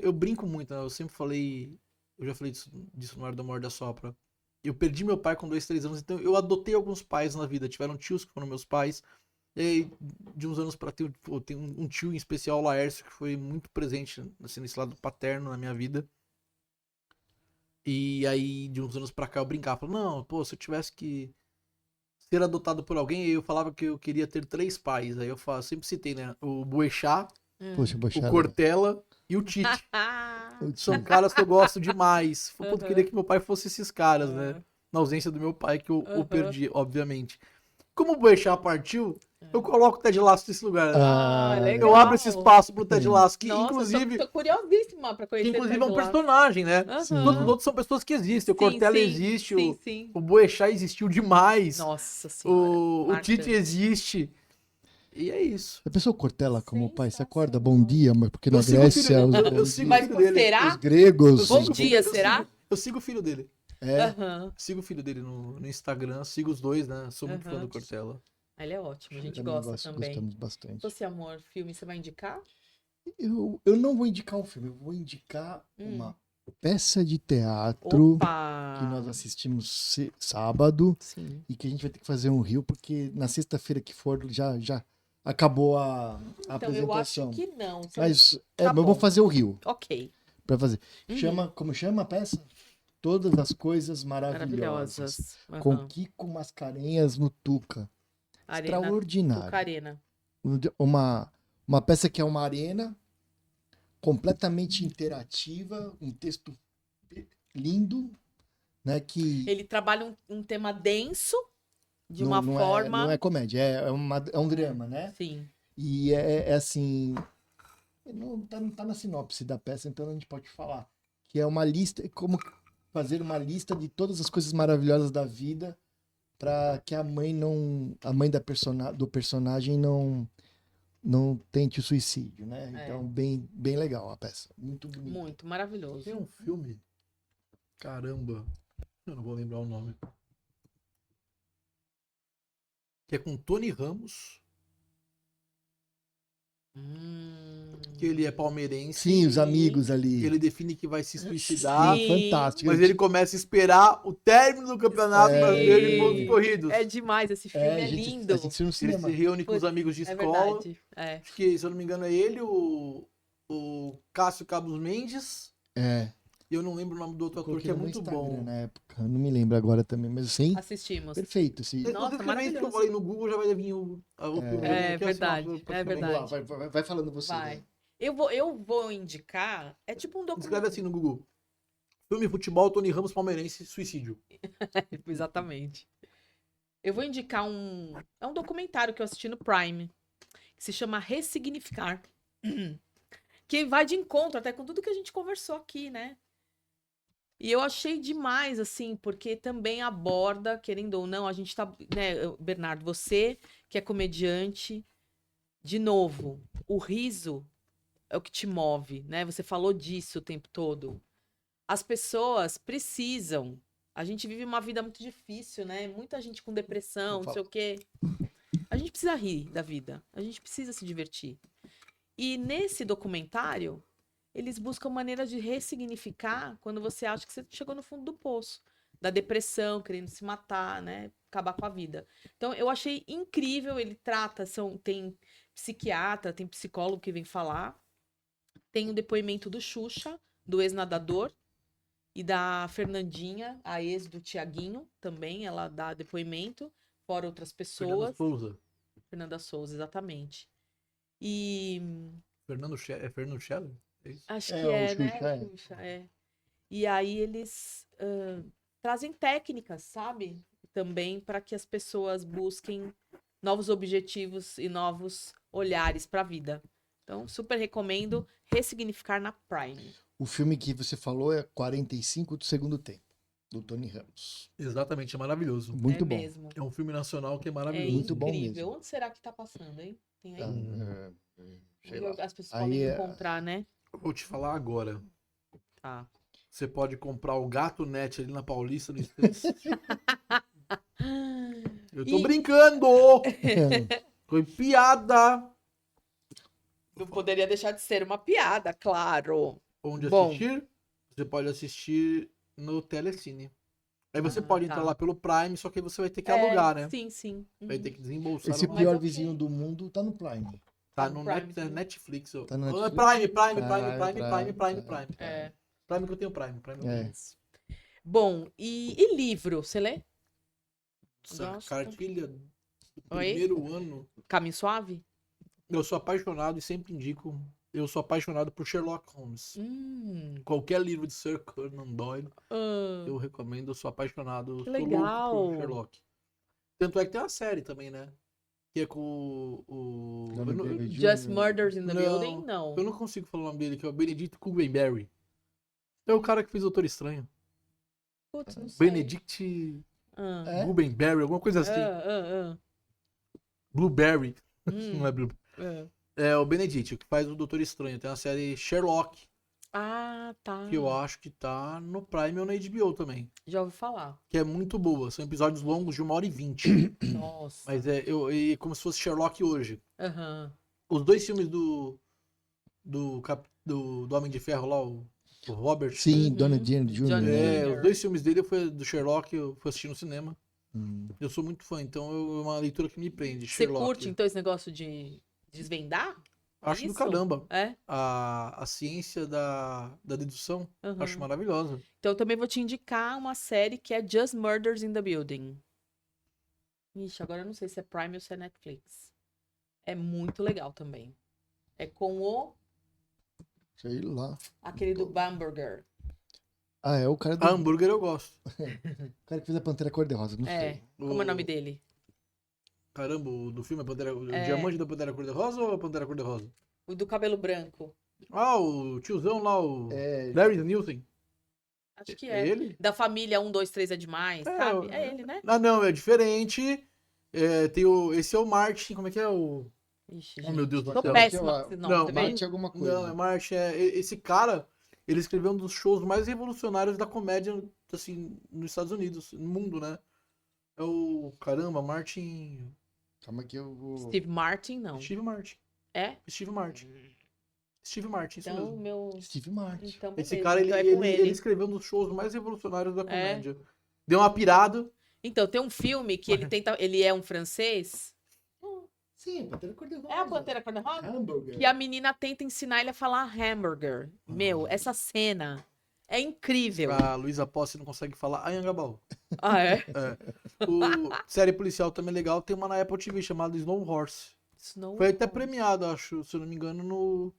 Eu brinco muito, né? Eu sempre falei... Eu já falei disso no Hora do Morde a Sopra. Eu perdi meu pai com 2, 3 anos. Então eu adotei alguns pais na vida. Tiveram tios que foram meus pais. E aí, de uns anos pra ter, eu tenho um tio em especial, o Laércio, que foi muito presente assim, nesse lado paterno na minha vida. E aí, de uns anos pra cá, eu brincava. Falava, não, pô, se eu tivesse que ser adotado por alguém, eu falava que eu queria ter 3 pais. Aí eu sempre citei, né? O Boechat, Poxa, o Boixada. Cortella e o Tite. Eu São tinha- caras que eu gosto demais. Puta, eu Uhum. queria que meu pai fosse esses caras, né? Uhum. Na ausência do meu pai, que eu o Uhum. perdi, obviamente. Como o Boechat partiu, eu coloco o Ted Lasso nesse lugar. Ah, legal. Eu abro esse espaço pro Ted Lasso, que Nossa, inclusive, tô curiosíssima pra conhecer é um Ted Lasso. personagem, né? Aham. Todos os outros são pessoas que existem. O Sim, Cortella sim, existe, sim, sim. o Boechat existiu demais. Nossa senhora. O Tite marcante. existe. E é isso. A pessoa Cortella como pai, você acorda, bom dia, mas porque na Eu sigo o Grécia filho- os, eu os- sigo o Mas filho dele. será? os gregos. Bom os- dia, será? Eu sigo o filho dele. É, Aham. Sigo o filho dele no Instagram, sigo os dois, né? Sou muito fã Aham. do Cortella. Ele é ótimo, a gente também gosta também. Gostamos bastante. Você, amor, filme, você vai indicar? Eu não vou indicar um filme, eu vou indicar uma peça de teatro que nós Opa! assistimos sábado Sim. e que a gente vai ter que fazer um reel, porque na sexta-feira que for já acabou a Então, eu acho apresentação. que não. Mas Tá eu vou bom. fazer o reel Ok. pra fazer. Uhum. Como chama a peça? Todas as coisas maravilhosas. Maravilhosas. Com Aham. Kiko Mascarenhas no Tuca. Arena Extraordinário. Tucarena. Uma peça que é uma arena completamente interativa, um texto lindo, né? Que Ele trabalha um tema denso, de não, uma não forma. não é comédia, é um drama, né? Sim. E é assim. Não tá na sinopse da peça, então a gente pode falar. Que é uma lista, como fazer uma lista de todas as coisas maravilhosas da vida para que a mãe do personagem não tente o suicídio, né? É. Então, bem legal a peça. Muito bonita. Muito maravilhoso. Tem um filme. Caramba. Eu não vou lembrar o nome. Que é com Tony Ramos. que ele é palmeirense. Sim, os amigos ali. Ele define que vai se suicidar. Sim. Fantástico. Mas ele começa a esperar o término do campeonato Sim. brasileiro de pontos corridos. É demais, esse filme é, a gente lindo. assistiu no Ele cinema. se reúne com os Putz, amigos de É escola. verdade. É. Acho que, se eu não me engano, é ele, o Cássio Cabos Mendes. É. E eu não lembro o nome do outro ator, Coloquei que é no meu muito Instagram bom. na época. Não me lembro agora também, mas assim, Assistimos. perfeito. Assim. Nossa, Inclusive, que eu maravilhoso. falei no Google, já vai vir o filme. É que assim, verdade, ó, é pra- verdade. Vamos lá, vai falando você. Vai. Né? Eu vou indicar. É tipo um Escreve documentário. assim no Google. Filme Futebol, Tony Ramos Palmeirense, Suicídio. Exatamente. Eu vou indicar É um documentário que eu assisti no Prime. Que se chama Ressignificar. Que vai de encontro até com tudo que a gente conversou aqui, né? E eu achei demais, assim, porque também aborda, querendo ou não, a gente tá. Né, Bernardo, você que é comediante, de novo, o riso é o que te move, né? Você falou disso o tempo todo. As pessoas precisam. A gente vive uma vida muito difícil, né? Muita gente com depressão, não sei o quê. A gente precisa rir da vida. A gente precisa se divertir. E nesse documentário, eles buscam maneiras de ressignificar quando você acha que você chegou no fundo do poço. Da depressão, querendo se matar, né? Acabar com a vida. Então, eu achei incrível. Ele trata, tem psiquiatra, tem psicólogo que vem falar. Tem o depoimento do Xuxa, do ex-nadador, e da Fernandinha, a ex do Tiaguinho, também. Ela dá depoimento, fora outras pessoas. Fernando Souza. Fernanda Souza, exatamente. E Fernando Scheller? É isso? acho É, que o né? Xuxa, é. Xuxa, é. E aí eles trazem técnicas, sabe? Também para que as pessoas busquem novos objetivos e novos olhares para a vida. Então, super recomendo Ressignificar na Prime. O filme que você falou é 45 do segundo tempo, do Tony Ramos. Exatamente, é maravilhoso. Muito é bom. mesmo. É um filme nacional que é É maravilhoso. Muito bom incrível. mesmo. Onde será que tá passando, hein? Tem aí? Sei lá. As pessoas Aí podem é- encontrar, né? Vou te falar agora. Tá. Você pode comprar o Gato Net ali na Paulista, no Estância. Eu tô E- brincando! Foi piada! Não poderia deixar de ser uma piada, claro. Onde Bom. assistir? Você pode assistir no Telecine. Aí você Ah, pode tá. entrar lá pelo Prime, só que aí você vai ter que alugar, né? Sim, sim. Vai ter que desembolsar. Esse uma- Mas pior ok. vizinho do mundo tá no Prime. Tá Tá no no Prime também. Netflix. ó. Tá no Ah, Netflix? Prime, Prime, É. Prime que eu tenho Prime. Prime eu É. tenho. Bom, e livro, você lê? Essa Gosto. cartilha do Oi? primeiro ano. Caminho Suave? Eu sou apaixonado e sempre indico. Eu sou apaixonado por Sherlock Holmes. Qualquer livro de Sir Conan Doyle, eu recomendo. Eu sou apaixonado. Que Sou louco legal. por Sherlock. Tanto é que tem uma série também, né? Que é com o. Dona Eu não, David Just Jr. Murders in the Não, Building? Não. eu não consigo falar o nome dele, que é o Benedict Cumberbatch. É o cara que fez Doutor Estranho. Putz, não sei. Benedict Ah. É? Cumberbatch, alguma coisa assim. Blueberry. Não é Blueberry. É o Benedict, que faz o Doutor Estranho. Tem a série Sherlock, Ah, tá. que eu acho que tá no Prime ou na HBO também. Já ouvi falar. Que é muito boa. São episódios longos de 1h20. Nossa. Mas é como se fosse Sherlock hoje. Aham. Os dois filmes do Homem de Ferro lá, o Robert. Sim, Uhum. Dona Jane Jr. Johnny É, Jr. os dois filmes dele do Sherlock, eu fui assistir no cinema. Hum. Eu sou muito fã, então é uma leitura que me prende. Você Sherlock. curte, então, esse negócio de desvendar? Acho do isso? caramba. É? A ciência da dedução, Aham. acho maravilhosa. Então, eu também vou te indicar uma série que é Just Murders in the Building. Ixi, agora eu não sei se é Prime ou se é Netflix. É muito legal também. É com Sei lá. aquele do Bamberger. Ah, é o cara do. Hambúrguer eu gosto. O cara que fez a Pantera Cor-de-Rosa, não É. sei. Como é o nome dele? Caramba, o do filme o É. Diamante da Pantera Cor-de-Rosa ou a Pantera Cor-de-Rosa? O do cabelo branco. Ah, o tiozão lá, o É, Larry Nielsen. Acho que É é. ele? Da família 1, 2, 3 é demais, É, sabe? É ele, né? Ah, não, é diferente. Esse é o Martin, como é que é o... Ixi, Oh, meu Deus do Tô céu. péssima com esse Não, nome, tá vendo? Marte alguma coisa. Não, é Martin. Esse cara, ele escreveu um dos shows mais revolucionários da comédia, assim, nos Estados Unidos, no mundo, né? É o... Caramba, Martin... Calma que eu vou. Steve Martin, não. Steve Martin. É? Steve Martin. Steve Martin, isso Então, mesmo. meu... Steve Martin. Então, Esse beleza, cara, então é com ele escreveu um dos shows mais revolucionários da comédia. Deu uma pirada. Então, tem um filme que ele é um francês. Sim, Pantera Cor-de-Rosa. É a Pantera Cor-de-Rosa? Hambúrguer. Que a menina tenta ensinar ele a falar hambúrguer. Meu, essa cena é incrível. A Luísa Posse não consegue falar Anhangabaú. Ah, é? Série policial também legal. Tem uma na Apple TV chamada Snow Horse. Snow Foi até Horse. premiado, acho, se eu não me engano, no...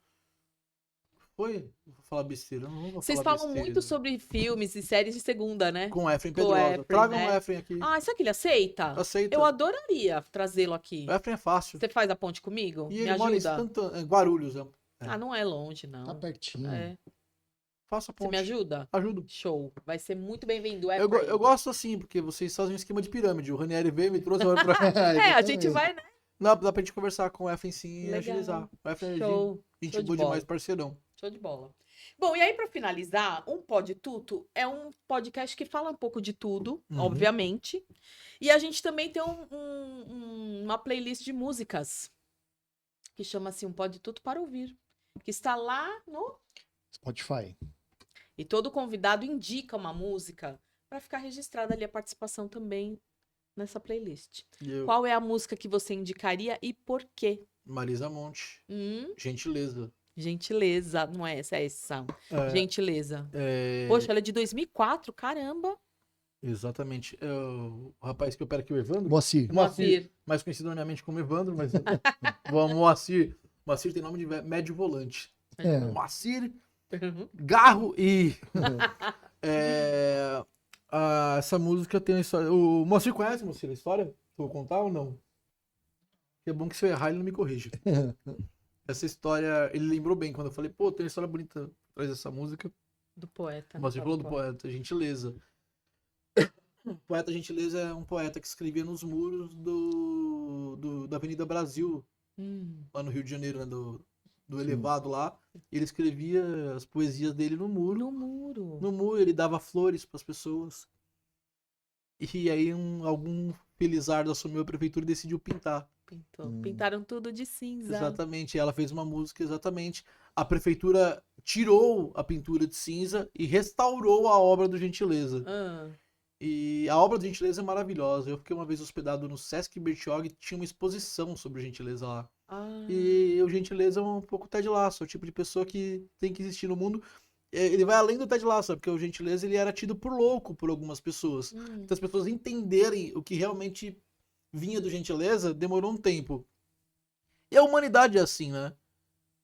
Foi? Vou falar besteira. Não vou Vocês falar falam besteira. muito sobre filmes e séries de segunda, né? Com o Efren Com o Pedrosa. Efren, Tragam né? o Efren aqui. Ah, será que ele aceita? Aceita. Eu adoraria trazê-lo aqui. O Efren é fácil. Você faz a ponte comigo? E Me ele mora em ajuda? Guarulhos. Ah, não é longe, não. Tá pertinho. É. Faça a Você ponte. me ajuda? Ajudo. Show. Vai ser muito bem-vindo. Eu gosto assim, porque vocês fazem um esquema de pirâmide. O Ranieri veio, me trouxe agora pra... É, a gente vai, né? Dá pra gente conversar com o Efren sim e Legal. agilizar. O Efren é Show. gente Show de boa bola. demais, parceirão. Show de bola. Bom, e aí, pra finalizar, um Pode Tudo é um podcast que fala um pouco de tudo, Uhum. obviamente. E a gente também tem uma playlist de músicas que chama assim, um Pode Tudo para ouvir. Que está lá no... Spotify. E todo convidado indica uma música para ficar registrada ali a participação também nessa playlist. E eu, Qual é a música que você indicaria e por quê? Marisa Monte. Hum, Gentileza. gentileza, não é essa, é essa. É, Gentileza. é, Poxa, ela é de 2004, caramba. exatamente. É o rapaz que opera aqui, o Evandro. Moacir. Moacir. Mais conhecido na minha mente como Evandro, mas o Moacir. Moacir tem nome de médio volante. É. Moacir, Uhum. Garro e... essa música tem uma história... O Moacir conhece, Moacir, a história? Vou contar ou não? É bom que se eu errar ele não me corrige. Essa história, ele lembrou bem quando eu falei, pô, tem uma história bonita atrás dessa música. Do poeta. Mas você falou do poeta, Gentileza. O poeta Gentileza é um poeta que escrevia nos muros da Avenida Brasil, lá no Rio de Janeiro, né, do elevado lá. Ele escrevia as poesias dele no muro. No muro. No muro ele dava flores para as pessoas. E aí algum felizardo assumiu a prefeitura e decidiu pintar. Pintou. Pintaram tudo de cinza. Exatamente, ela fez uma música, exatamente. A prefeitura tirou a pintura de cinza e restaurou a obra do Gentileza. Ah, E a obra do Gentileza é maravilhosa. Eu fiquei uma vez hospedado no Sesc Bertioga e tinha uma exposição sobre o Gentileza lá. ah. E o Gentileza é um pouco Ted Lasso, é o tipo de pessoa que tem que existir no mundo. Ele vai além do Ted Lasso, porque o Gentileza ele era tido por louco por algumas pessoas. Então as pessoas entenderem o que realmente vinha do Gentileza demorou um tempo. E a humanidade é assim, né?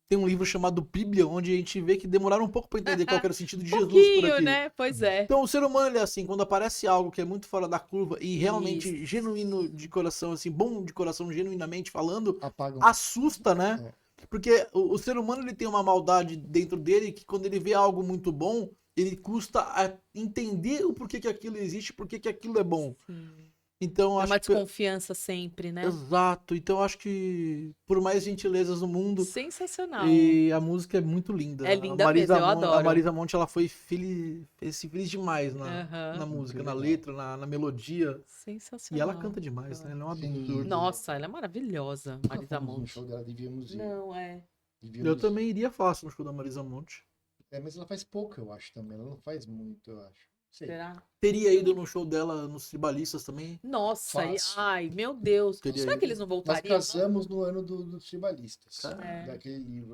Tem um livro chamado Bíblia, onde a gente vê que demoraram um pouco para entender qual que era o sentido de Jesus por Pouquinho, aqui. né? Pois é. Então o ser humano ele é assim, quando aparece algo que é muito fora da curva e realmente Isso. genuíno de coração, assim, bom de coração, genuinamente falando, Apagam. assusta, né? Porque o ser humano ele tem uma maldade dentro dele que quando ele vê algo muito bom, ele custa a entender o porquê que aquilo existe, porquê que aquilo é bom. Sim. Então É acho uma que desconfiança sempre, né? exato. Então acho que por mais gentilezas no mundo Sensacional. e a música é muito linda. É linda a Marisa mesmo, eu Monte, adoro. A Marisa Monte ela foi feliz demais Aham. na música, Muito na legal. letra, na melodia. Sensacional. E ela canta demais, né? Ela é um Sim. absurdo. Nossa, ela é maravilhosa, Nunca Marisa fomos no Monte. show dela, devíamos ir. Não, é. Devíamos- Eu também iria fácil no show da Marisa Monte. É, mas ela faz pouco, eu acho também. Ela não faz muito, eu acho. Sei. Será? Teria ido no show dela nos Tribalistas também. Nossa, Fácil. ai, meu Deus. Teria Será ido. que eles não Nós voltariam? casamos no ano dos tribalistas. É. Daquele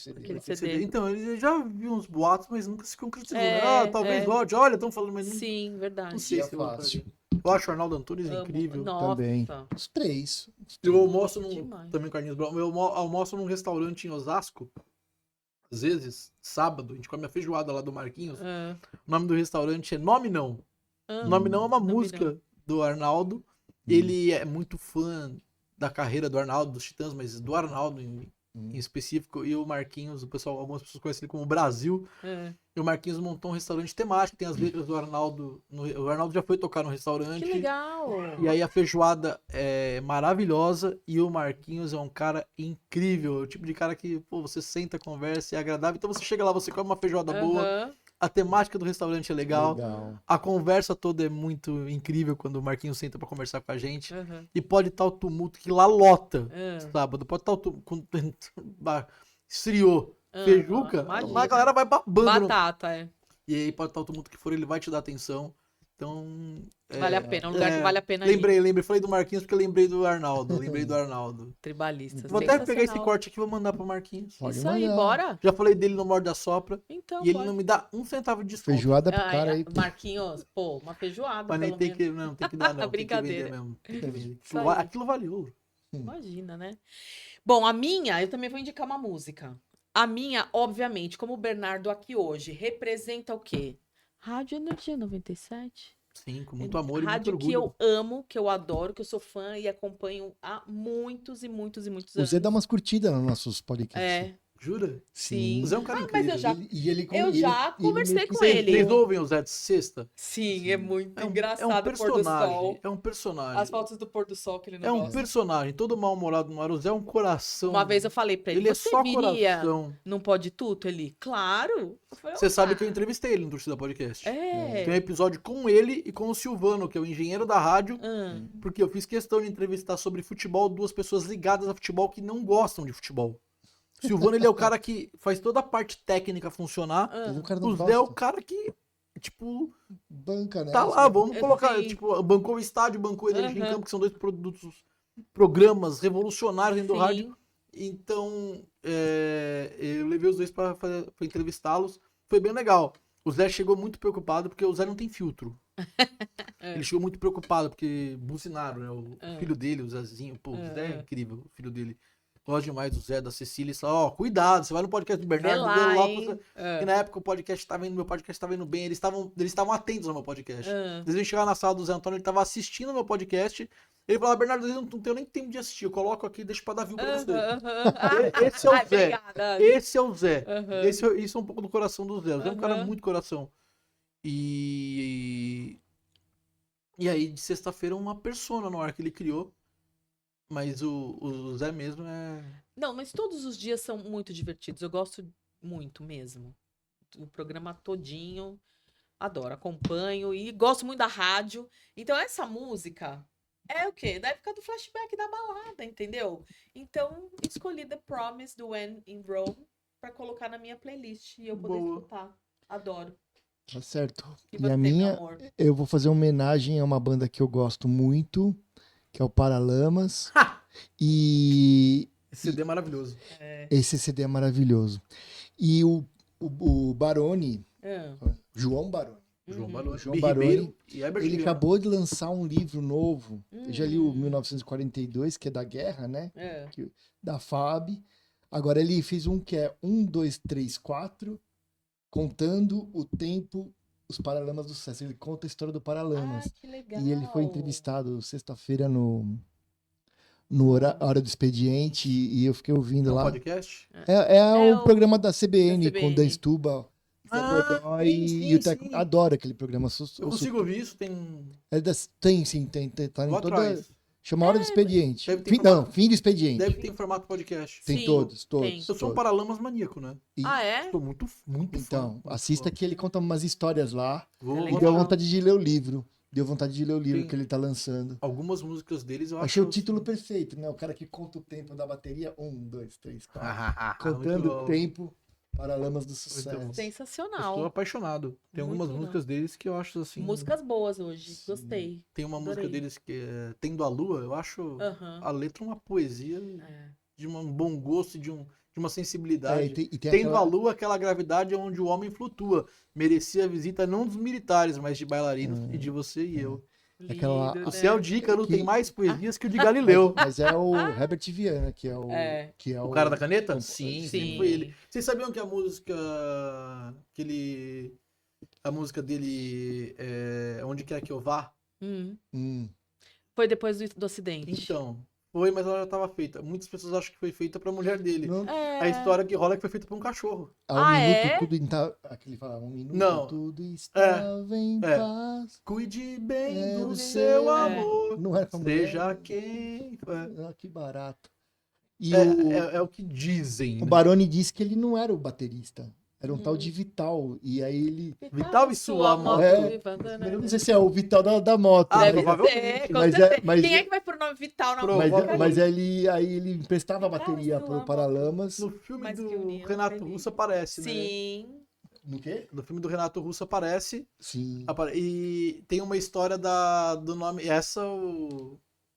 CD. Aquele lá. CD. Então, ele já viu uns boatos, mas nunca se concretizou. É, né? Talvez é. volte. Olha, estão falando, mas não, Sim, verdade. não sei É se eu fácil. voltaria. Eu acho o Arnaldo Antunes Amo. incrível. Nossa. Também. Os três. Eu almoço Demais. também Carlinhos Brown. Eu almoço num restaurante em Osasco. Às vezes, sábado, a gente come a feijoada lá do Marquinhos. Ah, O nome do restaurante é Nome Não. ah. Nome Não é uma Nome música do Arnaldo. Ele é muito fã da carreira do Arnaldo, dos Titãs, mas do Arnaldo em específico. E o Marquinhos, o pessoal, algumas pessoas conhecem ele como Brasil. Ah. E o Marquinhos montou um restaurante temático, tem as letras do Arnaldo. O Arnaldo já foi tocar no restaurante. Que legal. E aí a feijoada é maravilhosa e o Marquinhos é um cara incrível. É o tipo de cara que, pô, você senta, conversa, é agradável. Então você chega lá, você come uma feijoada boa, Aham. a temática do restaurante é legal. Legal. A conversa toda é muito incrível quando o Marquinhos senta pra conversar com a gente. Aham. E pode estar o tumulto que lá lota Ah. sábado. Pode estar o tumulto. esfriou, feijuca, imagina. a galera vai babando. Batata, é. E aí pode estar todo mundo que for, ele vai te dar atenção. Então. Vale a pena, um lugar que vale a pena ir. Lembrei. Falei do Marquinhos porque eu lembrei do Arnaldo. Tribalistas. Vou até pegar esse sensacional. corte aqui e vou mandar pro Marquinhos. Pode Isso aí, mandar. bora. Já falei dele no Morde a Sopra. Então, e ele bora. não me dá um centavo de desconto. Feijoada pro Ai, cara aí. Marquinhos, pô, uma feijoada, Mas nem pelo tem menos. que, não, tem que dar, não. Brincadeira. Tem que vender mesmo. Tem que vender. Isso aí. Aquilo vale ouro. Imagina, né? Bom, a minha, eu também vou indicar uma música. A minha, obviamente, como o Bernardo aqui hoje, representa o quê? Rádio Energia 97. Sim, com muito amor e muito Rádio orgulho. que eu amo, que eu adoro, que eu sou fã e acompanho há muitos e muitos e muitos O anos. Zé dá umas curtidas nos nossos podcasts. É, Jura? sim. O Zé é um cara Mas incrível. eu já, Eu conversei com Vocês ele. ouvem o Zé de sexta? Sim, é muito É um engraçado o pôr do sol. É um personagem. As fotos do pôr do sol que ele não É um gosta. personagem. Todo mal-humorado no ar. O Zé é um coração. Uma vez eu falei pra ele, Ele é você só viria coração. num Pode Tudo? Ele, claro. Eu falei, Você sabe "Ah, que eu entrevistei ele no Torcida Podcast. É. Tem um episódio com ele e com o Silvano, que é o engenheiro da rádio, Ah, porque eu fiz questão de entrevistar sobre futebol duas pessoas ligadas a futebol que não gostam de futebol. O Silvano, ele é o cara que faz toda a parte técnica funcionar. ah. O cara não O Zé é o gosta. cara que, tipo, Banca, né? tá lá, vamos Sim. colocar, tipo, bancou o estádio, bancou Energia em Aham. Campo, que são dois programas revolucionários dentro do Sim. rádio. Então, eu levei os dois pra entrevistá-los. Foi bem legal. O Zé chegou muito preocupado, porque o Zé não tem filtro. É. Ele chegou muito preocupado, porque buzinaram, né? O É. filho dele, o Zezinho. Pô, o É. Zé é incrível, o filho dele. Gosto demais do Zé, da Cecília. E fala, ó, cuidado, você vai no podcast do Vê Bernardo, lá, vê lá. hein? Porque na época o podcast tava indo, meu podcast tava indo bem. Eles estavam atentos ao meu podcast. Ah. Eles iam chegar na sala do Zé Antônio, ele tava assistindo o meu podcast. Ele falava, Bernardo, eu não tenho nem tempo de assistir. Eu coloco aqui e deixo pra dar view pra você. Esse é o Ai, Zé. obrigada. Esse é o Zé. Aham. Isso é um pouco do coração do Zé. O Zé é um cara Aham. muito coração. E aí, de sexta-feira, uma persona no ar que ele criou. Mas o Zé mesmo é... Não, mas todos os dias são muito divertidos. Eu gosto muito mesmo. O programa todinho. Adoro, acompanho e gosto muito da rádio. Então, essa música é o quê? Da época do flashback da balada, entendeu? Então, escolhi The Promise do When in Rome pra colocar na minha playlist e eu poder Boa. escutar. Adoro. Tá certo. E E você, a meu minha, amor? eu vou fazer uma homenagem a uma banda que eu gosto muito, que é o Paralamas. E Esse CD é maravilhoso. esse CD é maravilhoso. E o Baroni, Ah, João Baroni, João uhum. Baroni, João Bi Baroni, Ribeiro e Herbert ele Viana. acabou de lançar um livro novo. Eu já li o Hum. 1942, que é da guerra, né? É. Da FAB. Agora ele fez um que é 1, 2, 3, 4, contando o tempo, os Paralamas do Sucesso. Ele conta a história do Paralamas. Ai, que legal. E ele foi entrevistado sexta-feira no Hora do Expediente e eu fiquei ouvindo É um lá. podcast? É É o o- programa da CBN, da com o CBN. Dan Stuba, Zé Godoy sim, e o Teco. sim. Adoro aquele programa. Eu consigo ouvir isso, tem... Tem, sim, tem. Tá em Vou toda. atrás. Chama Hora do Expediente. deve ter Fim, formato- não, Fim do Expediente. Deve ter em formato podcast. Tem Sim, todos. tem. Eu sou um todos. Paralamas maníaco, né? E- Ah, é? Sou muito fã. Então, muito assista fã. que ele conta umas histórias lá. Vou, É E legal. deu vontade de ler o livro. Deu vontade de ler o livro Sim. que ele tá lançando. Algumas músicas deles eu Achei acho... o título perfeito, né? O cara que conta o tempo da bateria. 1, 2, 3, 4. Muito Contando bom. o tempo para Lamas do bom. Sucesso. Eu Sensacional. sou apaixonado. Tem Muito algumas legal. músicas deles que eu acho assim... Músicas boas hoje. Sim. Gostei. Tem uma música Adorei. deles que é Tendo a Lua, eu acho Aham. a letra uma poesia É. de um bom gosto, de uma É, sensibilidade. e tem Tendo aquela- a Lua, aquela gravidade onde o homem flutua. Merecia a visita não dos militares, mas de bailarinos e de você e eu. Aquela- Lindo, O né? céu de Ícaro Que- tem mais poesias que o de Galileu. Mas é o Herbert Viana, que é o. É. Que é O cara da caneta? Sim, Sim, foi ele. Vocês sabiam que a música a música dele é Onde Quer Que Eu Vá? Hum. Foi depois do acidente. Então, foi, mas ela já estava feita. Muitas pessoas acham que foi feita pra mulher dele. Não, É. A história que rola é que foi feita pra um cachorro. há um Ah, minuto é? tudo está. Aquele fala, um minuto Não. tudo estava em é. paz. Cuide bem É, do do seu seu- amor. Não era pra mulher. Seja quem for. Ah, que barato. E É o que dizem. o né? Baroni disse que ele não era o baterista. Era um Hum. tal de Vital. E aí ele. Vital e sua moto. É. Eu não sei se é o Vital da moto. Ah, né? Deve provavelmente. ser, com Mas é- certeza. mas Quem é- é que vai pro nome vital na Mas- música. Mas aí ele emprestava a bateria Carlos, pro eu Paralamas. No filme Mas que do união Renato feliz. Russo aparece, né? Sim. No quê? No filme do Renato Russo aparece. Sim. E tem uma história do nome.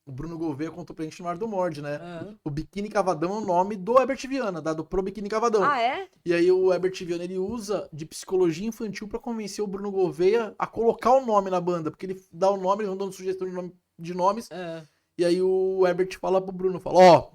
O Bruno Gouveia contou pra gente no Ar do Mord, né? Ah. O Biquíni Cavadão é o nome do Herbert Viana, dado pro Biquíni Cavadão. Ah, é? E aí o Herbert Viana, ele usa de psicologia infantil pra convencer o Bruno Gouveia a colocar o nome na banda. Porque ele dá o nome, ele vai dando sugestão de nomes. Ah. E aí o Herbert fala pro Bruno, fala,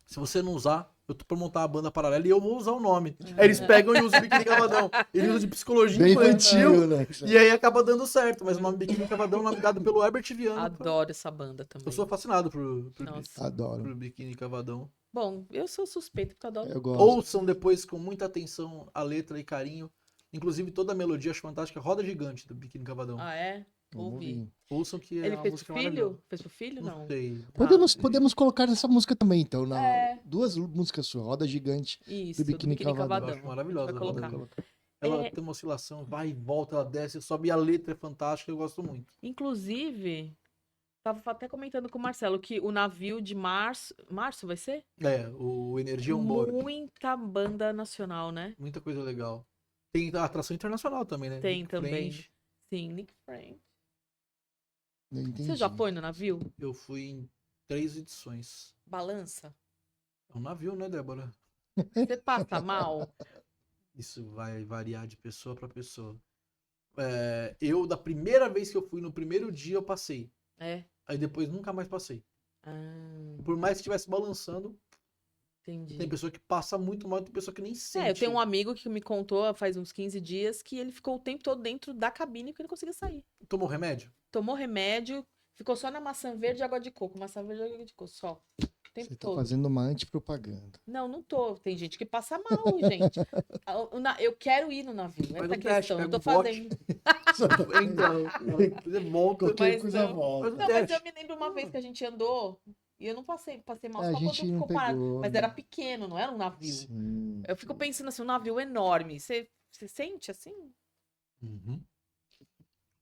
se você não usar, eu tô pra montar uma banda paralela e eu vou usar o nome. Aí eles pegam e usam o Biquíni Cavadão. Ele usa de psicologia Bem infantil. infantil, né? E aí acaba dando certo, mas o nome Biquíni Cavadão é o nome dado pelo Herbert Viana. Adoro essa banda também. Eu sou fascinado por Nossa. Adoro. Biquíni Cavadão. Bom, eu sou suspeito porque eu adoro. Eu gosto. Ouçam depois com muita atenção a letra e carinho. Inclusive toda a melodia, acho fantástica. Roda Gigante do Biquíni Cavadão. Ah, é? Vamos Ouvi. ouvir. Ouçam que é Ele uma fez música pro filho? maravilhosa. Fez pro filho? Não. Não sei. Podemos colocar essa música também, então. É. Duas músicas suas, Roda Gigante. Isso, Do Biquíni Cavadão. Eu acho maravilhosa. Vai a Roda colocar. Gigante. Ela É. tem uma oscilação, vai e volta, ela desce, sobe. E a letra é fantástica, eu gosto muito. Inclusive, tava até comentando com o Marcelo que o navio de março. Março vai ser? É, o Energia On Board. Muita banda nacional, né? Muita coisa legal. Tem a atração internacional também, né? Tem Nick também. French. Sim, Nick Frank. Não entendi. Você já foi no navio? Eu fui em 3 edições. Balança? É um navio, né, Débora? Você passa mal? Isso vai variar de pessoa pra pessoa. Da primeira vez que eu fui, no primeiro dia eu passei. É. Aí depois nunca mais passei. Ah, Por mais que estivesse balançando, entendi. tem pessoa que passa muito mal, tem pessoa que nem sente. Eu tenho um amigo que me contou faz uns 15 dias que ele ficou o tempo todo dentro da cabine porque ele não conseguia sair. Tomou remédio? Tomou remédio, ficou só na maçã verde e água de coco. Maçã verde e água de coco, só. O tempo Você tá todo. fazendo uma antipropaganda. Não tô. Tem gente que passa mal, gente. Eu quero ir no navio. Faz Essa um teste, questão. Eu pega tô um bote. fazendo. Então, você volta. Qualquer Mas coisa não. volta. Não, mas eu me lembro uma vez que a gente andou e eu não passei mal A só quando gente não ficou parado. pegou, Mas né? era pequeno, não era um navio. Sim. Eu fico pensando assim, um navio enorme. Você sente assim? Uhum.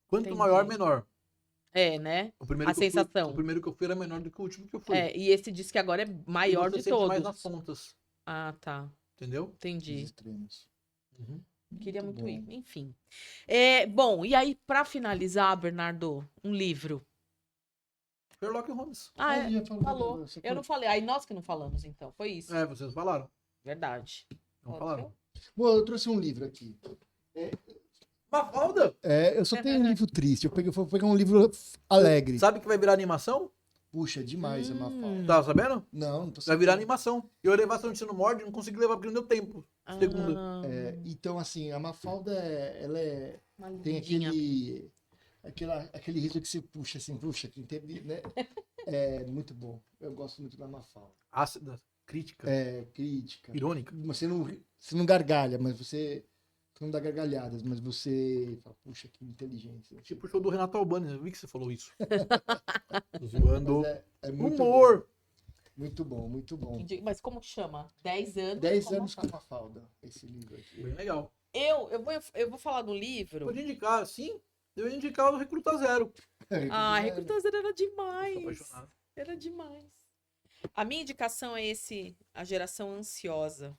Quanto Entendi. maior, menor. É, né? O primeiro A que eu fui- sensação. o primeiro que eu fui era menor do que o último que eu fui. É, e esse diz que agora é maior E você de sente mais todos. nas pontas, Ah, tá. entendeu? Os Entendi. extremos. Uhum. Queria muito bom. ir. Enfim. Bom, e aí, pra finalizar, Bernardo, um livro. Sherlock Holmes. Ah, Aí, já falou. você Eu não falei. Aí nós que não falamos, então. Foi isso. É, vocês falaram. Verdade. Não Pode falaram. Bom, eu trouxe um livro aqui. Mafalda! Eu só tenho um livro triste. Vou pegar um livro alegre. Sabe que vai virar animação? Puxa, demais a Mafalda. Tá sabendo? Não tô Vai virar sabendo. animação. Eu ia levar essa notícia no Mord, não consegui levar porque não deu tempo. Segunda. Ah, Então, assim, a Mafalda, ela uma tem lindinha. aquele riso que você puxa, assim, puxa, quem teve, né? É muito bom. Eu gosto muito da Mafalda. Ácida, crítica, Crítica. irônica. Você não gargalha, mas você não dá gargalhadas, mas você fala, puxa, que inteligência. Tipo o show do Renato Albani, eu vi que você falou isso. Zoando. Mas é muito Humor! bom. Muito bom, muito bom. Mas como que chama? 10 anos. 10 com anos com a Mafalda. Mafalda, esse livro aqui. Bem legal. Eu vou falar do livro. Pode indicar, sim. Eu ia indicar o Recruta Zero. Ah, É, Recrutas era Eu sou demais. apaixonado. Era demais. A minha indicação é A Geração Ansiosa,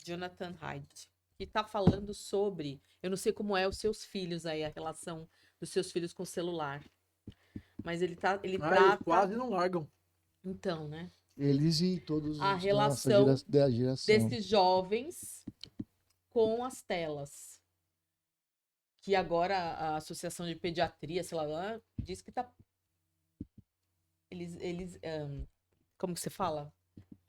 Jonathan Haidt, que tá falando sobre, eu não sei como é os seus filhos aí, a relação dos seus filhos com o celular. Mas ele Eles trata, quase não largam. então, né, Eles e todos A os relação da geração. desses jovens com as telas. Que agora a Associação de Pediatria, sei lá, diz que tá. Como que você fala?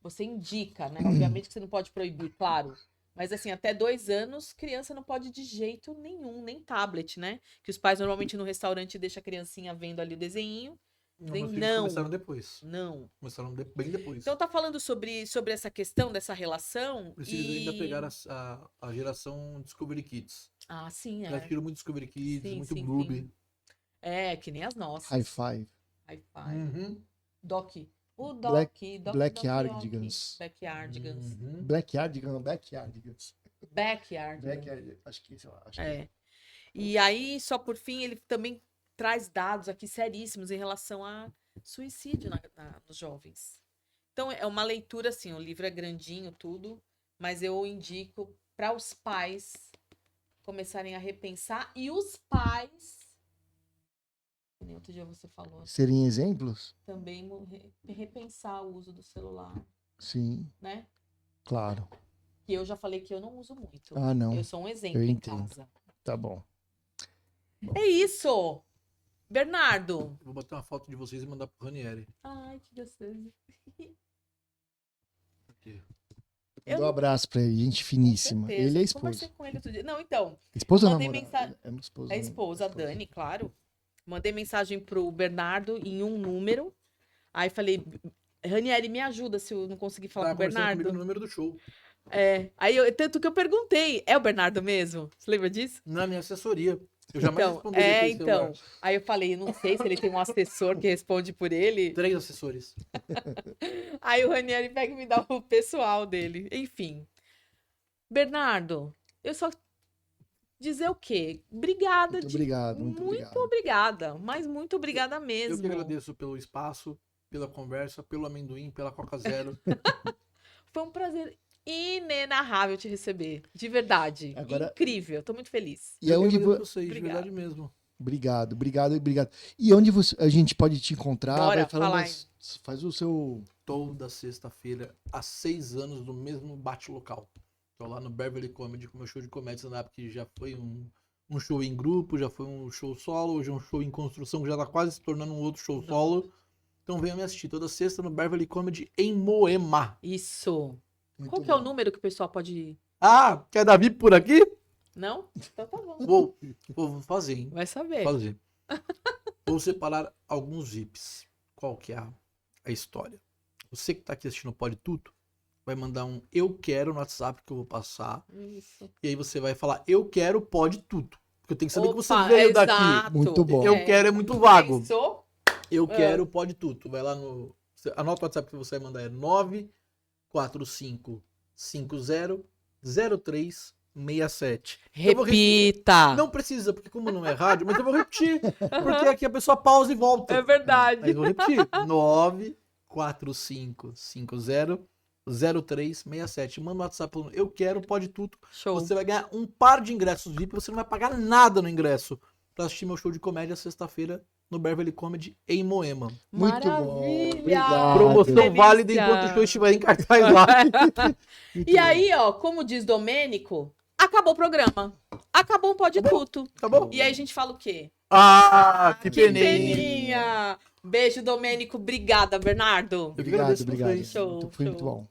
Você indica, né? Obviamente que você não pode proibir, claro. Mas assim, até 2 anos, criança não pode de jeito nenhum, nem tablet, né? Que os pais normalmente no restaurante deixam a criancinha vendo ali o desenhinho. Não, Tem- meus filhos não. começaram depois. Não. Começaram bem depois. Então tá falando sobre essa questão dessa relação. Os filhos e... ainda pegaram a geração Discovery Kids. Ah, sim, Já assistiram muito Discovery Kids, Sim, muito sim, Blueberry. que nem as nossas. High Five. Hi-Fi. Uhum. Doc. O Doc. Black- Doc Backyardigans. Backyardigans. Uhum. Backyardigans. Backyardigans. Acho que isso. Acho que É. E aí, só por fim, ele também traz dados aqui seríssimos em relação suicídio nos jovens. Então, é uma leitura, assim, o livro é grandinho, tudo, mas eu indico para os pais começarem a repensar e os pais, que nem outro dia você falou, Serem exemplos? também repensar o uso do celular, Sim, né? claro. Que eu já falei que eu não uso muito. Ah, não. Eu sou um exemplo Eu em entendo. casa. Tá bom. É isso! Bernardo! Eu vou botar uma foto de vocês e mandar pro Ranieri. Ai, que gostoso. Aqui. Dá um abraço pra ele, gente finíssima. certeza. Ele é esposo. Conversei com ele outro dia. Não, então, Esposa ou mandei namorada? mensagem. É esposa. A né? esposa, a Dani, claro. Mandei mensagem pro Bernardo em um número. Aí falei, Ranieri, me ajuda se eu não conseguir falar Tava com o conversando comigo no Bernardo. número do show. É. Tanto que eu perguntei, é o Bernardo mesmo? Você lembra disso? Na minha assessoria. Eu jamais Então, responderia aquele celular. Aí eu falei, não sei se ele tem um assessor que responde por ele. 3 assessores. Aí o Ranieri pega e me dá o pessoal dele. Enfim. Bernardo, eu só dizer o quê? Obrigada. Muito obrigado, muito obrigado. Obrigada. Mas muito obrigada mesmo. Eu que agradeço pelo espaço, pela conversa, pelo amendoim, pela Coca Zero. Foi um prazer inenarrável te receber. De verdade. Agora- Incrível. Tô muito feliz. E aonde agradeço você. vocês, de Obrigado. verdade mesmo. Obrigado, obrigado, obrigado. E onde a gente pode te encontrar? Bora Vai falando falar, faz o seu. Toda sexta-feira, há 6 anos, no mesmo bate-local. Tô lá no Beverly Comedy com meu show de comédia stand-up, que já foi um show em grupo, já foi um show solo, hoje é um show em construção, que já tá quase se tornando um outro show solo. Então venha me assistir toda sexta no Beverly Comedy em Moema. Isso. Muito Qual que é o bom. número que o pessoal pode... Ah, quer dar VIP por aqui? Não? Então tá bom. Vou fazer, hein? Vai saber. Fazer. Vou separar alguns VIPs. Qual que é a história? Você que tá aqui assistindo o Pode Tudo, vai mandar um eu quero no WhatsApp que eu vou passar. Isso. E aí você vai falar eu quero Pode Tudo. Porque eu tenho que saber que você Opa, veio daqui. exato. Muito bom. Eu quero é muito vago. Pensou? Eu É. quero Pode Tudo. Vai lá no... Anota o WhatsApp que você vai mandar. É 945500367. Eu vou Repita. Não precisa, porque como não é rádio, mas eu vou repetir. Porque aqui a pessoa pausa e volta. É verdade. Mas vou repetir. 945500367. Manda um WhatsApp falando, eu quero, pode tudo. Show. Você vai ganhar um par de ingressos VIP, você não vai pagar nada no ingresso pra assistir meu show de comédia sexta-feira no Beverly Comedy em Moema. Muito bom. Maravilha. Obrigado. Promoção delícia. válida enquanto o show estiver em cartaz lá. Muito E bom. aí, ó, como diz Domênico, acabou o programa. Acabou o Pode Tudo. Tá bom? E aí a gente fala o quê? Ah, que Que peninha. peninha. Beijo, Domênico. Obrigada, Bernardo. Eu que Obrigado, agradeço obrigado. vocês. Show, Foi muito show. bom.